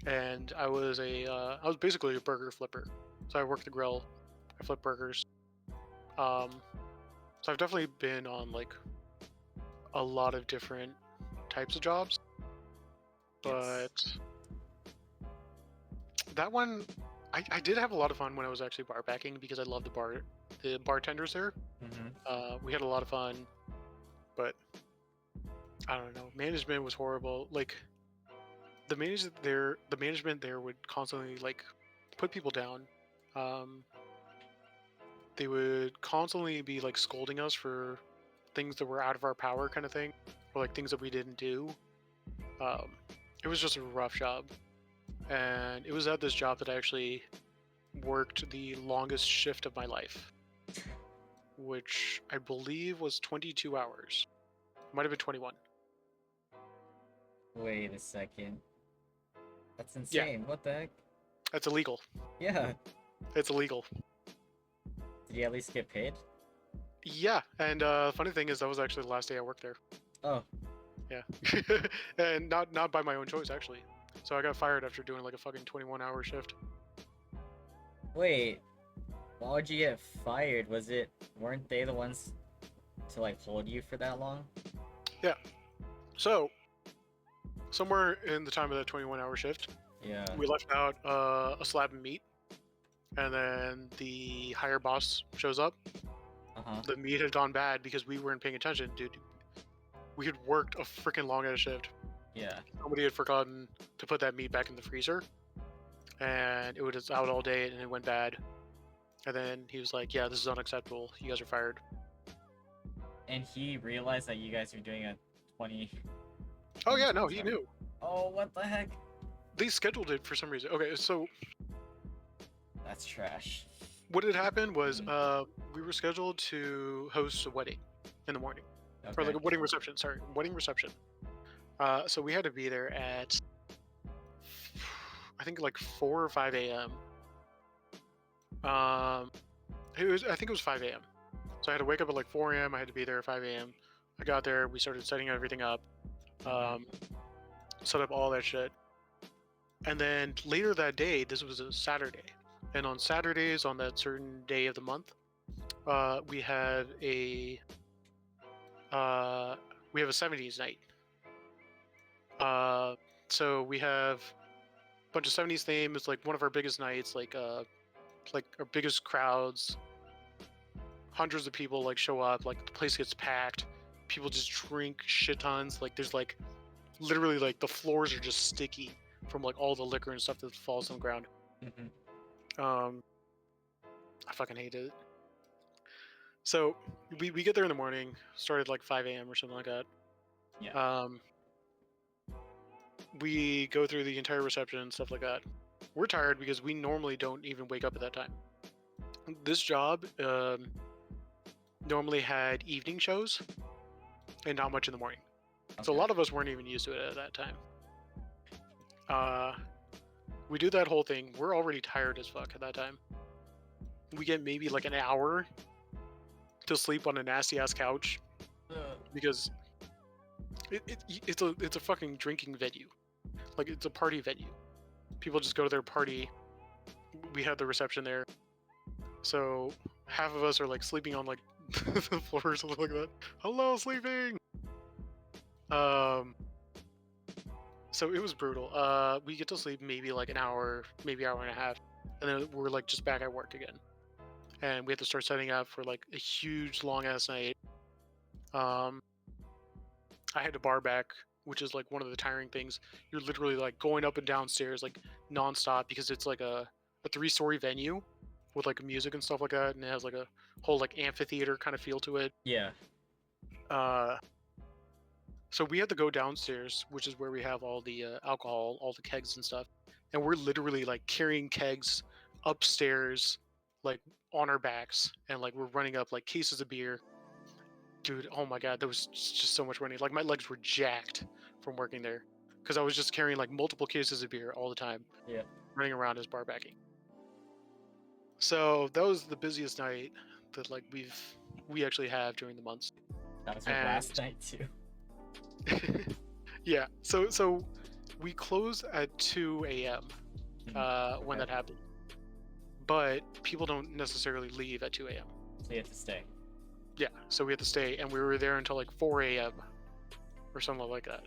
and I was basically a burger flipper. So I worked the grill, I flip burgers. Um, so I've definitely been on like a lot of different types of jobs, Yes. but that one, I did have a lot of fun when I was actually bar backing because I love the bartenders there. Mm-hmm. We had a lot of fun, but I don't know. Management was horrible. Like the management there would constantly like put people down. Um, they would constantly be like scolding us for things that were out of our power, kind of thing, or like things that we didn't do. Um, it was just a rough job, and it was at this job that I actually worked the longest shift of my life, which I believe was 22 hours. Might have been 21. Wait a second. That's Yeah, insane. What the heck? that's illegal. Yeah. It's illegal. Did you at least get paid? Yeah, and funny thing is that was actually the last day I worked there. Oh, Yeah, and not by my own choice actually. So I got fired after doing like a fucking 21-hour shift. wait. Why would you get fired? Weren't they the ones to like hold you for that long? Yeah. So somewhere in the time of that 21-hour shift, Yeah. we left out a slab of meat, and then the higher boss shows up. Uh-huh. The meat had gone bad because we weren't paying attention, dude. We had worked a freaking long ass shift. Yeah. Somebody had forgotten to put that meat back in the freezer, and it was out all day, and it went bad. And then he was like, "Yeah, this is unacceptable. You guys are fired." And he realized that you guys were doing a 20. Oh yeah, no, he knew. Oh, what the heck? They scheduled it for some reason. Okay, so That's trash. what had happened was we were scheduled to host a wedding in the morning, or like Okay. a wedding reception. Sorry, wedding reception. So we had to be there at I think like 4 or 5 a.m. Um, I think it was 5 a.m. So I had to wake up at like 4 a.m. I had to be there at 5 a.m. I got there. We started setting everything up, um, set up all that shit, and then later that day, this was a Saturday, and on Saturdays on that certain day of the month, we had a uh, we have a 70s night. Uh, so we have a bunch of 70s theme. It's like one of our biggest nights, like our biggest crowds. Hundreds of people like show up. Like the place gets packed. People just drink shit tons. Like there's like literally like the floors are just sticky from like all the liquor and stuff that falls on the ground. Mm-hmm. I fucking hate it. So we get there in the morning, started like 5 a.m. or something like that. Yeah. We go through the entire reception and stuff like that. We're tired because we normally don't even wake up at that time. This job normally had evening shows and not much in the morning. So a Okay. lot of us weren't even used to it at that time. We do that whole thing. We're already tired as fuck at that time. We get maybe like an hour to sleep on a nasty ass couch because it's a fucking drinking venue. Like it's a party venue. People just go to their party. We had the reception there, so half of us are like sleeping on like the floor or something like that. Hello, sleeping. So it was brutal. We get to sleep maybe like an hour, maybe hour and a half, and then we're like just back at work again, and we have to start setting up for like a huge long ass night. Um, I had to bar back, which is like one of the tiring things. You're literally like going up and down stairs like nonstop because it's like a 3-story venue with like music and stuff like that, and it has like a whole like amphitheater kind of feel to it. Yeah. Uh, so we had to go downstairs, which is where we have all the alcohol, all the kegs and stuff, and we're literally like carrying kegs upstairs, like on our backs, and like we're running up like cases of beer. Dude, oh my god, there was just so much running. Like my legs were jacked from working there because I was just carrying like multiple cases of beer all the time, Yeah. running around as bar backing. So that was the busiest night that like we actually have during the months. That was your And last night too. yeah, so we close at 2 a.m. When Okay. that happened, but people don't necessarily leave at 2 a.m. So you have to stay. Yeah, so we had to stay, and we were there until like 4 a.m. or something like that.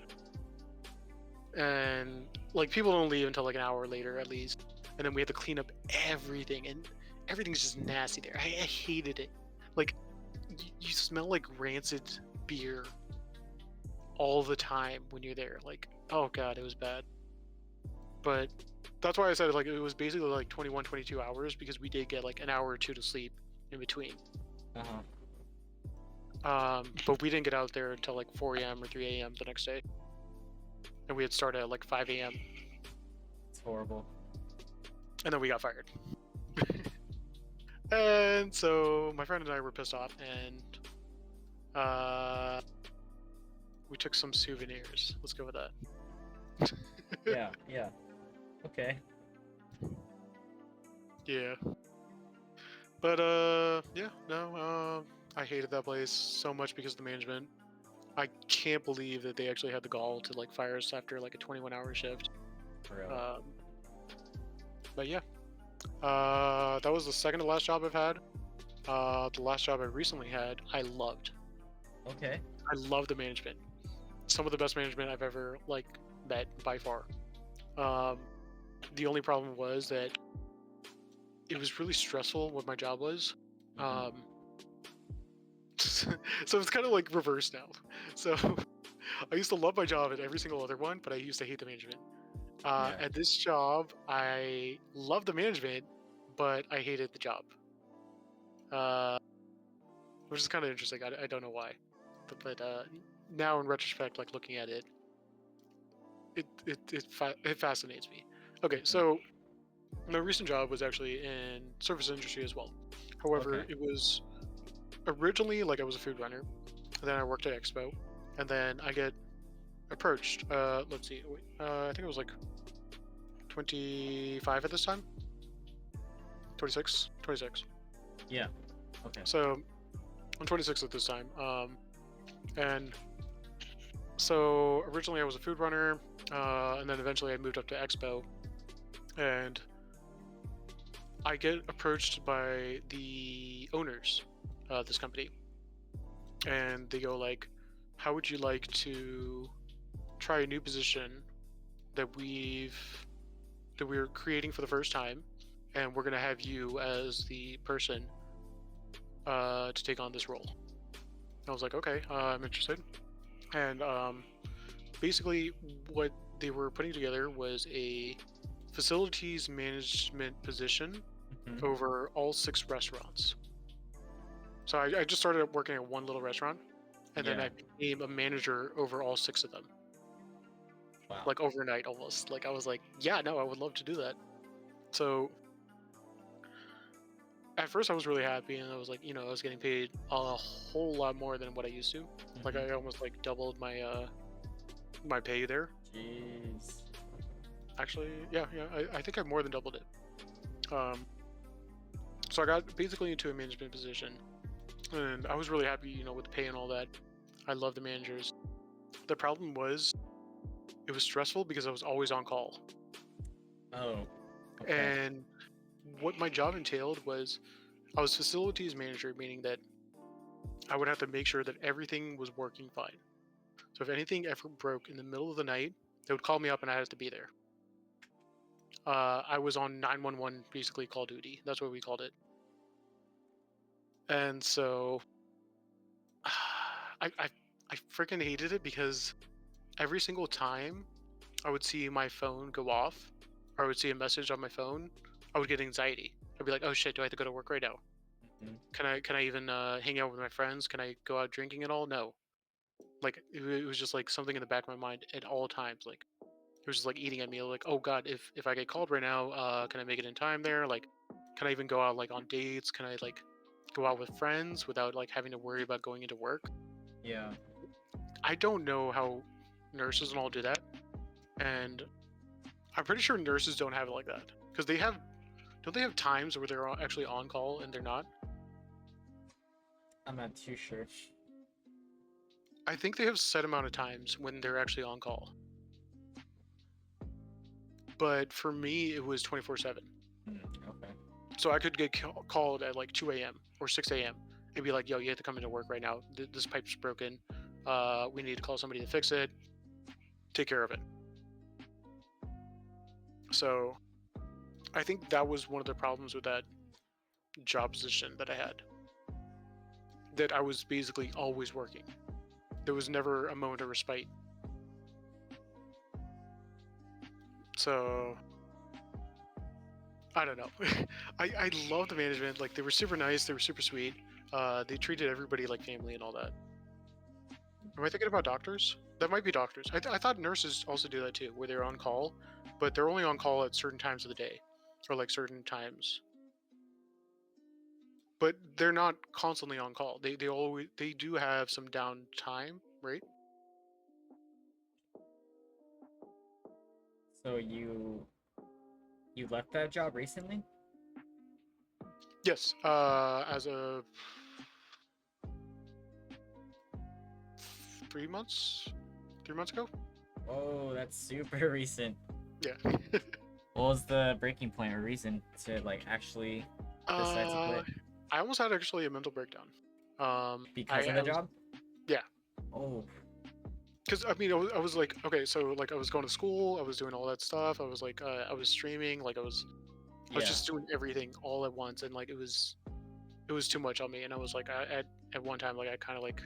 And like people don't leave until like an hour later at least, and then we had to clean up everything, and everything's just nasty there. I hated it. Like you smell like rancid beer all the time when you're there. Like, oh god, it was bad. But that's why I said like it was basically like 21, 22 hours because we did get like an hour or two to sleep in between. Uh-huh. But we didn't get out there until like 4 a.m. or 3 a.m. the next day, and we had started at like 5 a.m. It's horrible. and then we got fired. And so my friend and I were pissed off, and we took some souvenirs. Let's go with that. Yeah, yeah. Okay. Yeah. But yeah, no, I hated that place so much because of the management. I can't believe that they actually had the gall to like fire us after like a 21-hour shift. For real. But yeah, that was the second to last job I've had. The last job I recently had, I loved. Okay. I love the management. Some of the best management I've ever like met by far. The only problem was that it was really stressful what my job was. Mhm. So it's kind of like reverse now. So I used to love my job at every single other one, but I used to hate the management. Yeah. At this job, I love the management, but I hated the job. Uh, which is kind of interesting. I don't know why, but now in retrospect, like looking at it, it fascinates me. Okay, Mhm. so my recent job was actually in service industry as well. However, Okay. it was originally like I was a food runner, and then I worked at Expo, and then I get approached. Let's see, wait, I think it was like 25 at this time, 26, 26. Yeah. Okay. So I'm 26 at this time, and so originally I was a food runner, and then eventually I moved up to Expo, and I get approached by the owners of this company, and they go like, "How would you like to try a new position that we're creating for the first time, and we're gonna have you as the person to take on this role?" I was like, "Okay, I'm interested." And basically, what they were putting together was a facilities management position Mhm. over all 6 restaurants. So I just started working at one little restaurant, and then Yeah. I became a manager over all 6 of them, Wow. like overnight almost. Like I was like, yeah, no, I would love to do that. So at first I was really happy, and I was like, I was getting paid a whole lot more than what I used to. Like Mhm. I almost like doubled my pay there. Jeez. Actually, yeah, I think I more than doubled it. Um, so I got basically into a management position, and I was really happy, with the pay and all that. I love the managers. The problem was it was stressful because I was always on call. Oh. Okay. And what my job entailed was I was facilities manager, meaning that I would have to make sure that everything was working fine. So if anything ever broke in the middle of the night, they would call me up and I had to be there. I was on 911, basically call duty. That's what we called it. And so I, I, I freaking hated it because every single time I would see my phone go off, or I would see a message on my phone, I would get anxiety. I'd be like, "Oh shit, do I have to go to work right now? Mhm. Can I even hang out with my friends? Can I go out drinking at all? No." Like it was just like something in the back of my mind at all times. Like it was just like eating at me. Like, oh god, if I get called right now, can I make it in time there? Like, can I even go out like on dates? Can I like go out with friends without like having to worry about going into work? Yeah. I don't know how nurses and all do that, and I'm pretty sure nurses don't have it like that because don't they have times where they're actually on call and they're not? I'm not too sure. I think they have set amount of times when they're actually on call. but for me it was 24/7. Okay. So I could get called at like 2 a.m. or 6 a.m. and be like, "Yo, you have to come into work right now. This pipe's broken. We need to call somebody to fix it. Take care of it." So I think that was one of the problems with that job position that I had. That I was basically always working. There was never a moment of respite. So I don't know. I love the management. Like they were super nice. They were super sweet. They treated everybody like family and all that. Am I thinking about doctors? That might be doctors. I thought nurses also do that too, where they're on call, but they're only on call at certain times of the day, or like certain times. But they're not constantly on call. They do have some downtime, right? So you left that job recently? Yes. As of 3 months, 3 months ago. Oh, that's super recent. Yeah. What was the breaking point or reason to like actually decide to uh, quit? I almost had actually a mental breakdown. Because of the I was job? yeah. Oh, Because I mean, I was like, okay, so like I was going to school, I was doing all that stuff, I was like, I was streaming, like I was yeah. just doing everything all at once, and like it was too much on me, and I was like, at one time, like I kind of like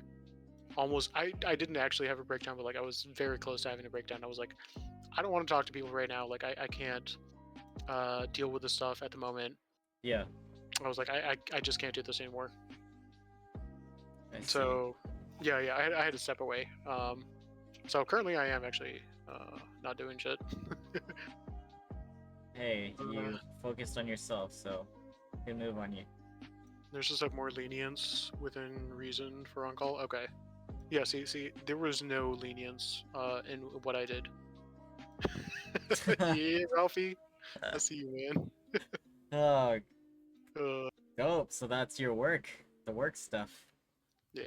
almost, I didn't actually have a breakdown, but like I was very close to having a breakdown. I was like, I don't want to talk to people right now, like I can't deal with this stuff at the moment. Yeah, I was like, I just can't do this anymore. I see. So yeah, I had to step away. So currently I am actually not doing shit. Hey, Uh, you focused on yourself, so good move on you. there's just like more lenience within reason for on call. Okay. Yeah. See, there was no lenience in what I did. Yeah, Ralphie. I see you, man. Oh, Uh, dope. So that's your work, the work stuff. yeah.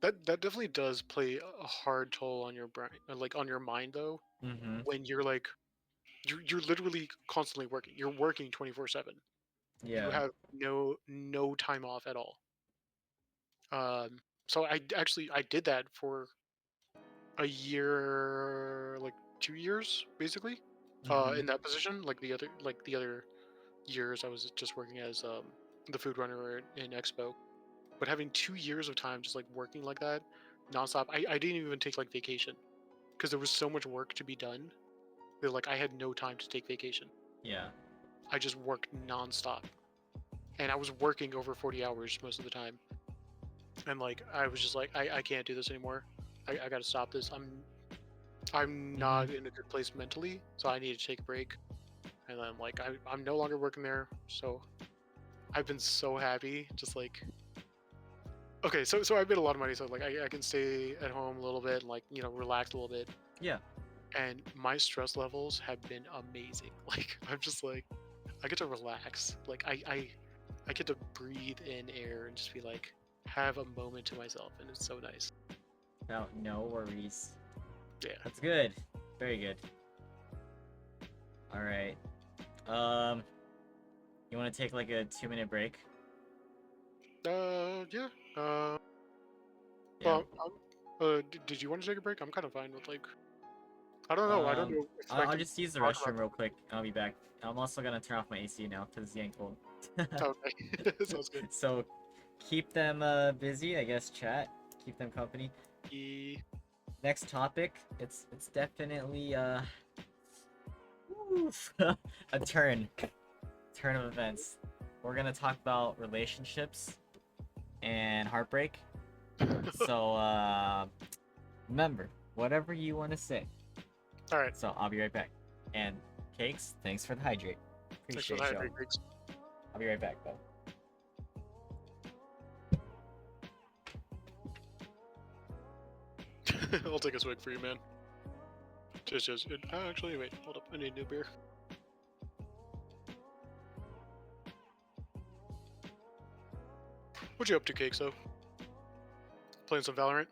That definitely does play a hard toll on your brain, like on your mind though. Mm-hmm. When you're like, you're literally constantly working. You're working 24/7. You Yeah. have no time off at all. So I did that for a year, like 2 years, basically, Mm-hmm. in that position. Like the other years, I was just working as the food runner in Expo. But having 2 years of time just like working like that, nonstop. I didn't even take like vacation because there was so much work to be done that like I had no time to take vacation. Yeah. I just worked nonstop, and I was working over 40 hours most of the time. And like I was just like I can't do this anymore. I got to stop this. I'm Mm-hmm. not in a good place mentally, so I need to take a break. And then like I'm no longer working there, so I've been so happy. Just like okay, so I made a lot of money, so like I can stay at home a little bit, and like relax a little bit. Yeah. And my stress levels have been amazing. Like I'm just like I get to relax. Like I get to breathe in air and just be like have a moment to myself, and it's so nice. No worries. Yeah. That's good. Very good. All right. Um, you want to take like a 2-minute break? Yeah. Uh, Yeah. well, did you want to take a break? I'm kind of fine with like, I don't know. I don't Um, know if I I'll can just use the talk about restroom real quick. I'll be back. I'm also gonna turn off my AC now because it's getting cold. Okay, sounds good. So keep them busy, I guess. Chat. Keep them company. E- Next topic. It's definitely oof, a turn of events. We're gonna talk about relationships and heartbreak. So remember whatever you want to say. All right. So I'll be right back. And Cakes, thanks for the hydrate. Thanks for the Appreciate you. hydrate breaks. I'll be right back, though. I'll take a swig for you, man. Just. Actually, wait. Hold up. I need a new beer. What you up to, Cakes? Though? Playing some Valorant.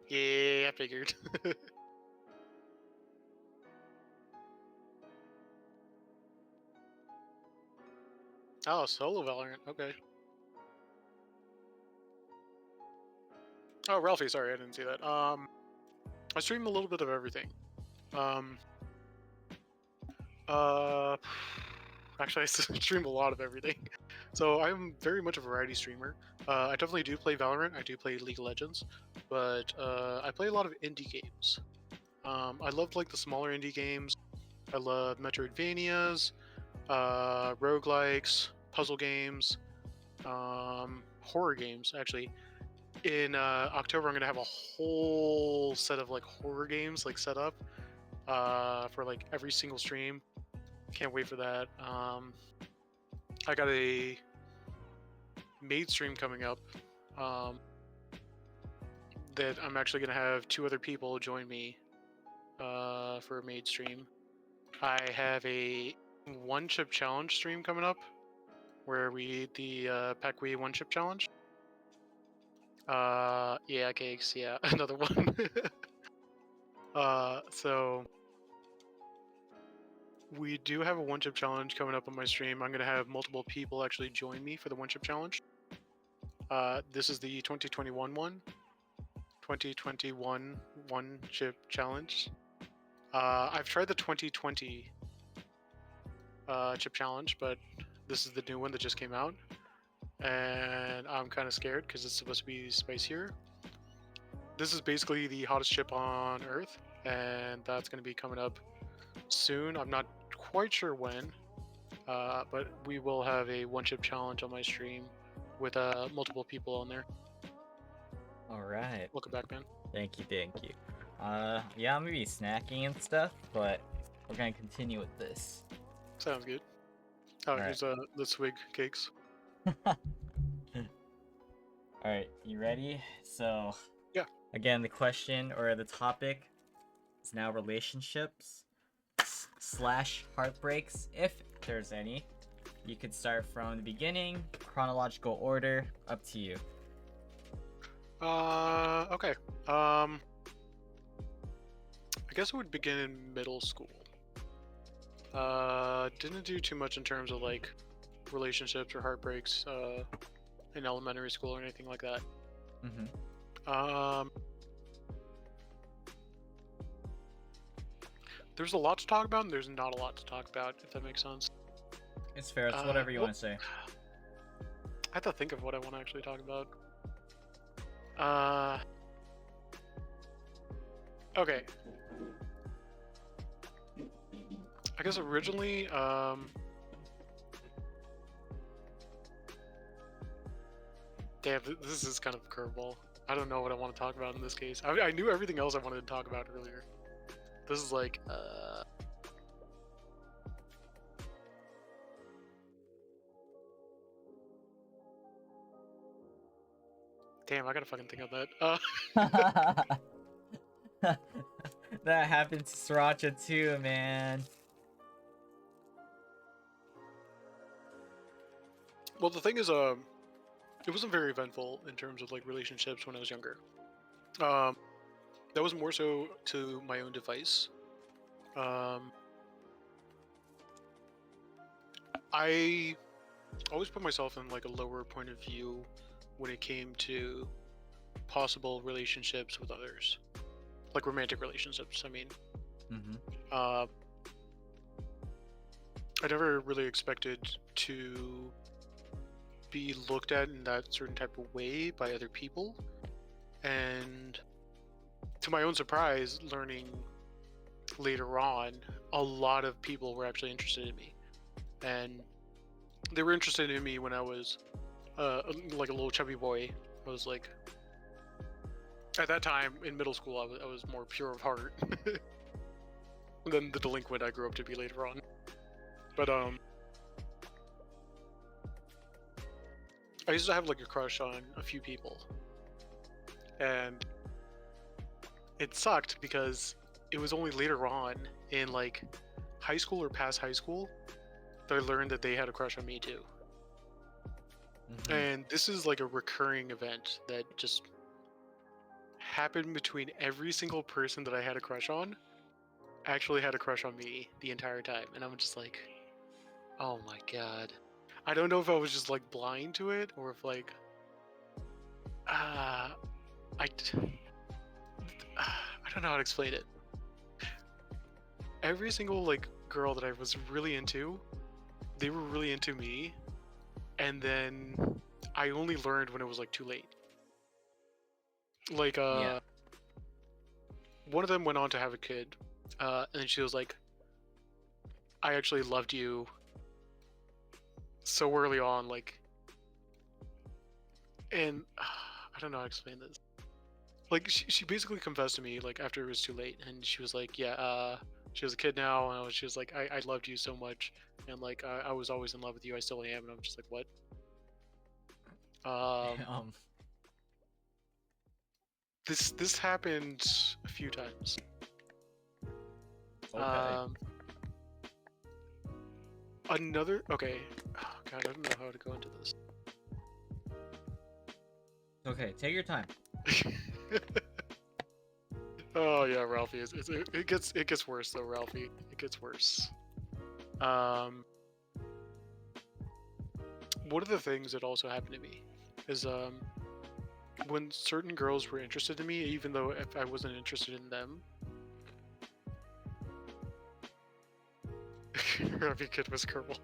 Yeah. Yeah, I figured. Oh, solo Valorant. Okay. Oh, Ralphie. Sorry, I didn't see that. I stream a little bit of everything. Um, uh, actually, I stream a lot of everything. So I'm very much a variety streamer. I definitely do play Valorant. I do play League of Legends, but I play a lot of indie games. I love like the smaller indie games. I love Metroidvanias, roguelikes, puzzle games, horror games. Actually, in October, I'm gonna have a whole set of like horror games like set up for like every single stream. Can't wait for that. I got a maid stream coming up um, that I'm actually gonna have 2 other people join me for a maid stream. I have a one chip challenge stream coming up where we eat the Pekwi one chip challenge. Yeah, cakes. Yeah, another one. So we do have a one chip challenge coming up on my stream. I'm gonna have multiple people actually join me for the one chip challenge. This is the 2021 one. 2021 one chip challenge. I've tried the 2020 chip challenge, but this is the new one that just came out, and I'm kind of scared because it's supposed to be spicier. This is basically the hottest chip on Earth, and that's going to be coming up soon. I'm not quite sure when, but we will have a one chip challenge on my stream with multiple people on there. All right. Welcome back, man. Thank you, thank you. Yeah, I'm gonna be snacking and stuff, but we're gonna continue with this. Sounds good. Oh, All here's the swig cakes. All right, you ready? So, Yeah. Again, the question or the topic is now relationships slash heartbreaks, if there's any. You could start from the beginning, chronological order, up to you. Okay. I guess it would begin in middle school. Didn't do too much in terms of like relationships or heartbreaks in elementary school or anything like that. Mm-hmm. There's a lot to talk about and there's not a lot to talk about, if that makes sense. It's fair. It's whatever you want to say. I have to think of what I want to actually talk about. Okay. I guess originally, damn, this is kind of a curveball. I don't know what I want to talk about in this case. I knew everything else I wanted to talk about earlier. This is like, damn, I gotta fucking think of that. That happened to Sriracha too, man. Well, the thing is, it wasn't very eventful in terms of like relationships when I was younger. That was more so to my own device. I always put myself in like a lower point of view when it came to possible relationships with others, like romantic relationships. I mean, I never really expected to be looked at in that certain type of way by other people, and to my own surprise, learning later on, a lot of people were actually interested in me, and they were interested in me when I was like a little chubby boy. I was like, at that time in middle school, I was more pure of heart than the delinquent I grew up to be later on. But I used to have like a crush on a few people, and it sucked because it was only later on in like high school or past high school that I learned that they had a crush on me too. And this is like a recurring event that just happened between every single person that I had a crush on actually had a crush on me the entire time, and I'm just like, oh my god. I don't know if I was just like blind to it or if like, uh, I don't know how to explain it. Every single like girl that I was really into, they were really into me, and then I only learned when it was like too late. Like Yeah. one of them went on to have a kid, and then she was like, I actually loved you so early on, like, and I don't know how to explain this. Like she basically confessed to me like after it was too late, and she was like, yeah, she has a kid now, and she was like, I loved you so much, and like I was always in love with you, I still am, and I'm just like, what? Um, Um. this happened a few times. Okay. Another okay. Oh god, I don't know how to go into this. Okay. Take your time. Oh yeah, Ralphie. It gets worse though, Ralphie. It gets worse. Um, one of the things that also happened to me is when certain girls were interested in me, even though if I wasn't interested in them. Ralphie kid was curly.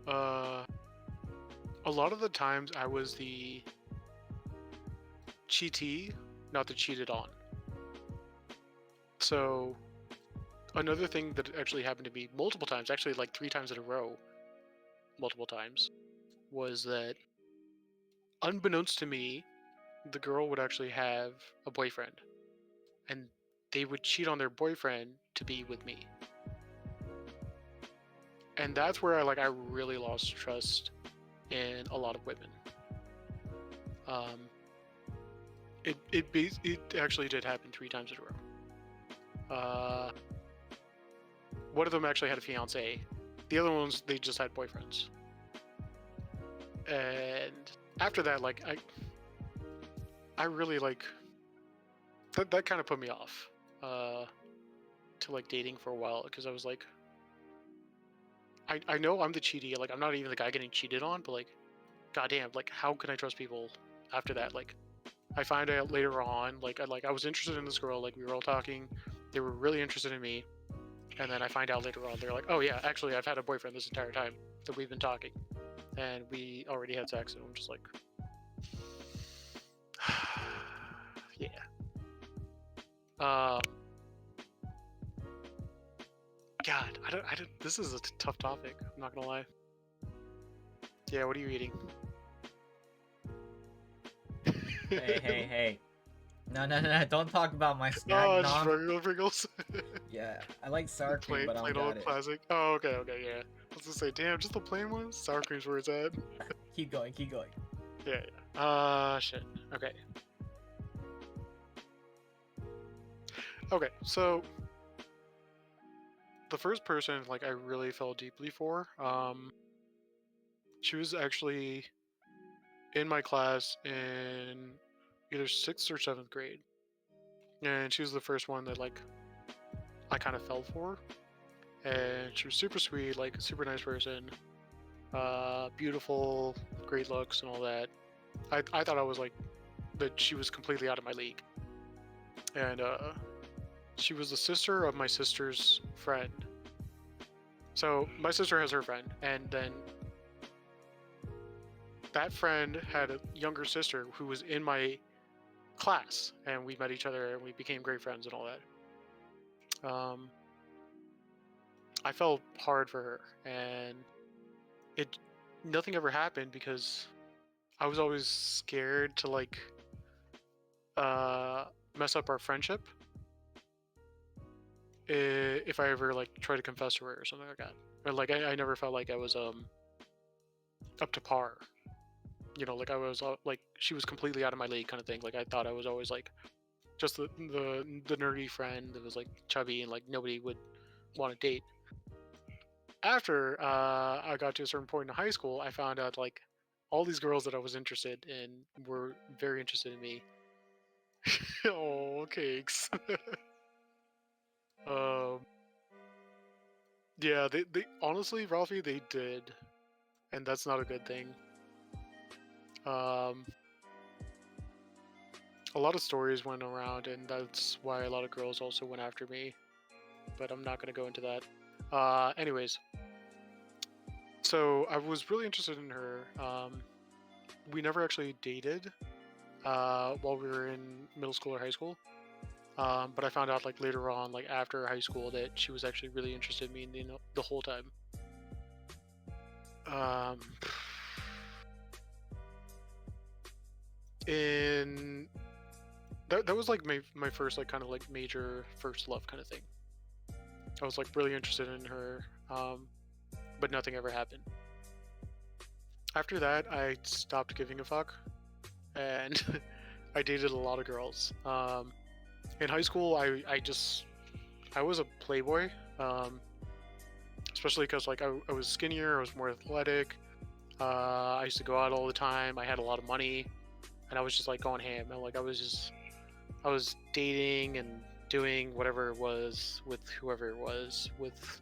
Uh, a lot of the times I was the cheatee, not the cheated on. So another thing that actually happened to me multiple times, actually like 3 times in a row, multiple times, was that unbeknownst to me, the girl would actually have a boyfriend, and they would cheat on their boyfriend to be with me. And that's where I really lost trust in a lot of women. It actually did happen 3 times in a row. One of them actually had a fiance. The other ones, they just had boyfriends. And after that, like I really like that kind of put me off to like dating for a while, because I was like, I know I'm the cheaty, like I'm not even the guy getting cheated on, but like, goddamn, like how can I trust people after that? Like, I find out later on, like I was interested in this girl, like we were all talking, they were really interested in me, and then I find out later on they're like, oh yeah, actually I've had a boyfriend this entire time that we've been talking, and we already had sex, and I'm just like, yeah. Um, God, I don't. This is a tough topic. I'm not gonna lie. Yeah, what are you eating? Hey. No. Don't talk about my snack, Oh, just Nom. regular Pringles. Yeah, I like sour cream, but I don't Plain old got it. classic. Oh, okay, yeah. I was gonna say, damn, just the plain ones. Sour cream's where it's at. Keep going. Yeah. Shit. Okay. Okay, so the first person like I really felt deeply for, she was actually in my class in either 6th or 7th grade, and she was the first one that like I kind of fell for, and she was super sweet, like a super nice person, beautiful, great looks, and all that. I thought I was like that she was completely out of my league, and she was the sister of my sister's friend. So my sister has her friend, and then that friend had a younger sister who was in my class, and we met each other and we became great friends and all that. I felt hard for her, and it nothing ever happened because I was always scared to like uh, mess up our friendship if I ever like try to confess to her or something like that. Or like I never felt like I was up to par. You know, like I was like she was completely out of my league kind of thing. Like I thought I was always like just the nerdy friend that was like chubby and like nobody would want to date. After I got to a certain point in high school, I found out like all these girls that I was interested in were very interested in me, Oh, cakes. um, yeah, they honestly, Ralphie, they did, and that's not a good thing. Um, a lot of stories went around, and that's why a lot of girls also went after me. But I'm not gonna go into that. Anyways, so I was really interested in her. We never actually dated while we were in middle school or high school. But I found out like later on, like after high school, that she was actually really interested in me, the whole time. Um, in that was like my first like kind of like major first love kind of thing. I was like really interested in her, but nothing ever happened. After that, I stopped giving a fuck, and I dated a lot of girls. In high school, I was a playboy, um, especially because like I was skinnier, I was more athletic. I used to go out all the time. I had a lot of money, and I was just like going ham. And, like I was dating and doing whatever it was with whoever it was with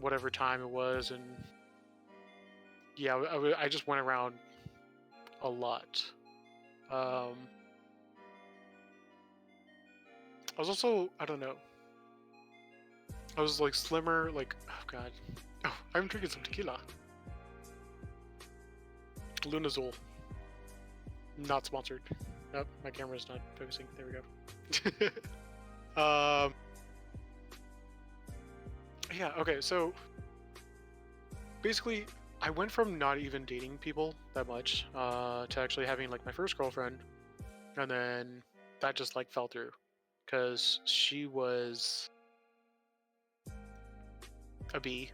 whatever time it was, and yeah, I just went around a lot. Um, I was also, I don't know, I was like slimmer, like, oh god. Oh, I'm drinking some tequila. Lunazol. Not sponsored. Nope, my camera's not focusing. There we go. Yeah, okay, so basically, I went from not even dating people that much to actually having like my first girlfriend, and then that just like fell through because she was a B.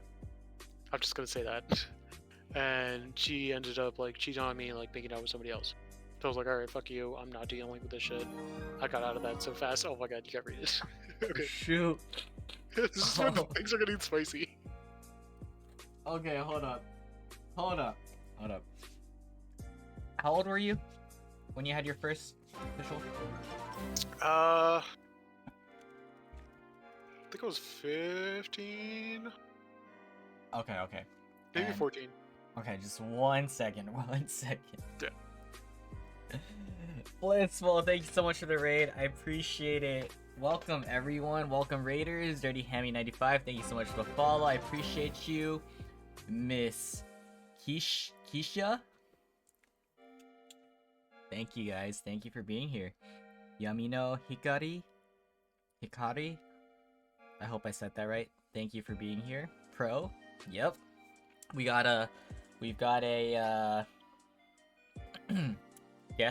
I'm just gonna say that. And she ended up like cheating on me and like making out with somebody else. So I was like, all right, fuck you. I'm not dealing with this shit. I got out of that so fast. Oh my god, you got read it. Okay, Shoot. this is when things are getting spicy. Okay, hold up. Hold up. Hold up. How old were you when you had your first official? I think I was 15, Okay, okay. maybe And- 14. Okay, just 1 second. 1 second. Yeah. Blitzful, thank you so much for the raid. I appreciate it. Welcome everyone. Welcome Raiders. Dirty Hammy 95. Thank you so much for the follow. I appreciate you. Miss Keisha. Thank you guys. Thank you for being here. Yamino Hikari. I hope I said that right. Thank you for being here. Pro. Yep. We've got a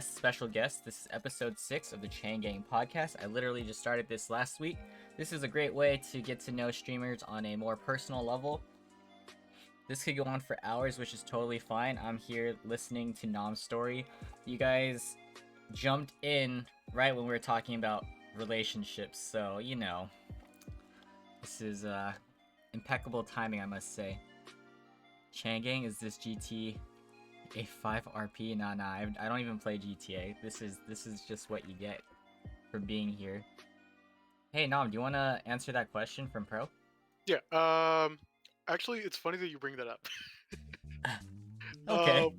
special guest. This is episode 6 of the Chang Gang podcast. I literally just started this last week. This is a great way to get to know streamers on a more personal level. This could go on for hours, which is totally fine. I'm here listening to Nom's story. You guys jumped in right when we were talking about relationships, so you know, this is impeccable timing, I must say. Chang Gang, is this GT a 5 RP? Nah, I don't even play GTA. This is just what you get for being here. Hey Nom, do you want to answer that question from Pro? Yeah. Actually, it's funny that you bring that up. Okay.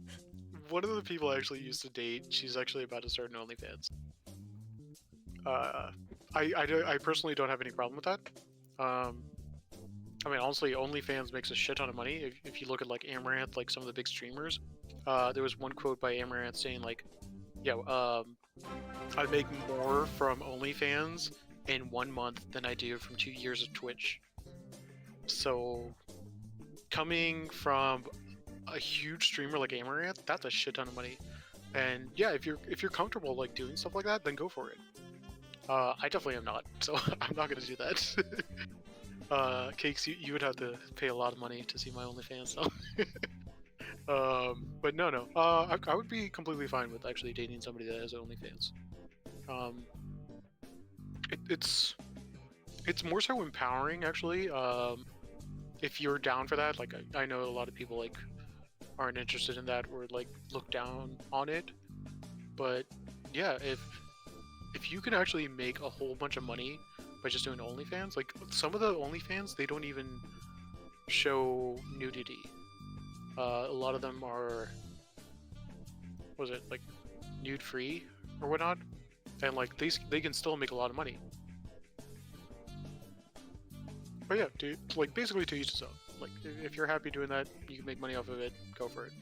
One of the people I actually used to date, she's actually about to start an OnlyFans. I personally don't have any problem with that. I mean, honestly, OnlyFans makes a shit ton of money. If you look at like Amaranth, like some of the big streamers, there was one quote by Amaranth saying like, "Yeah, I make more from OnlyFans in 1 month than I do from 2 years of Twitch." So, coming from a huge streamer like Amaranth, that's a shit ton of money. And yeah, if you're comfortable like doing stuff like that, then go for it. I definitely am not, so I'm not gonna do that. Cakes, you would have to pay a lot of money to see my OnlyFans, so. But no. I would be completely fine with actually dating somebody that has OnlyFans. It's more so empowering actually. If you're down for that, like I know a lot of people like aren't interested in that or like look down on it, but yeah, if you can actually make a whole bunch of money by just doing OnlyFans, like some of the OnlyFans, they don't even show nudity. A lot of them are, what was it, like nude free or whatnot, and like they can still make a lot of money. But yeah, dude, like basically to each his own. Like if you're happy doing that, you can make money off of it. Go for it.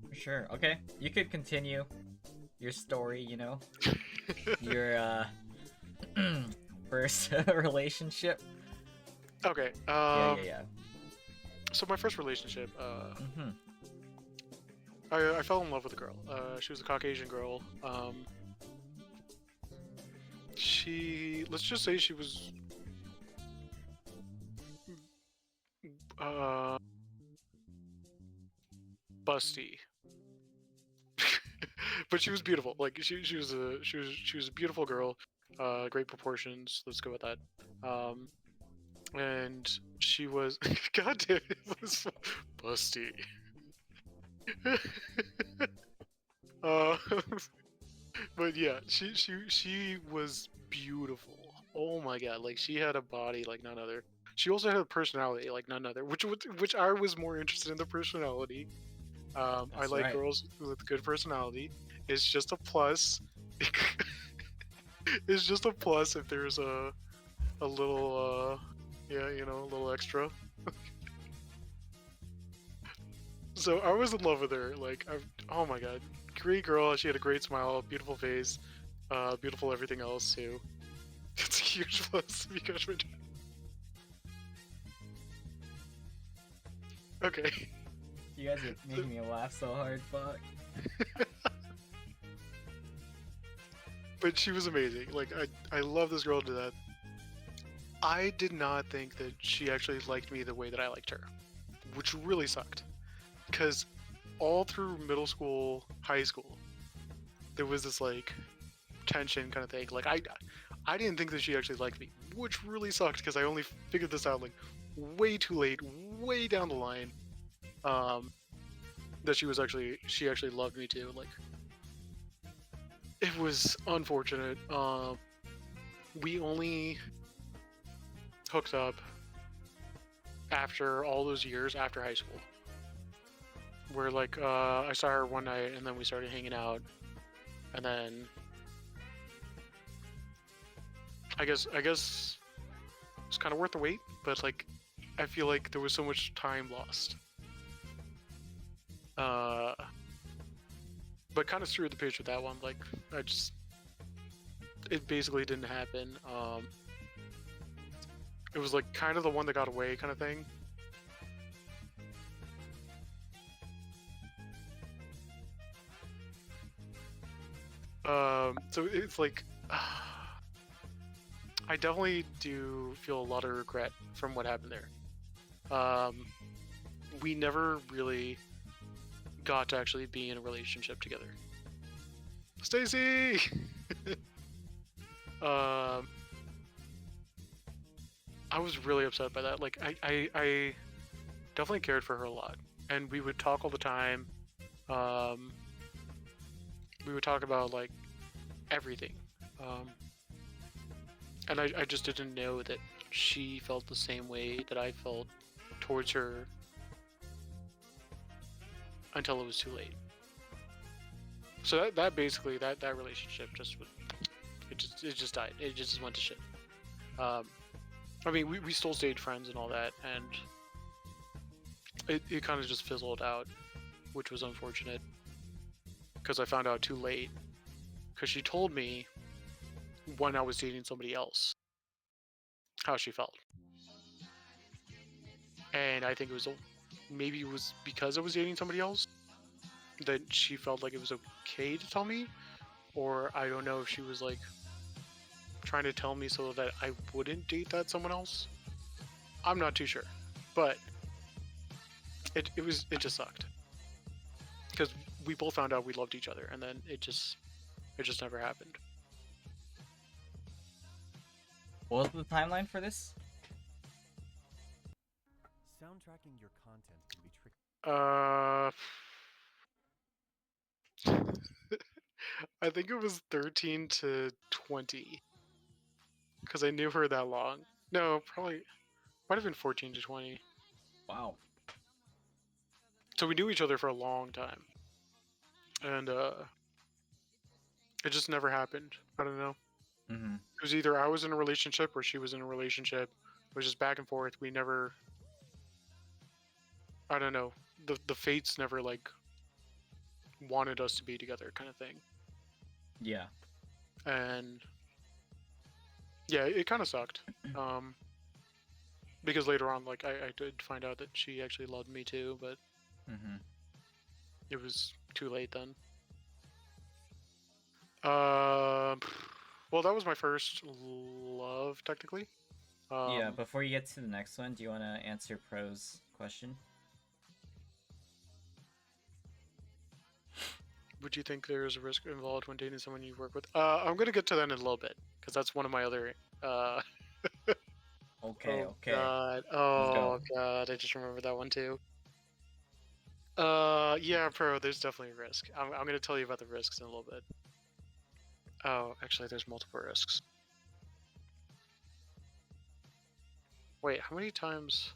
For sure. Okay, you could continue your story. You know, your first relationship. Okay. Yeah. So my first relationship, Mm-hmm. I fell in love with a girl. She was a Caucasian girl. Let's just say she was, uh, busty. But she was beautiful. Like she was a beautiful girl, great proportions. Let's go with that. And she was, god damn it, was busty. uh, but yeah, she was beautiful. Oh my god, like she had a body like none other. She also had a personality like none other, which I was more interested in the personality. I That's like right. girls with good personality. It's just a plus. It's just a plus if there's a little yeah, you know, a little extra. So I was in love with her. Like oh my god, great girl. She had a great smile, beautiful face, beautiful everything else too. It's a huge plus because we're okay. You guys are making me laugh so hard. Fuck. But she was amazing. Like I love this girl to death. I did not think that she actually liked me the way that I liked her, which really sucked. Because all through middle school, high school, there was this like tension kind of thing. Like I didn't think that she actually liked me, which really sucked because I only figured this out like way too late, way down the line. That she actually loved me too. Like it was unfortunate. We only hooked up after all those years after high school. Where like I saw her one night and then we started hanging out, and then I guess it's kind of worth the wait, but like I feel like there was so much time lost. Uh, but kind of screwed the picture with that one. Like it basically didn't happen. It was like kind of the one that got away kind of thing. So it's like I definitely do feel a lot of regret from what happened there. We never really got to actually be in a relationship together. Stacy. um, I was really upset by that. Like I definitely cared for her a lot, and we would talk all the time. Um, we would talk about like everything. And I just didn't know that she felt the same way that I felt towards her until it was too late. So that basically that relationship it just died. It just went to shit. I mean, we still stayed friends and all that, and it kind of just fizzled out, which was unfortunate because I found out too late. Because she told me when I was dating somebody else how she felt, and I think maybe it was because I was dating somebody else that she felt like it was okay to tell me, or I don't know if she was like trying to tell me so that I wouldn't date that someone else. I'm not too sure, but it just sucked because we both found out we loved each other, and then it just never happened. What was the timeline for this? Soundtracking your content can be tricky. I think it was 13 to 20 because I knew her that long. No, probably might have been 14 to 20. Wow. So we knew each other for a long time, and it just never happened. I don't know. Mm-hmm. It was either I was in a relationship or she was in a relationship. It was just back and forth. We never. I don't know. The fates never like wanted us to be together, kind of thing. Yeah. And yeah, it kind of sucked. Because later on, like I did find out that she actually loved me too, but Mm-hmm. it was too late then. Uh, well, that was my first love, technically. Yeah, before you get to the next one, do you want to answer Pro's question? Would you think there is a risk involved when dating someone you work with? I'm gonna get to that in a little bit because that's one of my other. Okay, Oh okay. God! Let's go. Oh God! I just remembered that one too. Yeah, Pro. There's definitely a risk. I'm gonna tell you about the risks in a little bit. Oh, actually, there's multiple risks. Wait, how many times?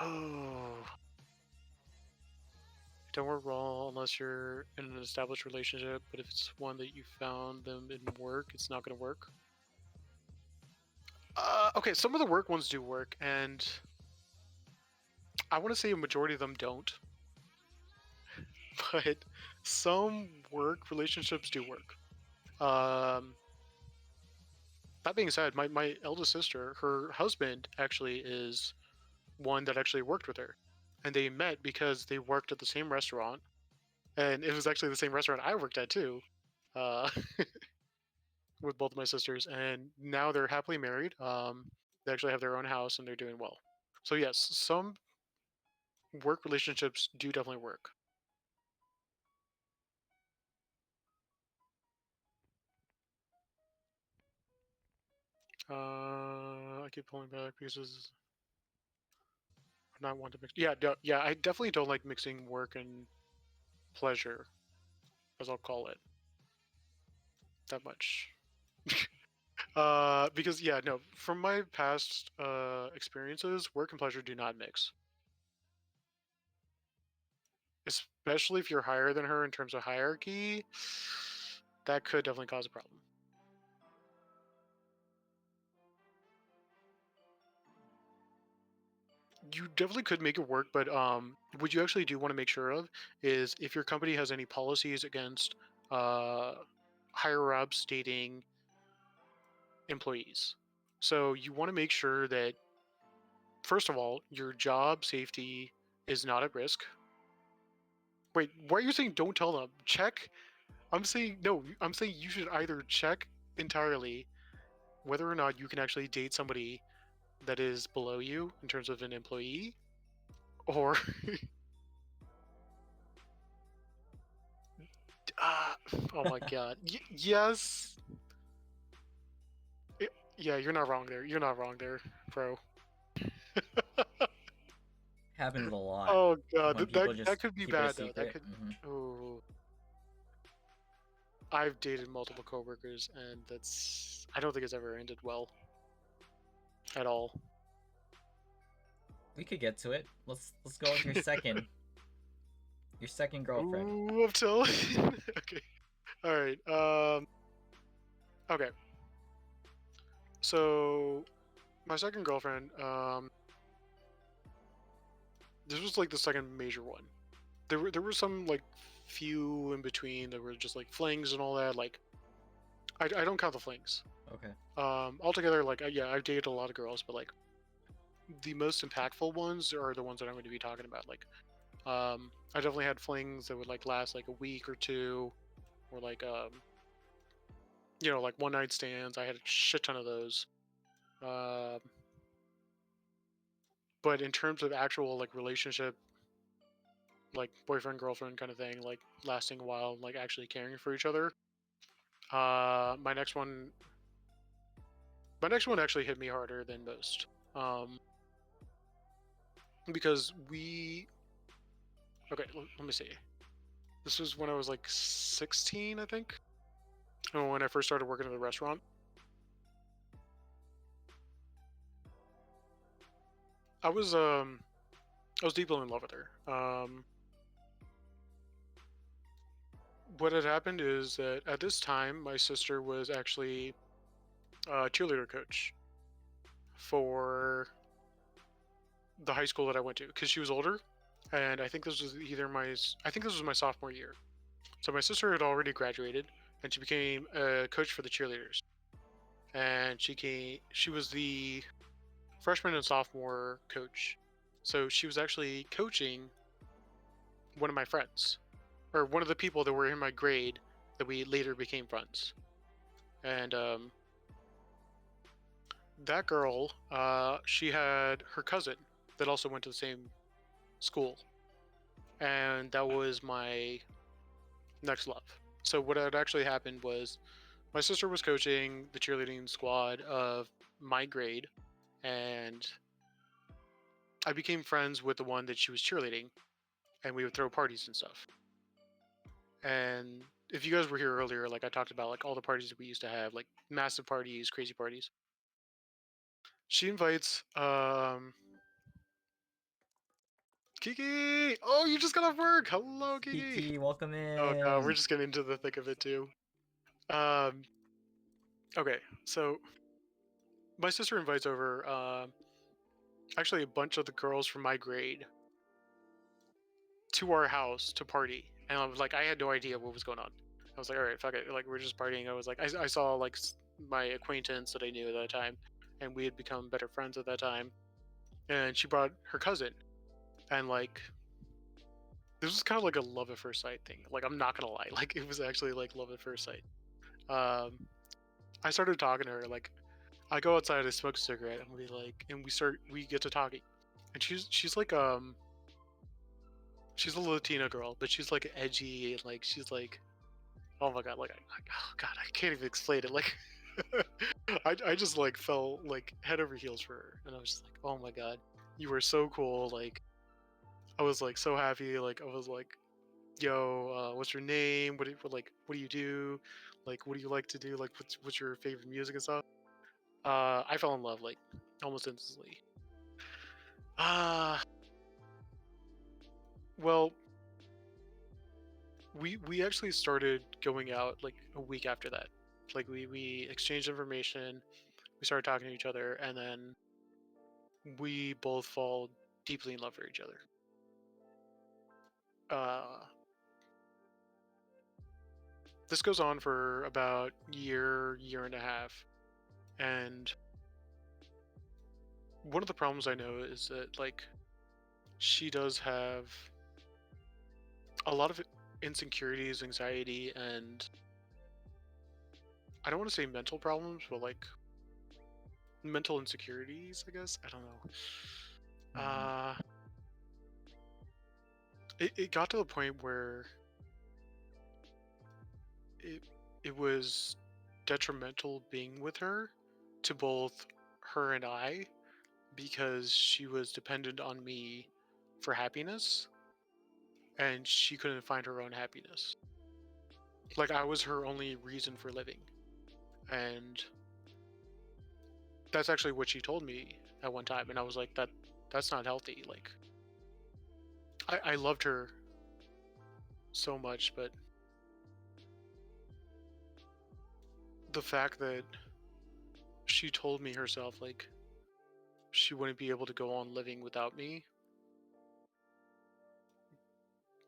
Oh, don't work well unless you're in an established relationship. But if it's one that you found them in work, it's not gonna work. Okay, some of the work ones do work, and I want to say a majority of them don't. But some work relationships do work. Um, that being said, my eldest sister, her husband actually is one that actually worked with her, and they met because they worked at the same restaurant, and it was actually the same restaurant I worked at too, uh, with both of my sisters, and now they're happily married. They actually have their own house and they're doing well. So yes, some work relationships do definitely work. I keep pulling back because I'm not one to mix. Yeah, yeah, I definitely don't like mixing work and pleasure, as I'll call it, that much. Because yeah, no, from my past experiences, work and pleasure do not mix. Especially if you're higher than her in terms of hierarchy, that could definitely cause a problem. You definitely could make it work, but what you actually do want to make sure of is if your company has any policies against uh, higher ups dating employees. So you want to make sure that first of all, your job safety is not at risk. Wait, why are you saying don't tell them? Check. I'm saying no. I'm saying you should either check entirely whether or not you can actually date somebody that is below you in terms of an employee, or uh, oh my god, yes. Yeah, you're not wrong there. You're not wrong there, bro. Happens a lot Oh god, when that people that just could be keep it a bad though. That secret. could. Mm-hmm. Oh, I've dated multiple coworkers, and I don't think it's ever ended well at all. We could get to it. Let's go with your second girlfriend. Ooh, I'm telling. Okay. All right. Okay. So my second girlfriend. This was like the second major one. There were some like few in between that were just like flings and all that. Like I don't count the flings. Okay. Altogether, like yeah, I've dated a lot of girls, but like the most impactful ones are the ones that I'm going to be talking about. Like I definitely had flings that would like last like a week or two, or like like one night stands. I had a shit ton of those. Um, but in terms of actual like relationship, like boyfriend girlfriend kind of thing, like lasting a while, like actually caring for each other. Uh, my next one, my next one actually hit me harder than most. Because we, okay, let me see. This was when I was like 16, I think. When I first started working at the restaurant. I was deeply in love with her. What had happened is that at this time, my sister was actually a cheerleader coach for the high school that I went to because she was older, and I think this was I think this was my sophomore year. So my sister had already graduated, and she became a coach for the cheerleaders. And she was the freshman and sophomore coach. So she was actually coaching one of my friends, or one of the people that were in my grade that we later became friends. And that girl, she had her cousin that also went to the same school, and that was my next love. So what had actually happened was my sister was coaching the cheerleading squad of my grade, and I became friends with the one that she was cheerleading, and we would throw parties and stuff. And if you guys were here earlier, like I talked about, like all the parties that we used to have, like massive parties, crazy parties. She invites Kiki. Oh, you just got off work. Hello, Kiki. Kiki, welcome Oh god, we're in. just getting into the thick of it too. Um, okay, so my sister invites over actually a bunch of the girls from my grade to our house to party, and I was like, I had no idea what was going on. I was like, all right, fuck it, like we're just partying. I was like, I saw like my acquaintance that I knew at that time, and we had become better friends at that time. And she brought her cousin, and like this was kind of like a love at first sight thing. Like I'm not gonna lie, like it was actually like love at first sight. Um, I started talking to her. Like I go outside, I smoke a cigarette, and we get to talking, and she's like she's a Latina girl, but she's like edgy and like she's like, oh my god, like oh god, I can't even explain it. Like I just like fell like head over heels for her, and I was just like, oh my god, you were so cool. Like I was like so happy. Like I was like, yo, what's your name? What do you do? Like what do you like to do? Like what's your favorite music and stuff? I fell in love like almost instantly. Uh well, we actually started going out like a week after that. Like we exchanged information, we started talking to each other, and then we both fall deeply in love for each other. Uh, this goes on for about year and a half, and one of the problems I know is that like she does have a lot of insecurities, anxiety, and I don't want to say mental problems, but like mental insecurities, I guess. I don't know. Mhm. Uh, it got to the point where it it was detrimental being with her to both her and I because she was dependent on me for happiness and she couldn't find her own happiness. Like I was her only reason for living. And that's actually what she told me at one time, and I was like that's not healthy. Like I loved her so much, but the fact that she told me herself like she wouldn't be able to go on living without me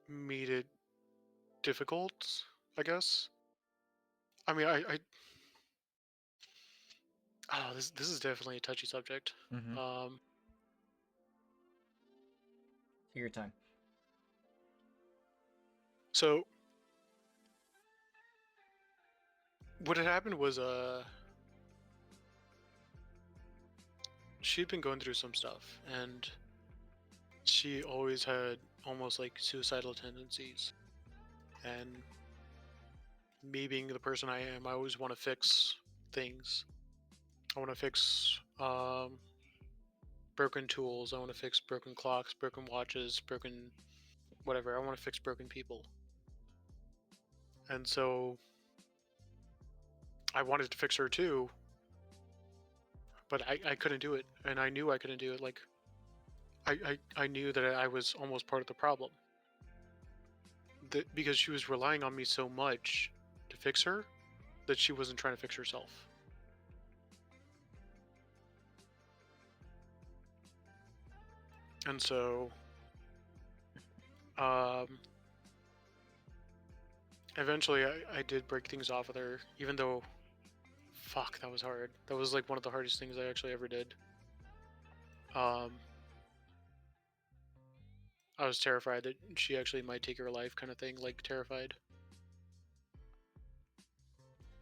made it difficult, I guess. I mean, I oh, this is definitely a touchy subject. Mhm. Um, Take your time. so what had happened was she'd been going through some stuff, and she always had almost like suicidal tendencies. And me being the person I am, I always want to fix things. I want to fix broken tools. I want to fix broken clocks, broken watches, broken whatever. I want to fix broken people. And so I wanted to fix her too, but I couldn't do it, and I knew I couldn't do it. Like I knew that I was almost part of the problem. That because she was relying on me so much to fix her that she wasn't trying to fix herself. And so um eventually I did break things off with her, even though fuck, that was hard. That was like one of the hardest things I actually ever did. Um I was terrified that she actually might take her life, kind of thing, like terrified.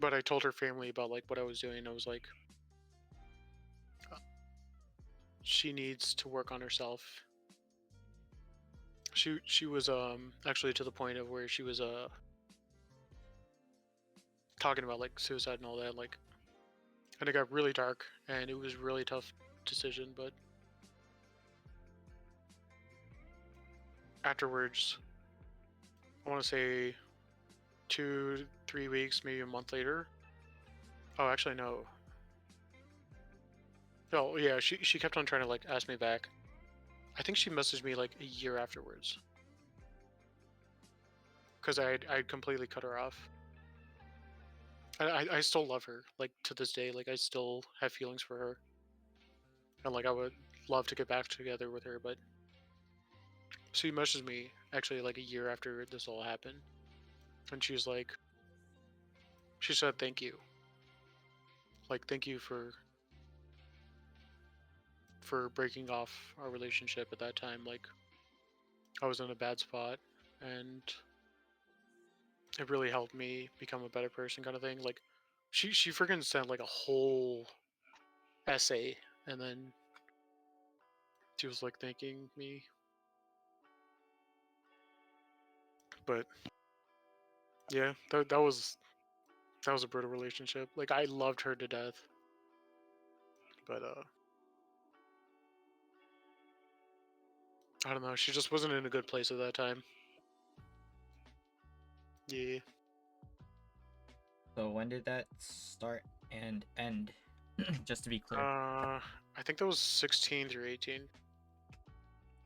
But I told her family about like what I was doing. I was like, "Uh, she needs to work on herself. She was actually to the point of where she was talking about like suicide and all that, like, and it got really dark and it was really tough decision, but afterwards, I want to say 2-3 weeks, maybe a month later. Oh, actually no. Oh yeah, she kept on trying to like ask me back. I think she messaged me like a year afterwards because I'd completely cut her off. I still love her, like to this day. Like I still have feelings for her, and like I would love to get back together with her. But she messaged me actually like a year after this all happened, and she's like, she said thank you, like thank you for breaking off our relationship at that time. Like I was in a bad spot, and it really helped me become a better person, kind of thing. Like she freaking sent like a whole essay, and then she was like thanking me. But yeah, that was a brutal relationship. Like I loved her to death, but I don't know. She just wasn't in a good place at that time. Yeah. So when did that start and end? Just to be clear. I think that was 16 through 18.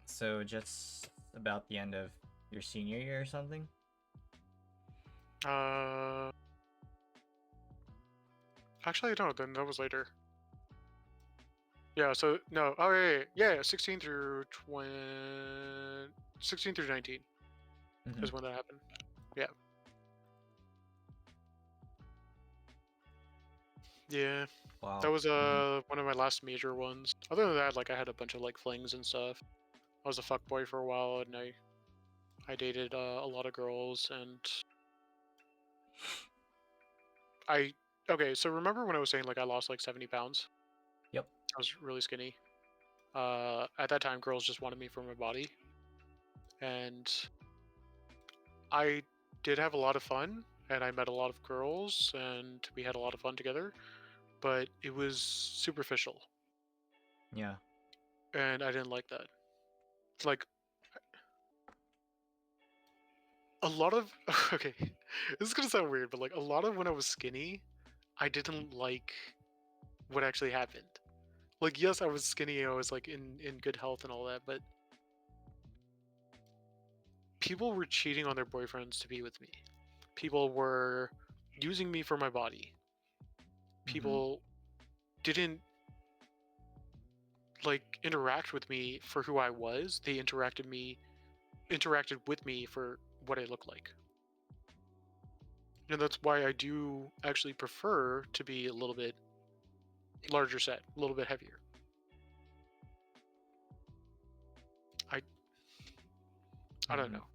So just about the end of your senior year or something? Uh, Actually, no. Then that was later. Yeah. So no. Oh yeah. 16 through 20, 16 through 19 Mhm. is when that happened. Yeah. Yeah. Wow. That was one of my last major ones. Other than that, like I had a bunch of like flings and stuff. I was a fuckboy for a while, and I dated a lot of girls, and I okay. So remember when I was saying like I lost like 70 pounds? Yep. I was really skinny. At that time, girls just wanted me for my body, and I did have a lot of fun, and I met a lot of girls, and we had a lot of fun together. But it was superficial, Yeah. and I didn't like that. Like a lot of okay, this is gonna sound weird, but like a lot of when I was skinny, I didn't like what actually happened. Like yes, I was skinny, I was like in good health and all that, but people were cheating on their boyfriends to be with me. People were using me for my body. People didn't like interact with me for who I was. They interacted with me for what I look like. And that's why I do actually prefer to be a little bit larger set, a little bit heavier. I I don't Mhm. know.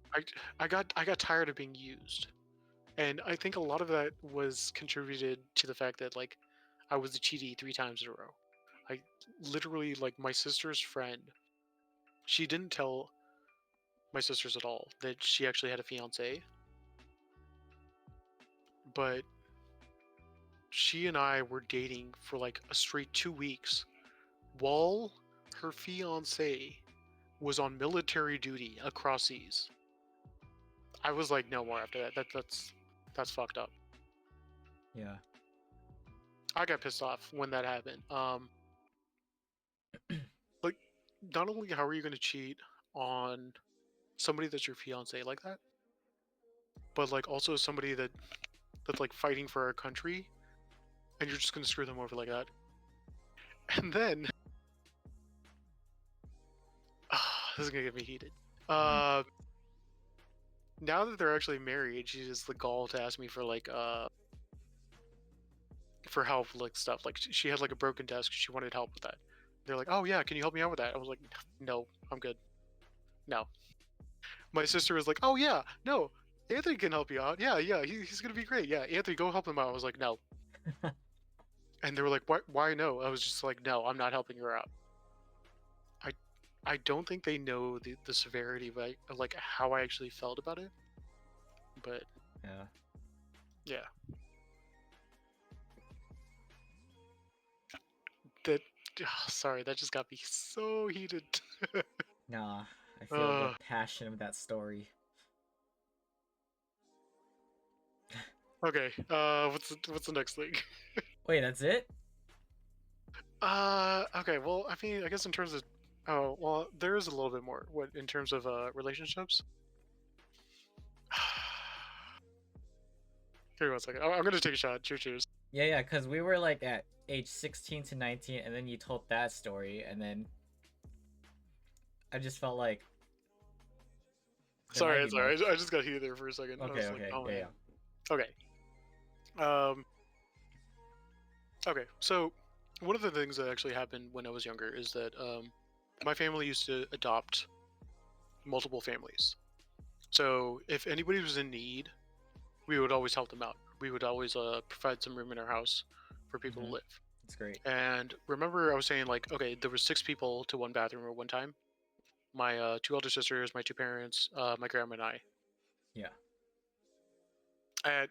I got tired of being used. And I think a lot of that was contributed to the fact that like I was a cheaty 3 times in a row. I literally like my sister's friend. She didn't tell my sisters at all that she actually had a fiance, but she and I were dating for like a straight 2 weeks while her fiance was on military duty across seas. I was like, no more after that. That's That's fucked up. Yeah. I got pissed off when that happened. Like, not only how are you gonna cheat on somebody that's your fiance like that, but like also somebody that's like fighting for our country, and you're just gonna screw them over like that. And then, this is gonna get me heated. Now that they're actually married, she has the gall to ask me for like for help, like stuff. Like she had like a broken desk, she wanted help with that. They're like, "Oh yeah, can you help me out with that?" I was like, "No, I'm good." No. My sister was like, "Oh yeah, no, Anthony can help you out. Yeah, yeah, he's gonna be great. Yeah, Anthony, go help him out." I was like, "No." And they were like, Why no?" I was just like, "No, I'm not helping her out." I I don't think they know the severity of like how I actually felt about it. But Yeah. yeah, that sorry, that just got me so heated. Nah, I feel the uh, passion of that story. okay, what's the next thing? Wait, that's it? Okay, well, I mean, I guess in terms of, oh, well, there is a little bit more. What in terms of relationships? Give me 1 second. I'm gonna take a shot. Cheers. Yeah, yeah, because we were like at age 16 to 19, and then you told that story, and then I just felt like there might Sorry, be sorry. more. I just got heated there for a second. I Okay, was like, okay, oh yeah, man. yeah. Okay. Um. Okay. So one of the things that actually happened when I was younger is that my family used to adopt multiple families. So if anybody was in need, we would always help them out. We would always provide some room in our house for people to Mm-hmm. live. It's great. And remember, I was saying like, okay, there was 6 people to one bathroom at one time. My 2 elder sisters, my 2 parents, my grandma, and I. Yeah. At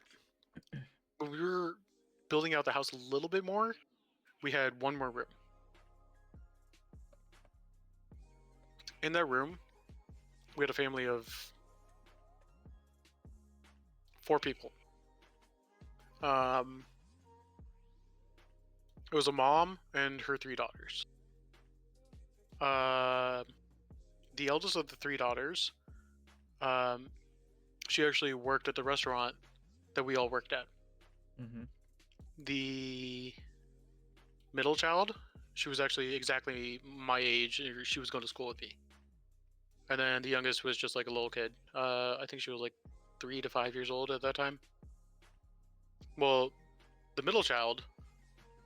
when we were building out the house a little bit more, we had one more room. In that room, we had a family of 4 people. Um, it was a mom and her 3 daughters. Uh, the eldest of the 3 daughters, um, she actually worked at the restaurant that we all worked at. Mm-hmm. The middle child, she was actually exactly my age. She was going to school with me. And then the youngest was just like a little kid. I think she was like 3 to 5 years old at that time. Well, the middle child,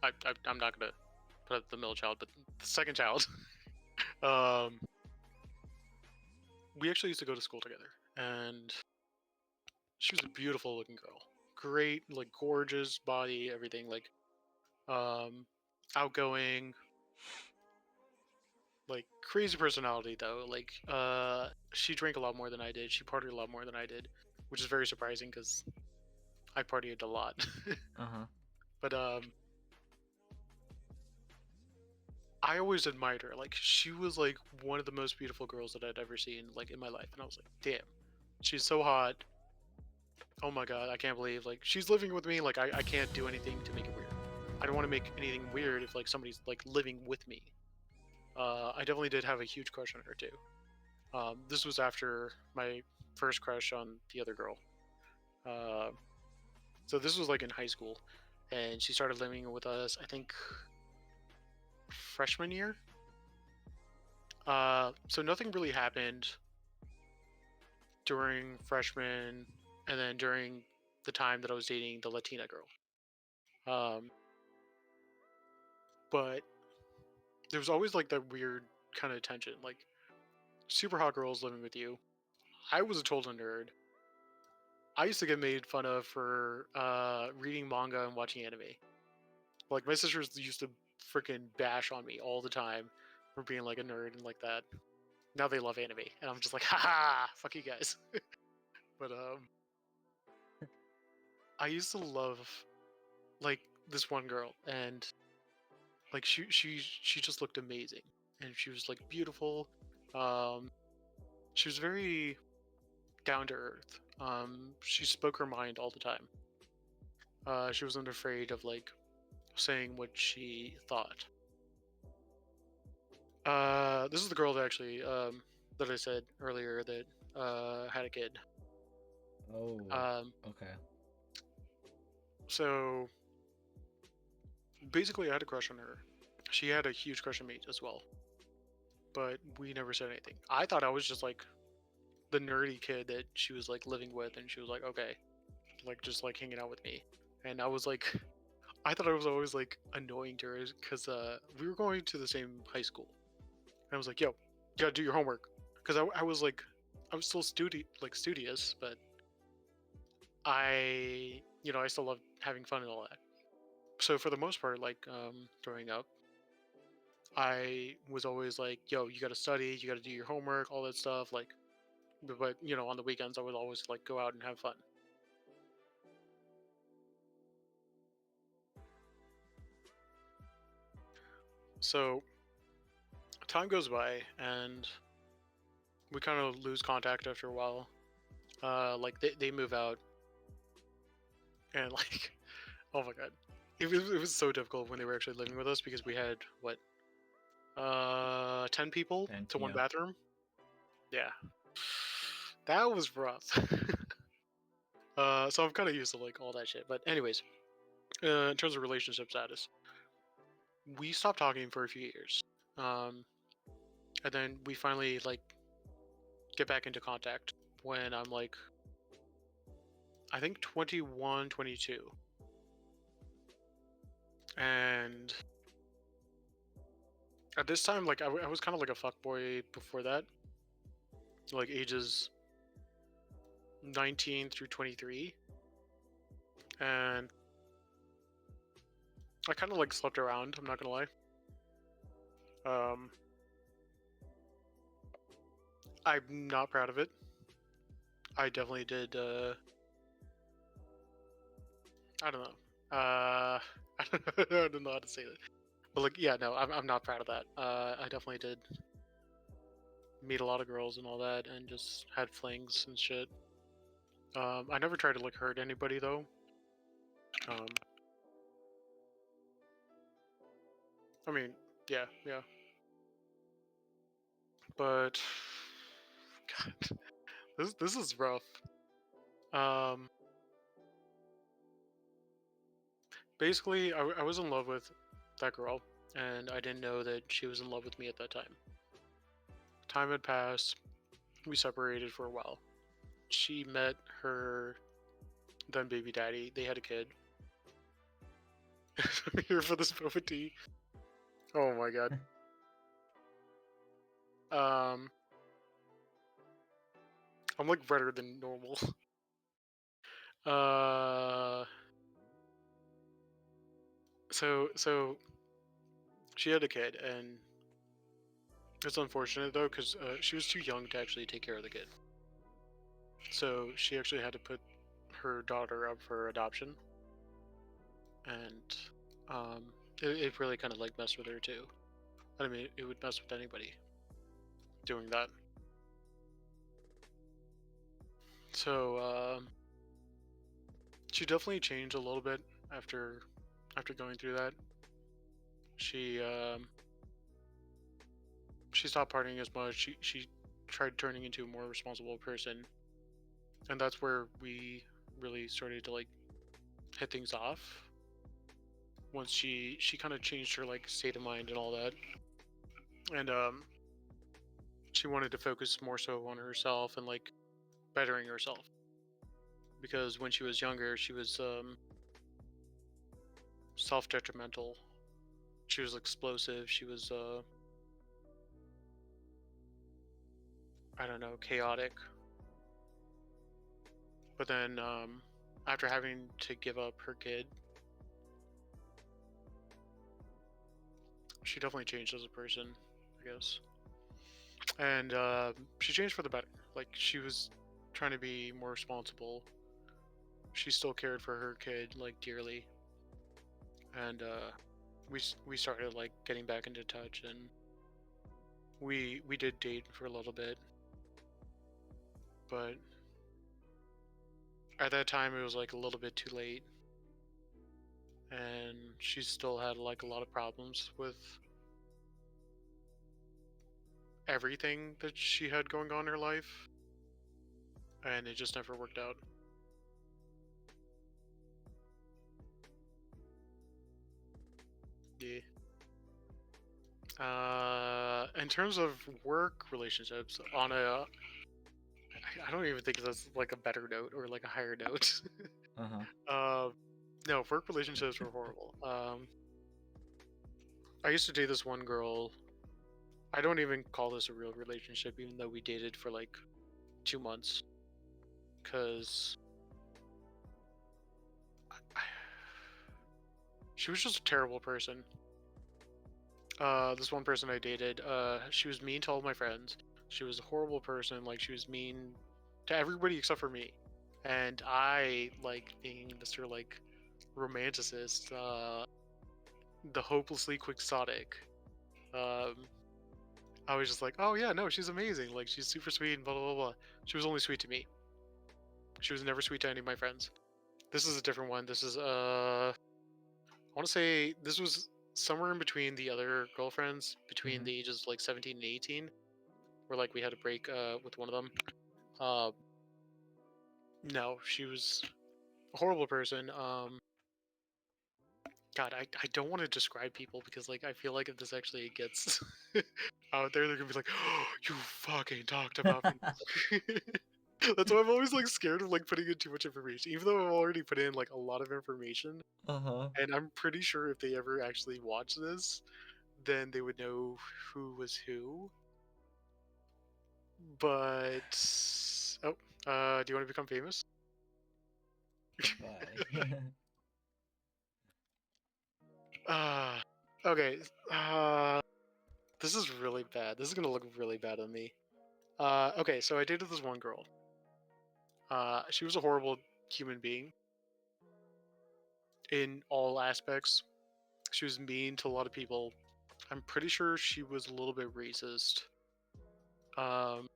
I'm not gonna put up the middle child, but the second child, um, we actually used to go to school together, and she was a beautiful looking girl, great, like gorgeous body, everything, like, um, outgoing, like crazy personality though. Like, she drank a lot more than I did. She partied a lot more than I did, which is very surprising because I partied a lot. Uh-huh. But I always admired her. Like she was like one of the most beautiful girls that I'd ever seen like in my life, and I was like, damn, she's so hot. Oh my god, I can't believe like she's living with me. Like I can't do anything to make it weird. I don't want to make anything weird if like somebody's like living with me. I definitely did have a huge crush on her too. This was after my first crush on the other girl. Uh, so this was like in high school, and she started living with us. I think freshman year. So nothing really happened during freshman, and then during the time that I was dating the Latina girl. Um, but there was always like that weird kind of tension, like super hot girls living with you. I was a total nerd. I used to get made fun of for reading manga and watching anime. Like my sisters used to freaking bash on me all the time for being like a nerd and like that. Now they love anime, and I'm just like, haha, fuck you guys. But I used to love like this one girl, and like she just looked amazing, and she was like beautiful. Um, she was very down to earth. She spoke her mind all the time. She wasn't afraid of like saying what she thought. This is the girl that actually that I said earlier that had a kid. Oh. Um, Okay. so basically, I had a crush on her. She had a huge crush on me as well, but we never said anything. I thought I was just like the nerdy kid that she was like living with, and she was like, okay, like just like hanging out with me, and I was like, I thought I was always like annoying to her because we were going to the same high school. And I was like, yo, you gotta do your homework. Because I was like, I was still studious, but I still loved having fun and all that. So for the most part, like growing up, I was always like, yo, you gotta study, you gotta do your homework, all that stuff. Like, but on the weekends, I would always like go out and have fun. So time goes by, and we kind of lose contact after a while. Like they move out, and like, oh my god, it was so difficult when they were actually living with us because we had what 10 people And to one yeah. bathroom. Yeah, that was rough. So I'm kind of used to like all that shit. But anyways, in terms of relationship status, we stopped talking for a few years, um, and then we finally like get back into contact when I'm like I think 21, 22. And at this time, like I was kind of like a fuckboy before that, like ages 19 through 23, and I kind of like slept around. I'm not gonna lie. Um, I'm not proud of it. I definitely did. I don't know. I don't know how to say that. But like, yeah, no, I'm not proud of that. I definitely did meet a lot of girls and all that, and just had flings and shit. I never tried to like hurt anybody though. Um, I mean, yeah, yeah. But God, this is rough. Um, basically, I was in love with that girl, and I didn't know that she was in love with me at that time. Time had passed. We separated for a while. She met her then baby daddy. They had a kid. I'm here for this moment tea. Oh my god. Um, I'm like redder than normal. Uh, so she had a kid, and it's unfortunate though because she was too young to actually take care of the kid. So she actually had to put her daughter up for adoption, and it really kind of like messed with her too. I mean, it would mess with anybody doing that. So she definitely changed a little bit after going through that. She she stopped partying as much. She tried turning into a more responsible person, and that's where we really started to like hit things off. Once she kind of changed her like state of mind and all that, and she wanted to focus more so on herself and like bettering herself. Because when she was younger, she was self-detrimental. She was explosive. She was I don't know, chaotic. But then after having to give up her kid, she definitely changed as a person, I guess. And she changed for the better. Like she was trying to be more responsible. She still cared for her kid like dearly, and we started like getting back into touch, and we did date for a little bit, but at that time it was like a little bit too late, and she still had like a lot of problems with everything that she had going on in her life, and it just never worked out. Yeah. In terms of work relationships, on a, I don't even think that's like a better note or like a higher note. Uh-huh. No, work relationships were horrible. I used to date this one girl. I don't even call this a real relationship, even though we dated for like 2 months, because she was just a terrible person. This one person I dated, she was mean to all my friends. She was a horrible person. Like, she was mean to everybody except for me. And I, like, being Mr. like romanticist, the hopelessly quixotic. Um, I was just like, oh yeah, no, she's amazing. Like, she's super sweet and blah blah blah. She was only sweet to me. She was never sweet to any of my friends. This is a different one. This is I want to say this was somewhere in between the other girlfriends, between Mhm. the ages of like 17 and 18, where like we had a break with one of them. Uh, no, she was a horrible person. God, I don't want to describe people because like I feel like if this actually gets out there, they're gonna be like, oh, you fucking talked about me. That's why I'm always like scared of like putting in too much information, even though I've already put in like a lot of information. Uh-huh. And I'm pretty sure if they ever actually watch this, then they would know who was who. But oh, do you want to become famous? Bye. Uh okay. Uh, this is really bad. This is gonna look really bad on me. Okay, so I dated this one girl. She was a horrible human being in all aspects. She was mean to a lot of people. I'm pretty sure she was a little bit racist. Um,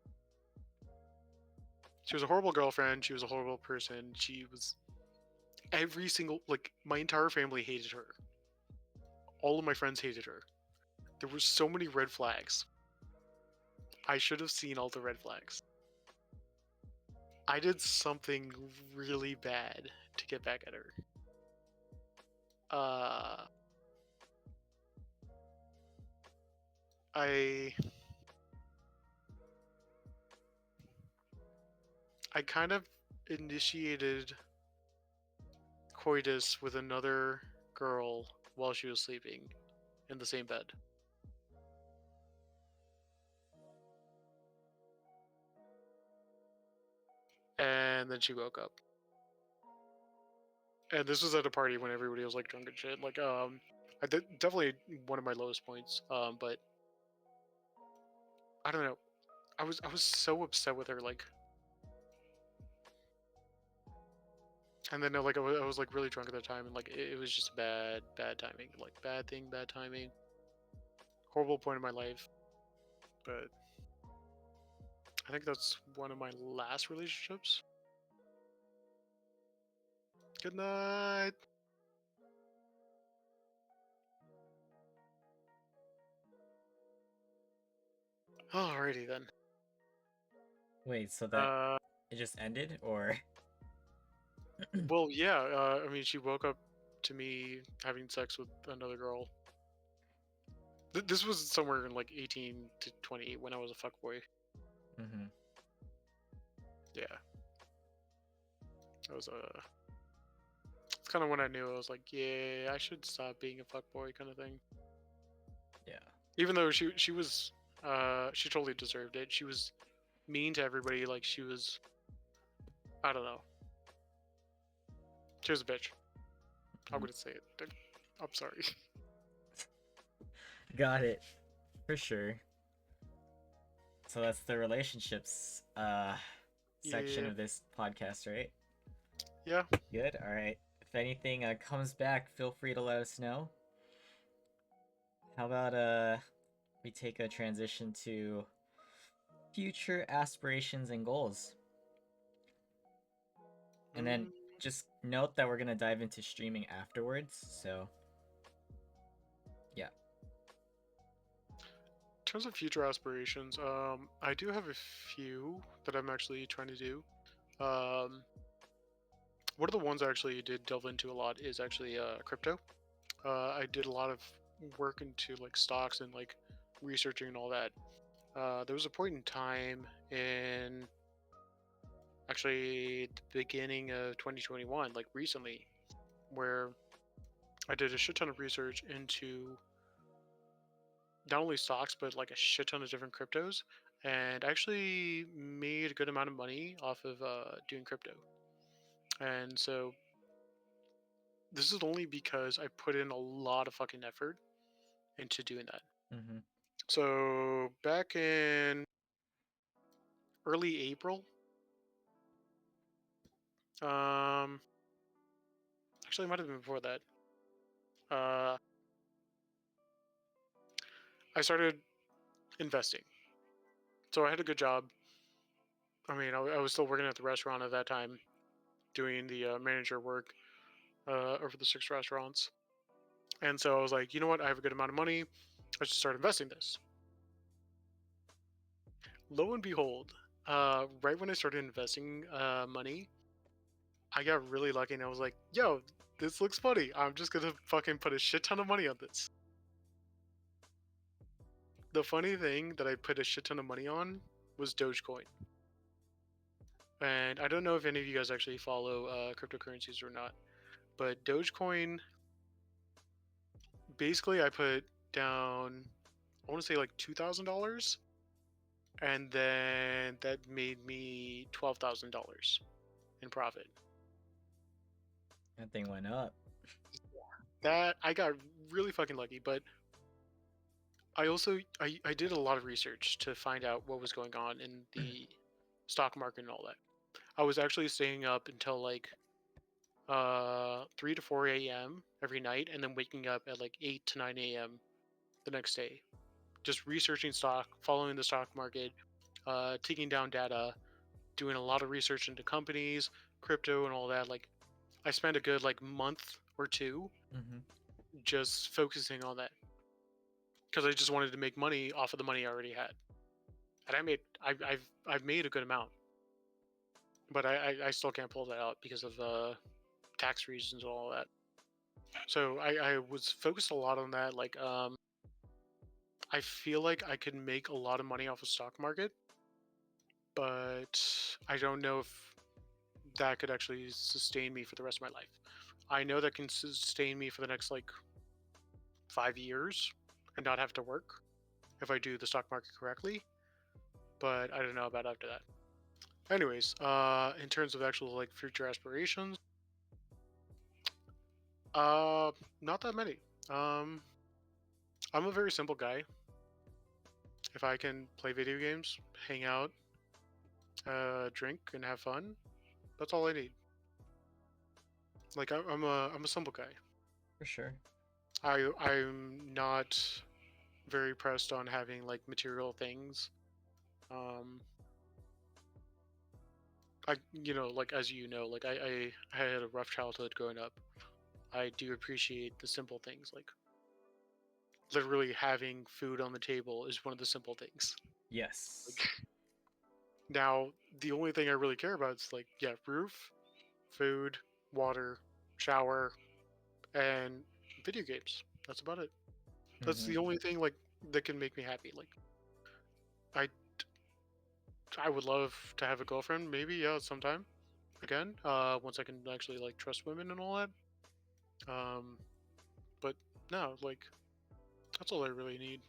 she was a horrible girlfriend. She was a horrible person. She was every single like my entire family hated her. All of my friends hated her. There were so many red flags. I should have seen all the red flags. I did something really bad to get back at her. Uh, I I kind of initiated coitus with another girl while she was sleeping in the same bed. And then she woke up. And this was at a party when everybody was like drunk and shit. Like, definitely one of my lowest points. But I don't know. I was so upset with her. Like, and then like I was like really drunk at the time, and like it was just bad timing. Like bad thing, bad timing. Horrible point in my life. But I think that's one of my last relationships. Good night. Alrighty then. Wait, so that Uh, it just ended, or? well, yeah. I mean, she woke up to me having sex with another girl. This was somewhere in like 18 to 28 when I was a fuckboy. Mm-hmm. Yeah, that was it's kind of when I knew I was like, yeah, I should stop being a fuckboy kind of thing. Yeah. Even though she was, she totally deserved it. She was mean to everybody. Like she was, I don't know. She was a bitch. I'm Mhm. gonna say it. I'm sorry. Got it. For sure. So that's the relationships section Yeah, of this podcast, right? yeah. Good. All right. If anything comes back, feel free to let us know. How about we take a transition to future aspirations and goals? And then just note that we're gonna dive into streaming afterwards. So yeah. In terms of future aspirations, I do have a few that I'm actually trying to do. One of the ones I actually did delve into a lot is actually crypto. I did a lot of work into like stocks and like researching and all that. There was a point in time in actually the beginning of 2021, like recently, where I did a shit ton of research into not only stocks but like a shit ton of different cryptos, and actually made a good amount of money off of doing crypto. And so this is only because I put in a lot of fucking effort into doing that. Mm-hmm. So back in early April, um, actually it might have been before that. Uh, I started investing. So I had a good job. I mean, I was still working at the restaurant at that time, doing the manager work over the 6 restaurants. And so I was like, you know what? I have a good amount of money. I should start investing this. Lo and behold, right when I started investing money, I got really lucky and I was like, yo, this looks funny. I'm just gonna fucking put a shit ton of money on this. The funny thing that I put a shit ton of money on was Dogecoin. And I don't know if any of you guys actually follow cryptocurrencies or not, but Dogecoin, basically I put down, I want to say like $2,000, and then that made me $12,000 in profit. That thing went up. That I got really fucking lucky, but I also I did a lot of research to find out what was going on in the stock market and all that. I was actually staying up until like 3 to 4 a.m. every night, and then waking up at like 8 to 9 a.m. the next day, just researching stock, following the stock market, taking down data, doing a lot of research into companies, crypto, and all that. Like, I spent a good like month or two Mm-hmm. just focusing on that because I just wanted to make money off of the money I already had, and I've made a good amount, but I still can't pull that out because of tax reasons and all that. So I was focused a lot on that. Like, I feel like I could make a lot of money off of stock market, but I don't know if that could actually sustain me for the rest of my life. I know that can sustain me for the next like 5 years and not have to work if I do the stock market correctly, but I don't know about after that. Anyways, in terms of actual like future aspirations, uh, not that many. Um, I'm a very simple guy. If I can play video games, hang out, drink, and have fun, that's all I need. Like I'm a simple guy. For sure. I'm not very pressed on having like material things. Um, I like as you know, like I had a rough childhood growing up. I do appreciate the simple things, like literally having food on the table is one of the simple things. Yes. Like, now the only thing I really care about is like, yeah, roof, food, water, shower, and video games. That's about it. That's Mm-hmm. the only thing like that can make me happy. Like I I would love to have a girlfriend, maybe, yeah, sometime again. Once I can actually like trust women and all that. Um, but no, like that's all I really need.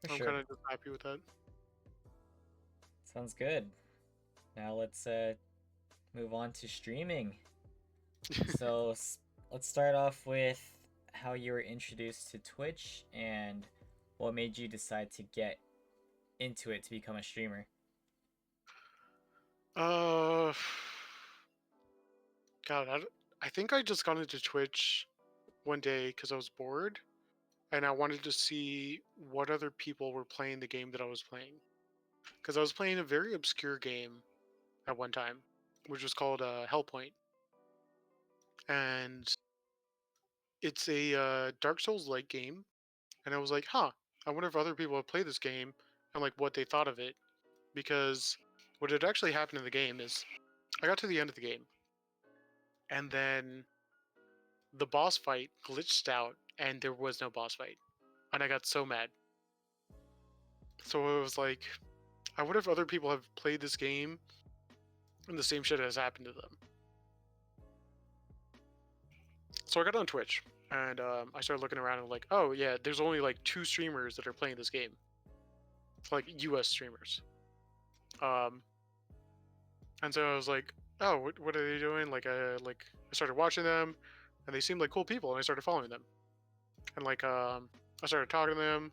For I'm sure. kind of just happy with that. Sounds good. Now let's move on to streaming. So let's start off with how you were introduced to Twitch and what made you decide to get into it to become a streamer. uh, God, I think I just got into Twitch one day because I was bored and I wanted to see what other people were playing the game that I was playing. Because I was playing a very obscure game at one time. which was called Hellpoint, and it's a Dark Souls-like game. And I was like, huh, I wonder if other people have played this game and like what they thought of it. Because what had actually happened in the game is I got to the end of the game, and then the boss fight glitched out, and there was no boss fight, and I got so mad. So it was like, I wonder if other people have played this game and the same shit has happened to them. So I got on Twitch, and I started looking around and like, oh yeah, there's only like 2 streamers that are playing this game, like US streamers. Um, and so I was like, oh, what are they doing? I started watching them, and they seemed like cool people, and I started following them, and I started talking to them,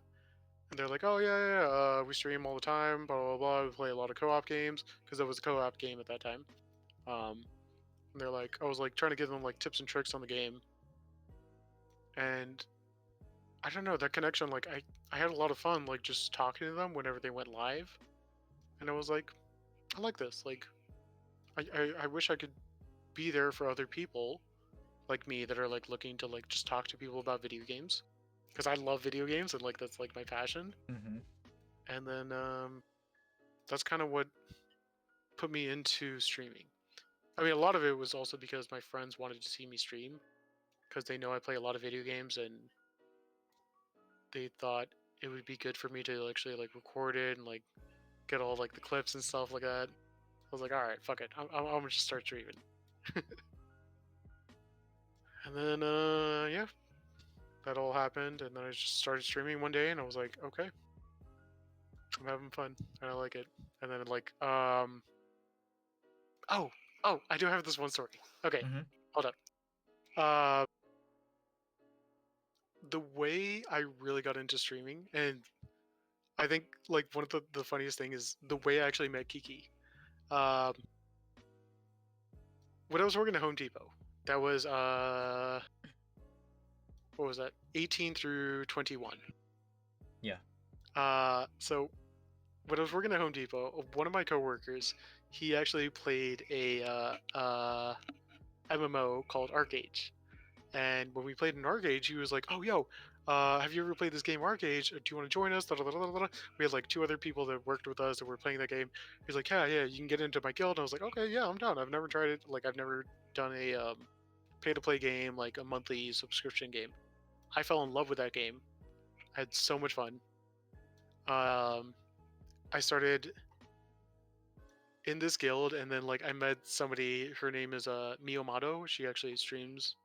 and they're like, oh yeah, we stream all the time, blah blah blah. We play a lot of co-op games because it was a co-op game at that time. And they're like, I was like trying to give them like tips and tricks on the game, and I don't know, that connection, like I had a lot of fun like just talking to them whenever they went live, and I was like, I like this. Like I wish I could be there for other people like me that are like looking to like just talk to people about video games, because I love video games and like that's like my passion. Mm-hmm. And then that's kind of what put me into streaming. I mean, a lot of it was also because my friends wanted to see me stream because they know I play a lot of video games, and they thought it would be good for me to actually like record it and like get all like the clips and stuff like that. I was like, all right, fuck it, I'm gonna just start streaming. And then yeah, that all happened, and then I just started streaming one day, and I was like, okay, I'm having fun, and I like it. And then like oh, I do have this one story. Okay, Mm-hmm. hold up. Uh, the way I really got into streaming, and I think like one of the funniest thing is the way I actually met Kiki. Um, when I was working at Home Depot, that was what was that? 18 through 21. Yeah. So when I was working at Home Depot, one of my coworkers, he actually played a MMO called ArcAge. And when we played in ArcAge, he was like, "Oh, yo, have you ever played this game ArcAge? Do you want to join us?" Da, da, da, da, da. We had like 2 other people that worked with us that were playing that game. He's like, "Yeah, yeah, you can get into my guild." And I was like, "Okay, yeah, I'm down. I've never tried it. Like, I've never done a pay-to-play game, like a monthly subscription game." I fell in love with that game. I had so much fun. I started in this guild, and then like I met somebody. Her name is Miyomoto. She actually streams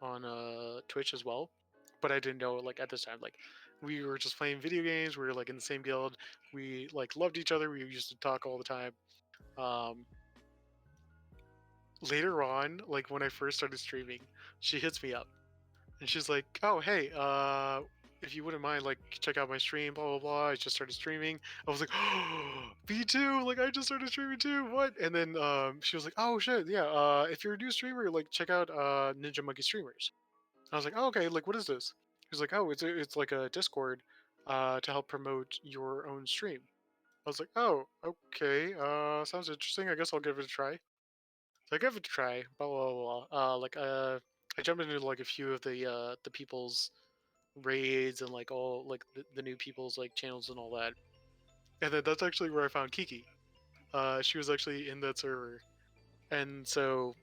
on Twitch as well, but I didn't know like at this time. Like we were just playing video games. We were like in the same guild. We like loved each other. We used to talk all the time. Um, Later on, like when I first started streaming, she hits me up and she's like, "Oh hey, if you wouldn't mind, like check out my stream, blah blah blah. I just started streaming." I was like, "Oh, me too! Like I just started streaming too. What?" And then she was like, "Oh shit, yeah. If you're a new streamer, like check out Ninja Monkey Streamers." I was like, "Oh, okay. Like what is this?" He's like, "Oh, it's like a Discord, to help promote your own stream." I was like, "Oh, okay. Sounds interesting. I guess I'll give it a try." So I gave it a try. Blah blah blah. I jumped into like a few of the people's raids and like all like the new people's like channels and all that. And then that's actually where I found Kiki. She was actually in that server, and so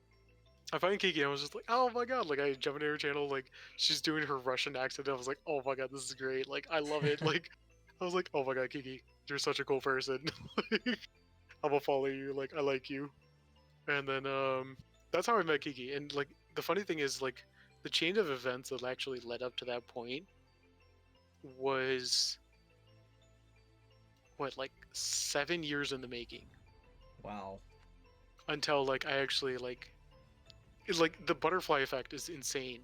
I find Kiki. And I was just like, oh my god! Like I jump into her channel, like she's doing her Russian accent. I was like, oh my god, this is great! Like I love it. Like I was like, oh my god, Kiki, you're such a cool person. I'm gonna follow you. Like I like you. And then that's how I met Kiki. And like the funny thing is like the chain of events that actually led up to that point was what, like 7 years in the making, Wow. until like I actually like it's like the butterfly effect is insane,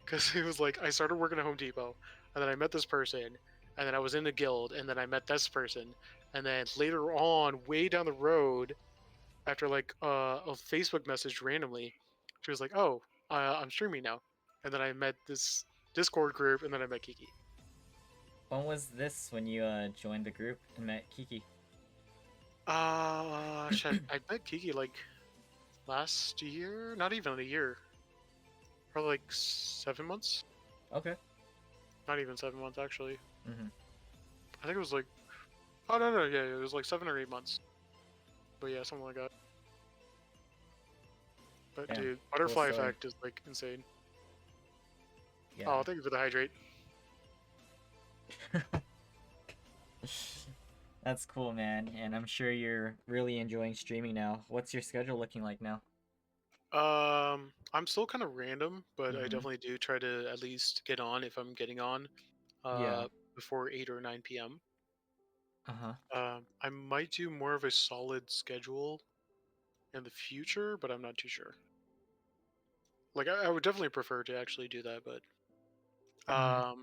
because it was like I started working at Home Depot, and then I met this person, and then I was in the guild, and then I met this person, and then later on, way down the road, after like a Facebook message randomly, she was like, "Oh, I'm streaming now," and then I met this Discord group, and then I met Kiki. When was this when you joined the group and met Kiki? Shit, I met Kiki like last year, not even a year, probably like 7 months. Okay. Not even 7 months actually. Mm-hmm. I think it was like, oh no, yeah, it was like 7 or 8 months. But yeah, something like that. But Damn, dude, cool butterfly story. effect is like insane. Yeah. Oh, thank you for the hydrate. That's cool, man. And I'm sure you're really enjoying streaming now. What's your schedule looking like now? I'm still kind of random, but I Mm-hmm. definitely do try to at least get on if I'm getting on, Yeah. before 8 or 9 p.m. Uh-huh. I might do more of a solid schedule in the future, but I'm not too sure. Like, I would definitely prefer to actually do that, but Mm-hmm.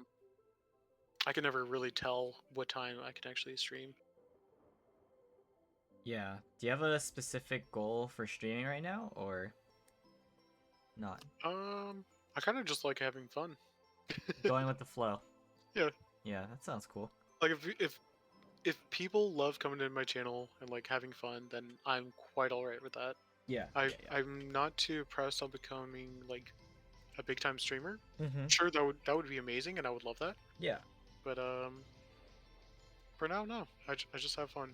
I can never really tell what time I can actually stream. Yeah. Do you have a specific goal for streaming right now, or not? I kind of just like having fun. Going with the flow. Yeah, Yeah, that sounds cool. like if people love coming to my channel and like having fun, then I'm quite alright with that. Yeah. I'm not too pressed on becoming like a big time streamer. Mm-hmm. Sure, that would be amazing, and I would love that. Yeah. But for now, no. I just have fun.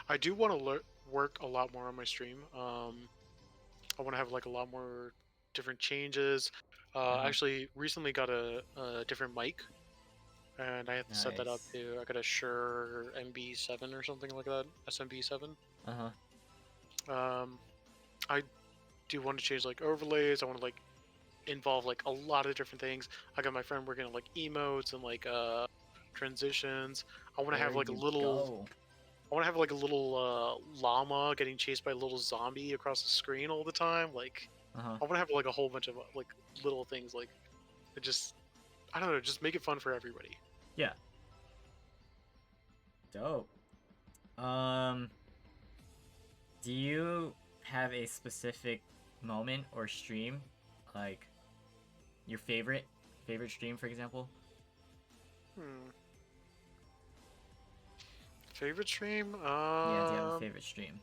I do want to work a lot more on my stream. I want to have like a lot more different changes. Uh-huh. Actually, recently got a different mic, and I have to set that up Nice. to. I got a Shure MB7 or something like that. SMB7. Uh-huh. Um, I do want to change like overlays. I want to like involve like a lot of different things. I got my friend working on like emotes and like transitions. I want to There have like a you little. go. I want to have like a little llama getting chased by a little zombie across the screen all the time. Like, Uh-huh. I want to have like a whole bunch of like little things like that. Just I don't know, just make it fun for everybody. Yeah. Dope. Um, do you have a specific moment or stream, like your favorite stream, for example? Hmm. Favorite stream? Yeah, do you have a favorite stream?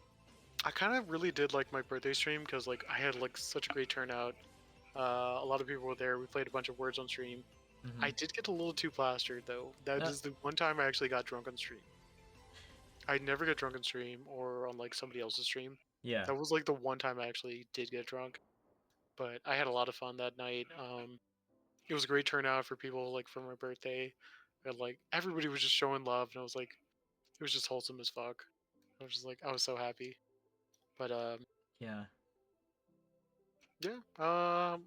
I kind of really did like my birthday stream because like I had like such a great turnout. A lot of people were there. We played a bunch of words on stream. Mm-hmm. I did get a little too plastered though. That Uh, is the one time I actually got drunk on stream. I never get drunk on stream or on like somebody else's stream. yeah. That was like the one time I actually did get drunk. But I had a lot of fun that night. It was a great turnout for people like for my birthday. And like everybody was just showing love, and I was like, it was just wholesome as fuck. I was just like, I was so happy. But Yeah. yeah.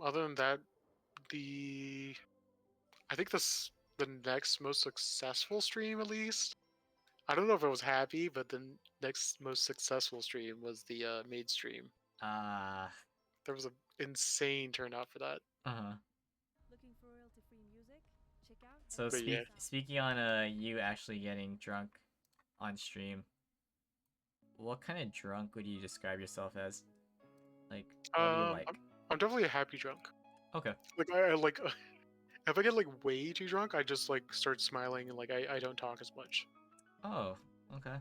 Other than that, the I think the next most successful stream at least. I don't know if I was happy, but the next most successful stream was the maid stream. Uh, There was an insane turnout for that. uh-huh. Looking for royalty-free music? Check out So But yeah. speaking on you actually getting drunk on stream, what kind of drunk would you describe yourself as? Like, what do you like? I'm definitely a happy drunk. Okay. Like I like if I get like way too drunk, I just like start smiling and like I don't talk as much. Oh, okay.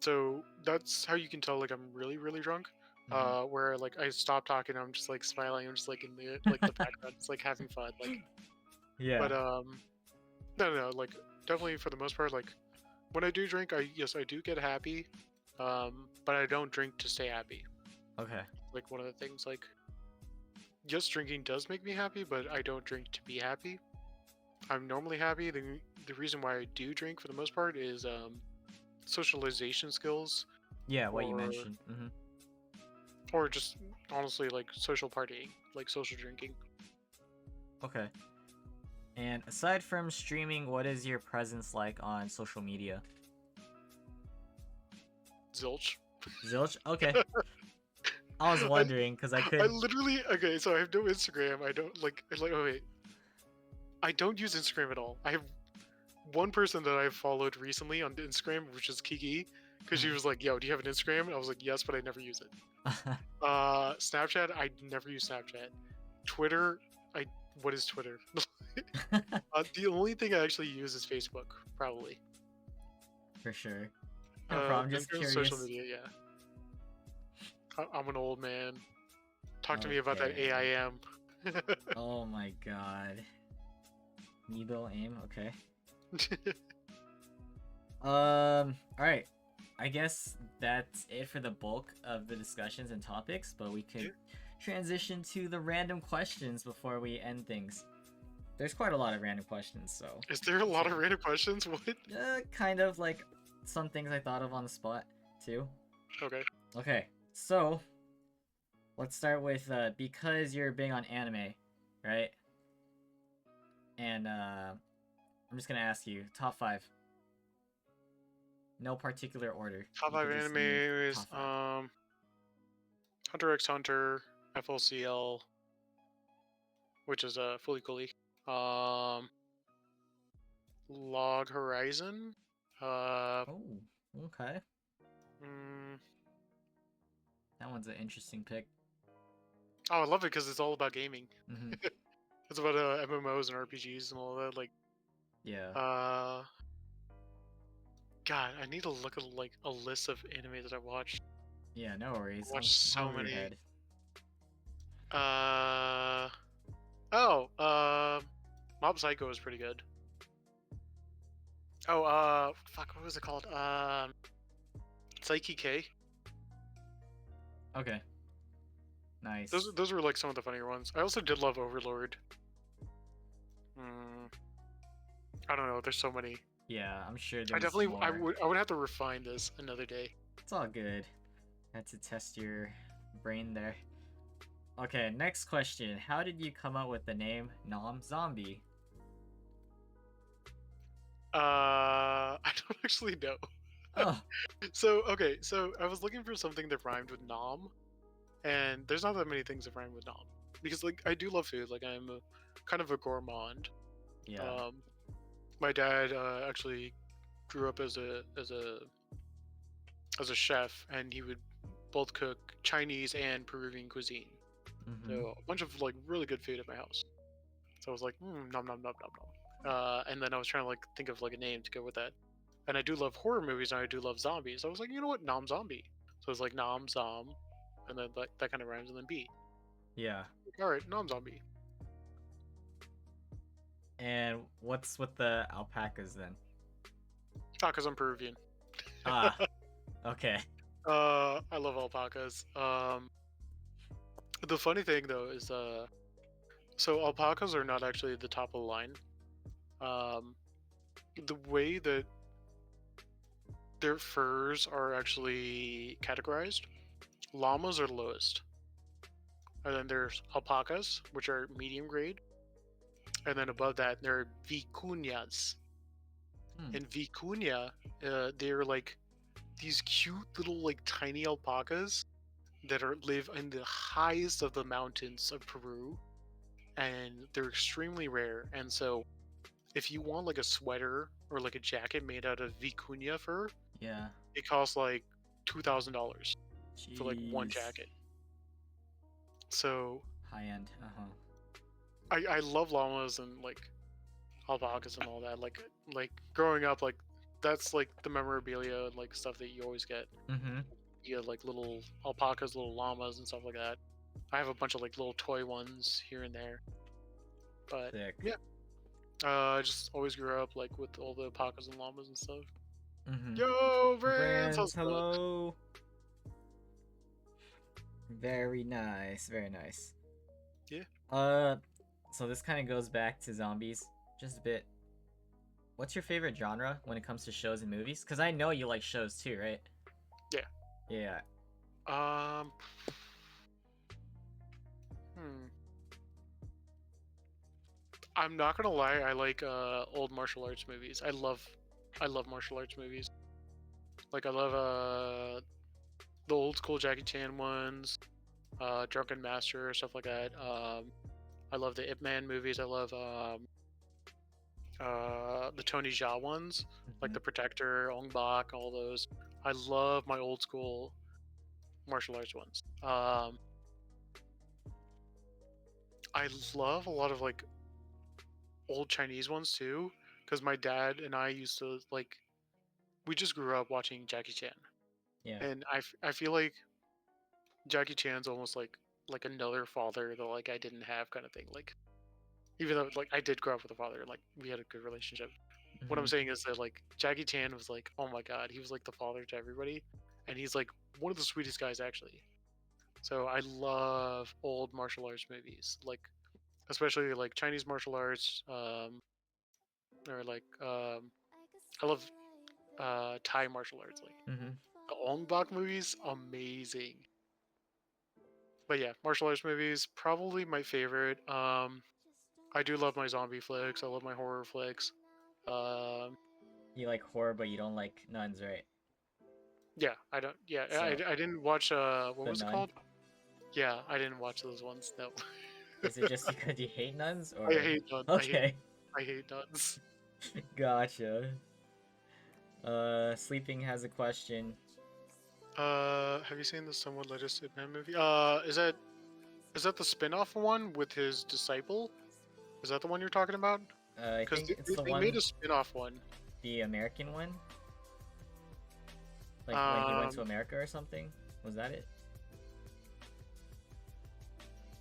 So that's how you can tell like I'm really really drunk. Mhm. Where like I stop talking, I'm just like smiling, I'm just like in the background, just like having fun. Like, Yeah. but no, like definitely for the most part, like when I do drink, I do get happy, but I don't drink to stay happy. Okay. Like one of the things, like yes, drinking does make me happy, but I don't drink to be happy. I'm normally happy. The reason why I do drink for the most part is socialization skills, Yeah, what you or mentioned. Mm-hmm. or just honestly like social partying, like social drinking. Okay. And aside from streaming, what is your presence like on social media? Zilch. Zilch? Okay. I was I, wondering because I I could. literally okay. So I have no Instagram. I don't like. Oh wait, I don't use Instagram at all. I have one person that I've followed recently on Instagram, which is Kiki, because she was like, "Yo, do you have an Instagram?" And I was like, "Yes, but I never use it." Snapchat, I never use Snapchat. Twitter, what is Twitter? The only thing I actually use is Facebook, probably. For sure. No problem. In Just terms of curious. social media, yeah. I'm an old man. Talk to me about that Okay. AIM. Oh my god. Nebo aim, okay. Alright. I guess that's it for the bulk of the discussions and topics, but we could Yeah. transition to the random questions before we end things. There's quite a lot of random questions, so Is there a lot of random questions? What? kind of like some things I thought of on the spot too. Okay. Okay, so let's start with because you're big on anime, right? And I'm just gonna ask you top 5. No particular order. Top You 5 could just name animes. top 5. Hunter x Hunter, FLCL, which is fully coolly. Log Horizon. Oh, okay. Mm, That one's an interesting pick. oh, I love it because it's all about gaming. Hmm. It's about MMOs and RPGs and all that. Like, Yeah. God, I need to look at like a list of anime that I watched. Yeah, no worries. I watched so Over your many. head. Uh, oh, Mob Psycho is pretty good. Oh, fuck, what was it called? Psyche K. Okay. Nice. Those were like some of the funnier ones. I also did love Overlord. I don't know. There's so many. Yeah, I'm sure there's I definitely more. I would have to refine this another day. It's all good. Had to test your brain there. Okay, next question. How did you come up with the name NomZombie? I don't actually know. Oh, So okay, so I was looking for something that rhymed with nom, and there's not that many things that rhyme with nom because like I do love food. Like I'm a kind of a gourmand. yeah. My dad actually grew up as a chef, and he would both cook Chinese and Peruvian cuisine. Mm-hmm. So a bunch of like really good food at my house. So I was like, nom nom nom nom nom. And then I was trying to like think of like a name to go with that. And I do love horror movies, and I do love zombies. So I was like, you know what, Nom Zombie. So it's like Nom Zom, and then like that kind of rhymes, and then B. Yeah. Like, all right, Nom Zombie. And what's with the alpacas then? Ah, cause I'm Peruvian. Ah, okay. I love alpacas. The funny thing though is, so alpacas are not actually the top of the line. The way that their furs are actually categorized, llamas are the lowest, and then there's alpacas, which are medium grade, and then above that there are vicuñas. And vicuña, they're like these cute little like tiny alpacas that live in the highest of the mountains of Peru, and they're extremely rare. And so, if you want like a sweater or like a jacket made out of vicuña fur, Yeah. it costs like $2,000 for like one Jeez. jacket. So High end. Uh-huh. I love llamas and like alpacas and all that. Like growing up, like that's like the memorabilia and like stuff that you always get. Mm-hmm. You have like little alpacas, little llamas, and stuff like that. I have a bunch of like little toy ones here and there. But Sick. yeah, I just always grew up like with all the alpacas and llamas and stuff. Mm-hmm. Yo, Vance, Brands, how's it going? hello. Very nice. Very nice. Yeah. So this kind of goes back to zombies just a bit. What's your favorite genre when it comes to shows and movies? Because I know you like shows too, right? Yeah. Yeah. Hmm. I'm not gonna lie, I like old martial arts movies. I love martial arts movies. Like I love the old school Jackie Chan ones, Drunken Master, stuff like that. I love the Ip Man movies. I love the Tony Jaa ones, like Mhm. The Protector, Ong Bak, all those. I love my old school martial arts ones. I love a lot of like old Chinese ones too, because my dad and I used to like. We just grew up watching Jackie Chan, Yeah. and I feel like Jackie Chan's almost like another father that like I didn't have kind of thing. Like even though like I did grow up with a father, like we had a good relationship. What I'm Mhm. saying is that like Jackie Chan was like, oh my god, he was like the father to everybody, and he's like one of the sweetest guys actually. So I love old martial arts movies, like especially like Chinese martial arts, or like I love Thai martial arts, like Mhm. the Ong Bak movies, amazing. But yeah, martial arts movies probably my favorite. I do love my zombie flicks. I love my horror flicks. Um, You like horror, but you don't like nuns, right? yeah, I don't. Yeah, So I didn't watch. What the was it nun. called? Yeah, I didn't watch those ones. No, Is it just because you hate nuns, I or? hate nuns. Okay, I hate nuns. gotcha. Sleeping has a question. Have you seen the Somewhat Latest Ip Man movie? Is that the spin-off one with his disciple? Is that the one you're talking about? I Because think it's the they made one, a spin-off one. the American one, like when he went to Um, America or something. Was that it?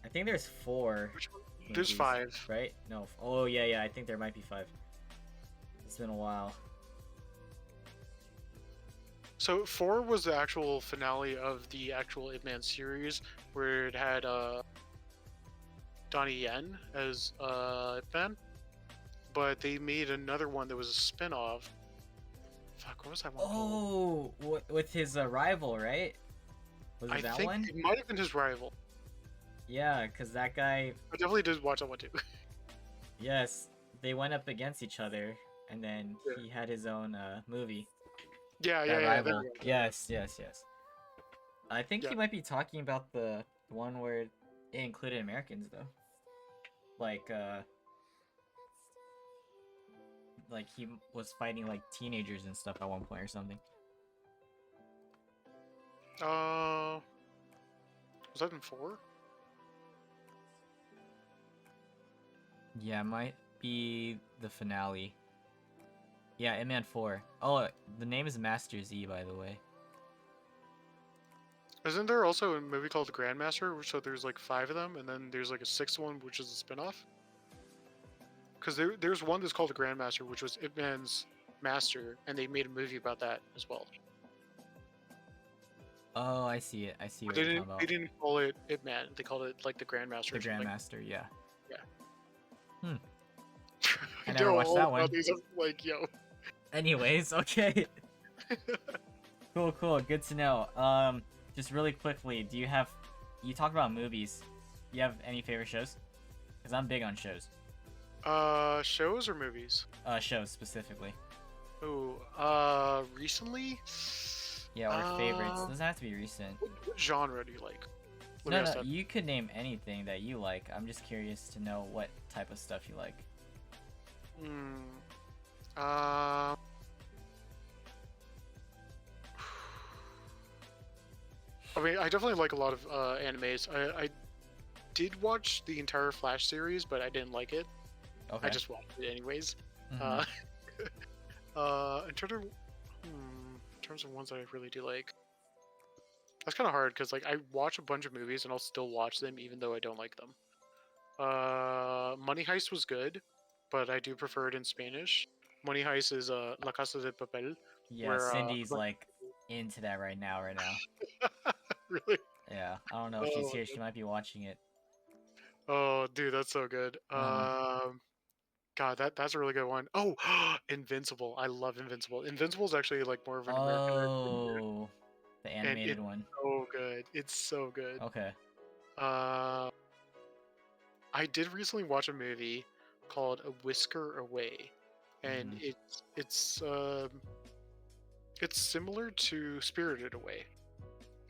I think there's 4 which one? There's movies, 5. right? No. Oh yeah, yeah. I think there might be 5. It's been a while. So 4 was the actual finale of the actual Ip Man series, where it had Donnie Yen as Ip Man, but they made another one that was a spin-off. Fuck, what was that one called? Oh, with his rival, right? Was I it that think one? it might have been his rival. Yeah, because that guy. I definitely did watch that one too. Yes, they went up against each other, and then Yeah. he had his own movie. Yeah, That yeah, there rival. we go. Yes, yes, yes. I think Yeah. you might be talking about the one where it included Americans, though. Like he was fighting like teenagers and stuff at one point or something. Was that in 4? Yeah, it might be the finale. Yeah, Ip Man 4. Oh, the name is Master Z, by the way. Isn't there also a movie called The Grandmaster? So there's like 5 of them, and then there's like a 6th one, which is a spin-off? Because there's one that's called The Grandmaster, which was Ip Man's master, and they made a movie about that as well. Oh, I see it. I see But what you're talking they about. didn't call it Ip Man. They called it like The Grandmaster. The or something. Grandmaster, yeah. Yeah. Hmm. I I never know watched all that about one. These, I'm like, yo. Anyways, okay. Cool, cool. Good to know. Just really quickly, you talk about movies. Do you have any favorite shows? Because I'm big on shows. Shows or movies? Shows specifically. Ooh, recently? Yeah, or favorites. Um, Doesn't have to be recent. What genre do you like? Let me No, ask no, that. you could name anything that you like. I'm just curious to know what type of stuff you like. Um, I mean, I definitely like a lot of animes. I did watch the entire Flash series, but I didn't like it. Okay. I just watched it anyways. Mhm. In terms of ones that I really do like, that's kind of hard because like I watch a bunch of movies and I'll still watch them even though I don't like them. Money Heist was good, but I do prefer it in Spanish. Money Heist is La Casa de Papel, Yeah, where Cindy's like into that right now. really. Yeah, I don't know if she's Oh, here. She might be watching it. oh, dude, that's so good. Uh-huh. God, that's a really good one. Oh, Invincible. I love Invincible. Invincible is actually like more of an American recommendation, Oh, the and animated it's one. so good. It's so good. Okay. Uh, I did recently watch a movie called A Whisker Away, and Mhm. it's similar to Spirited Away,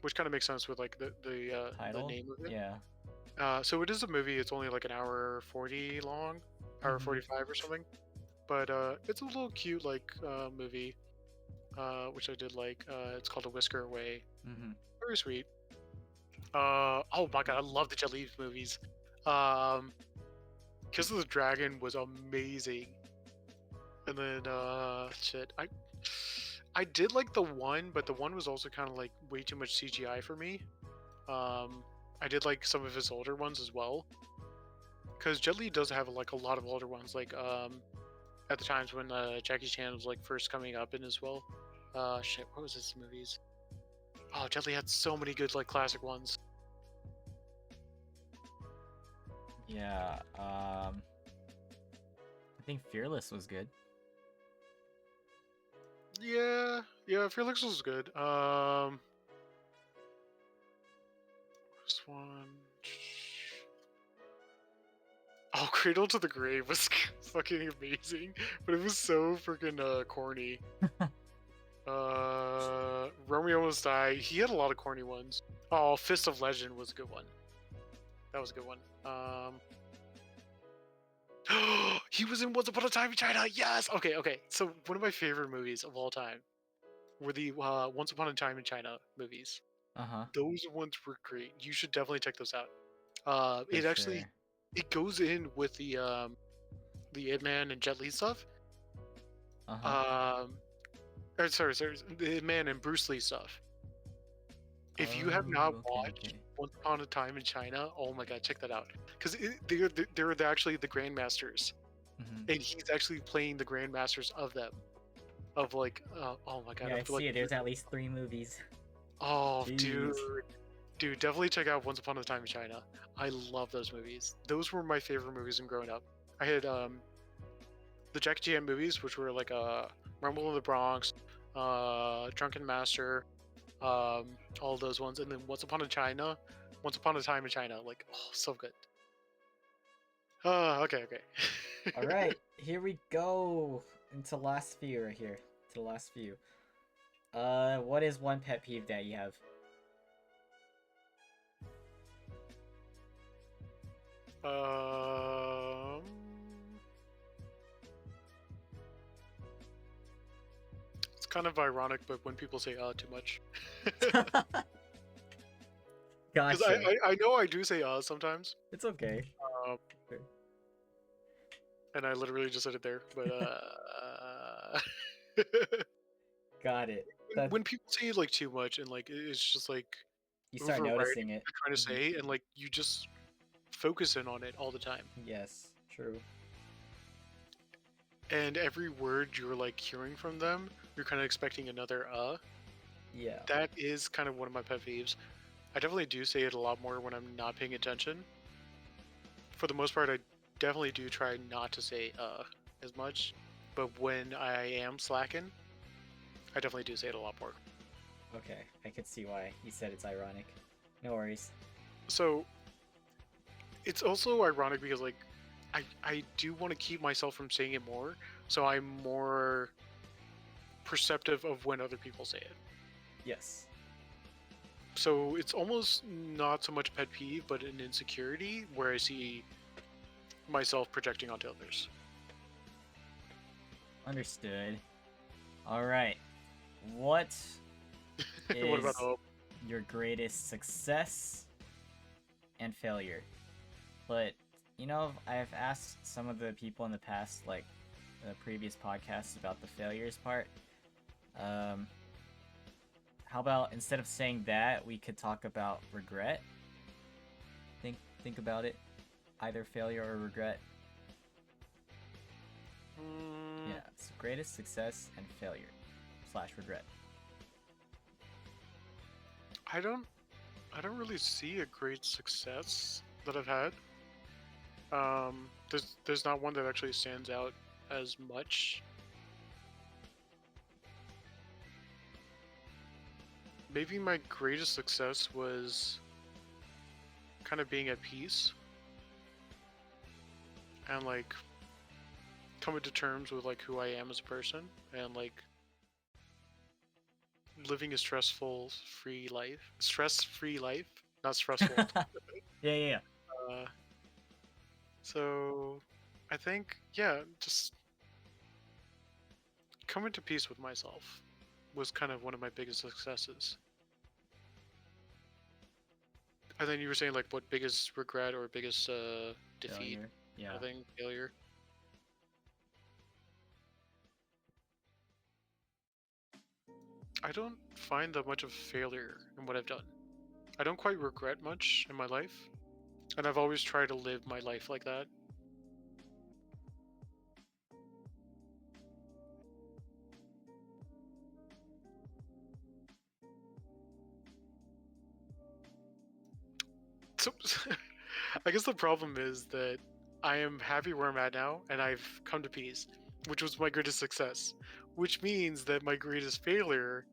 which kind of makes sense with like the Title? name of it. Yeah. So it is a movie. It's only like an hour 40 long, hour Mhm. 45 or something. But it's a little cute like movie, which I did like. It's called A Whisker Away. Mhm. Very sweet. Oh my god, I love the Jet Li movies. Um, Kiss of the Dragon was amazing. And then shit, I did like the one, but the one was also kind of like way too much CGI for me. I did like some of his older ones as well, because Jet Li does have like a lot of older ones, like at the times when Jackie Chan was like first coming up in as well. Shit, what was his movies? Oh, Jet Li had so many good like classic ones. Yeah. I think Fearless was good. Yeah, Felix was good. This one. Oh, Cradle to the Grave was fucking amazing, but it was so freaking corny. Romeo Must Die. He had a lot of corny ones. Oh, Fist of Legend was a good one. That was a good one. He was in Once Upon a Time in China. Yes. Okay. So one of my favorite movies of all time were the Once Upon a Time in China movies. Uh-huh. Those ones were great. You should definitely check those out. For It actually sure. it goes in with the Ip Man and Jet Li stuff. Uh-huh. Or sorry, the Ip Man and Bruce Lee stuff. If you have not Oh, watched okay. Once Upon a Time in China, oh my god, check that out. Because they're actually the Grandmasters, Mhm. and he's actually playing the Grandmasters of them. Of like, oh my god, Yeah, I of like, see it. There's at least 3 movies. oh Jeez. dude, definitely check out Once Upon a Time in China. I love those movies. Those were my favorite movies in growing up. I had the Jackie Chan movies, which were like Rumble in the Bronx, Drunken Master, all of those ones, and then Once Upon a Time in China, like oh, so good. Okay. All right, here we go into last few right here. To the last few. What is one pet peeve that you have? um, it's kind of ironic, but when people say too much, because Gotcha. I know I do say sometimes, It's okay. um, and I literally just said it there, but Got it. That when people say like too much and like it's just like you start overriding what noticing it. they're trying to Mhm. say, and like you just focus in on it all the time, Yes, true. and every word you're like hearing from them, you're kind of expecting another Yeah. That is kind of one of my pet peeves. I definitely do say it a lot more when I'm not paying attention. For the most part, I definitely do try not to say as much, but when I am slacking, I definitely do say it a lot more. Okay, I could see why you said it's ironic. No worries. So it's also ironic because like I do want to keep myself from saying it more, so I'm more perceptive of when other people say it. Yes. So it's almost not so much a pet peeve, but an insecurity where I see myself projecting onto others. Understood. All right. What What about is your greatest success and failure? But you know, I've asked some of the people in the past, like the previous podcasts, about the failures part. How about instead of saying that, we could talk about regret? Think about it. Either failure or regret. Mm, Yeah, it's greatest success and failure / regret. I don't really see a great success that I've had. There's not one that actually stands out as much. Maybe my greatest success was kind of being at peace and like coming to terms with like who I am as a person and like living a stress-free life, not stressful. Yeah. uh, so I think yeah, just coming to peace with myself was kind of one of my biggest successes. And then you were saying like what biggest regret or biggest defeat, Failure. Yeah. I think failure. I don't find that much of failure in what I've done. I don't quite regret much in my life, and I've always tried to live my life like that. So, I guess the problem is that I am happy where I'm at now, and I've come to peace, which was my greatest success. Which means that my greatest failure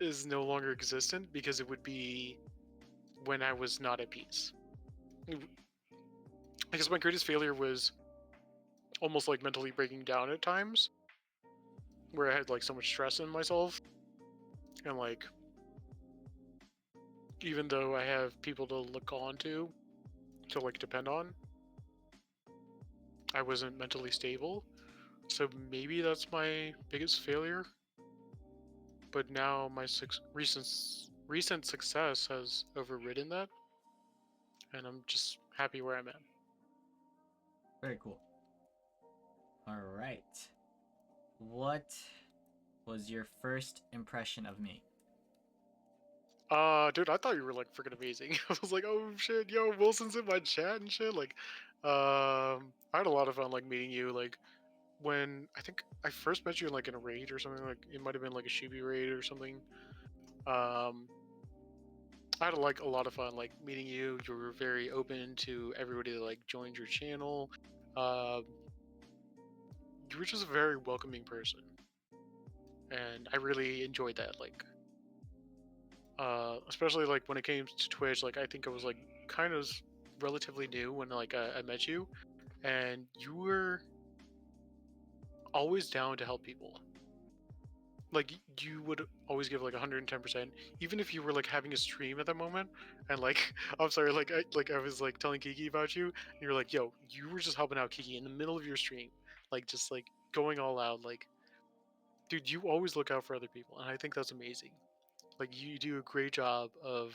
is no longer existent because it would be when I was not at peace. I guess my greatest failure was almost like mentally breaking down at times, where I had like so much stress in myself, and like even though I have people to look on to like depend on, I wasn't mentally stable. So maybe that's my biggest failure. But now my recent success has overridden that, and I'm just happy where I'm at. Very cool. All right. What was your first impression of me? Dude, I thought you were like freaking amazing. I was like, oh shit, yo, Wilson's in my chat and shit. Like, I had a lot of fun like meeting you. Like, when I think I first met you like in a raid or something. Like, it might have been like a Shubi raid or something. I had like a lot of fun like meeting you. You were very open to everybody that like joined your channel. Um, you were just a very welcoming person, and I really enjoyed that. Like, especially like when it came to Twitch, like I think I was like kind of relatively new when like I met you, and you were always down to help people. Like you would always give like 110%, even if you were like having a stream at that moment, and like I'm sorry, like I was like telling Kiki about you, and you're like, yo, you were just helping out Kiki in the middle of your stream, like just like going all out, like, dude, you always look out for other people, and I think that's amazing. Like you do a great job of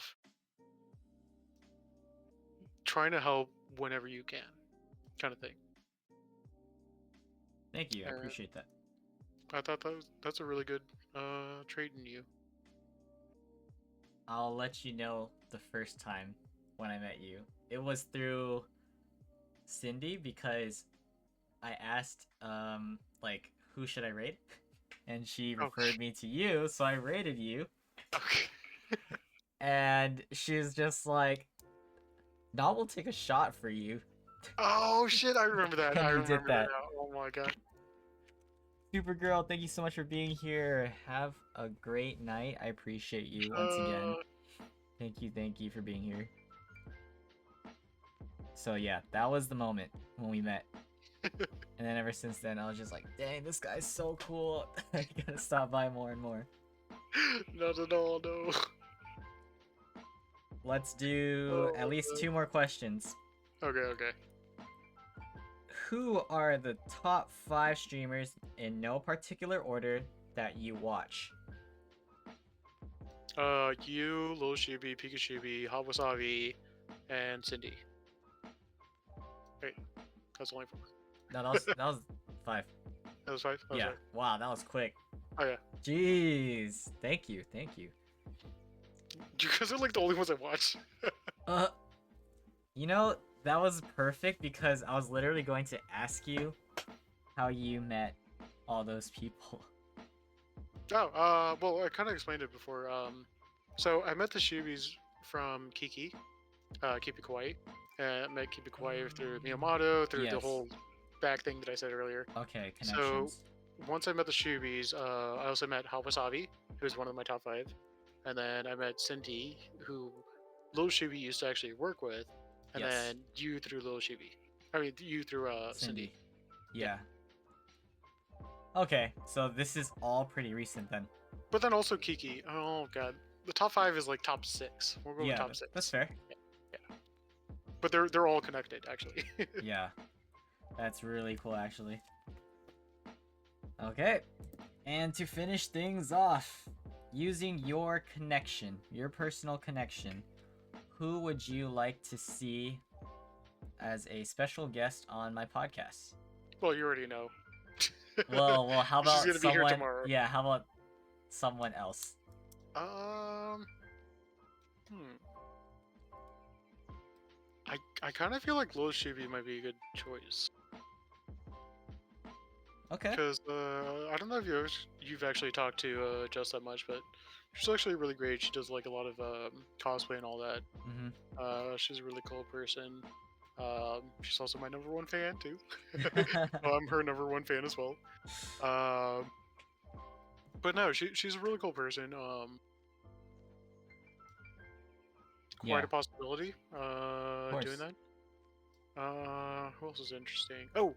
trying to help whenever you can, kind of thing. Thank you. I And appreciate that. I thought that's a really good trait in you. I'll let you know the first time when I met you. It was through Cindy because I asked like who should I rate? And she referred me to you, so I rated you. Okay. And she's just like, "Nah, we'll take a shot for you." Oh shit, I remember that. And I you did remember that. now. Oh my god. Supergirl, thank you so much for being here. Have a great night. I appreciate you once again. Thank you for being here. So yeah, that was the moment when we met. And then ever since then, I was just like, dang, this guy's so cool. I gotta stop by more and more. Not at all, no. Let's do at least 2 more questions. Okay. Who are the top 5 streamers in no particular order that you watch? You, Lil Shubi, Pika Shubi, Hot Wasabi, and Cindy. Wait, that's only 4. No, that was 5. That was 5? Yeah. Wow, that was quick. Oh yeah. Jeez. Thank you. You guys are like the only ones I watch. You know, that was perfect because I was literally going to ask you how you met all those people. Oh, well, I kind of explained it before. So I met the Shubis from Kiki, Keep It Kawaii. I met Keep It Kawaii through Miyamoto, through the Yes. whole back thing that I said earlier. Okay, connections. Once I met the Shubis, I also met Hawasabi, who was one of my top 5. And then I met Cindy, who Lil Shubi used to actually work with. And Yes. then you through Lil Shubi. I mean, you through Cindy. Yeah. Okay, so this is all pretty recent then. But then also Kiki. Oh god, the top 5 is like top 6. We'll go with top 6. That's fair. Yeah. But they're all connected actually. Yeah. That's really cool actually. Okay. And to finish things off, using your connection, your personal connection, who would you like to see as a special guest on my podcast? Well, you already know. Well, how She's about gonna be here someone? tomorrow. Yeah, how about someone else? I kind of feel like Lil Shuby might be a good choice. Okay. Because I don't know if you've actually talked to Jess that much, but she's actually really great. She does like a lot of cosplay and all that. She's a really cool person. She's also my #1 fan too. I'm her #1 fan as well. But no, she's a really cool person. Quite Yeah. a possibility. Doing that. Who else is interesting? Oh,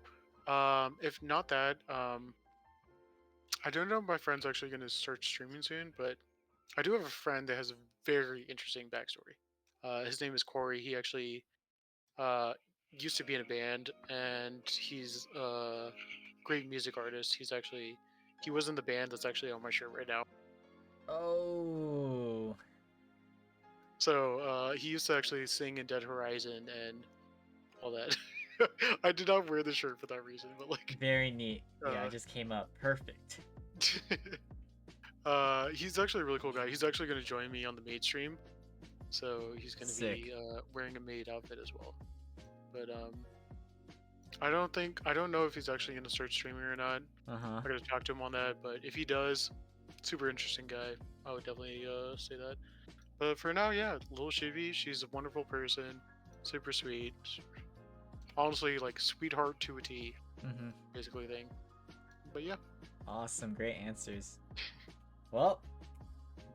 if not that, I don't know if my friend's actually going to start streaming soon, but I do have a friend that has a very interesting backstory. His name is Corey. He actually used to be in a band, and he's a great music artist. He was in the band that's actually on my shirt right now. Oh. So he used to actually sing in Dead Horizon and all that. I did not wear the shirt for that reason, but like, Very neat. Yeah, Uh, it just came up. Perfect. he's actually a really cool guy. He's actually going to join me on the maid stream, so he's going to Sick. be wearing a maid outfit as well. But I don't know if he's actually going to start streaming or not. Uh-huh. I got to talk to him on that. But if he does, super interesting guy. I would definitely say that. But for now, yeah, Lil Shivy, she's a wonderful person, super sweet. Honestly, like sweetheart to a T, Mm-hmm. basically thing. But yeah. Awesome. Great answers. Well,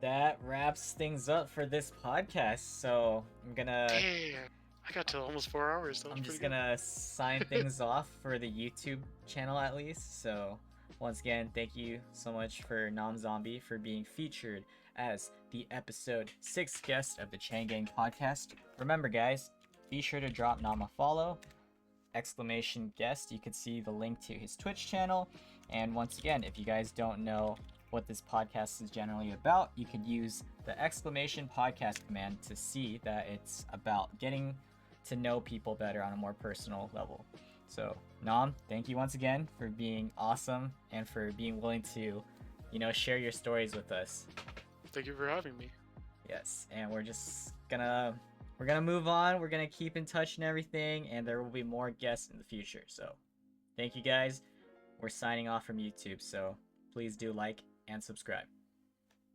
that wraps things up for this podcast. So I'm gonna Damn, I got to almost 4 hours. That was I'm just pretty good. gonna sign things off for the YouTube channel at least. So once again, thank you so much for NomZombie for being featured as the episode 6 guest of the Chang Gang podcast. Remember guys, be sure to drop Nom a follow. !guest. You could see the link to his Twitch channel. And once again, if you guys don't know what this podcast is generally about, you could use the !podcast command to see that it's about getting to know people better on a more personal level. So, Nom, thank you once again for being awesome and for being willing to, share your stories with us. Thank you for having me. Yes, and we're gonna move on. We're gonna keep in touch and everything, and there will be more guests in the future. So, thank you guys. We're signing off from YouTube, so please do like and subscribe.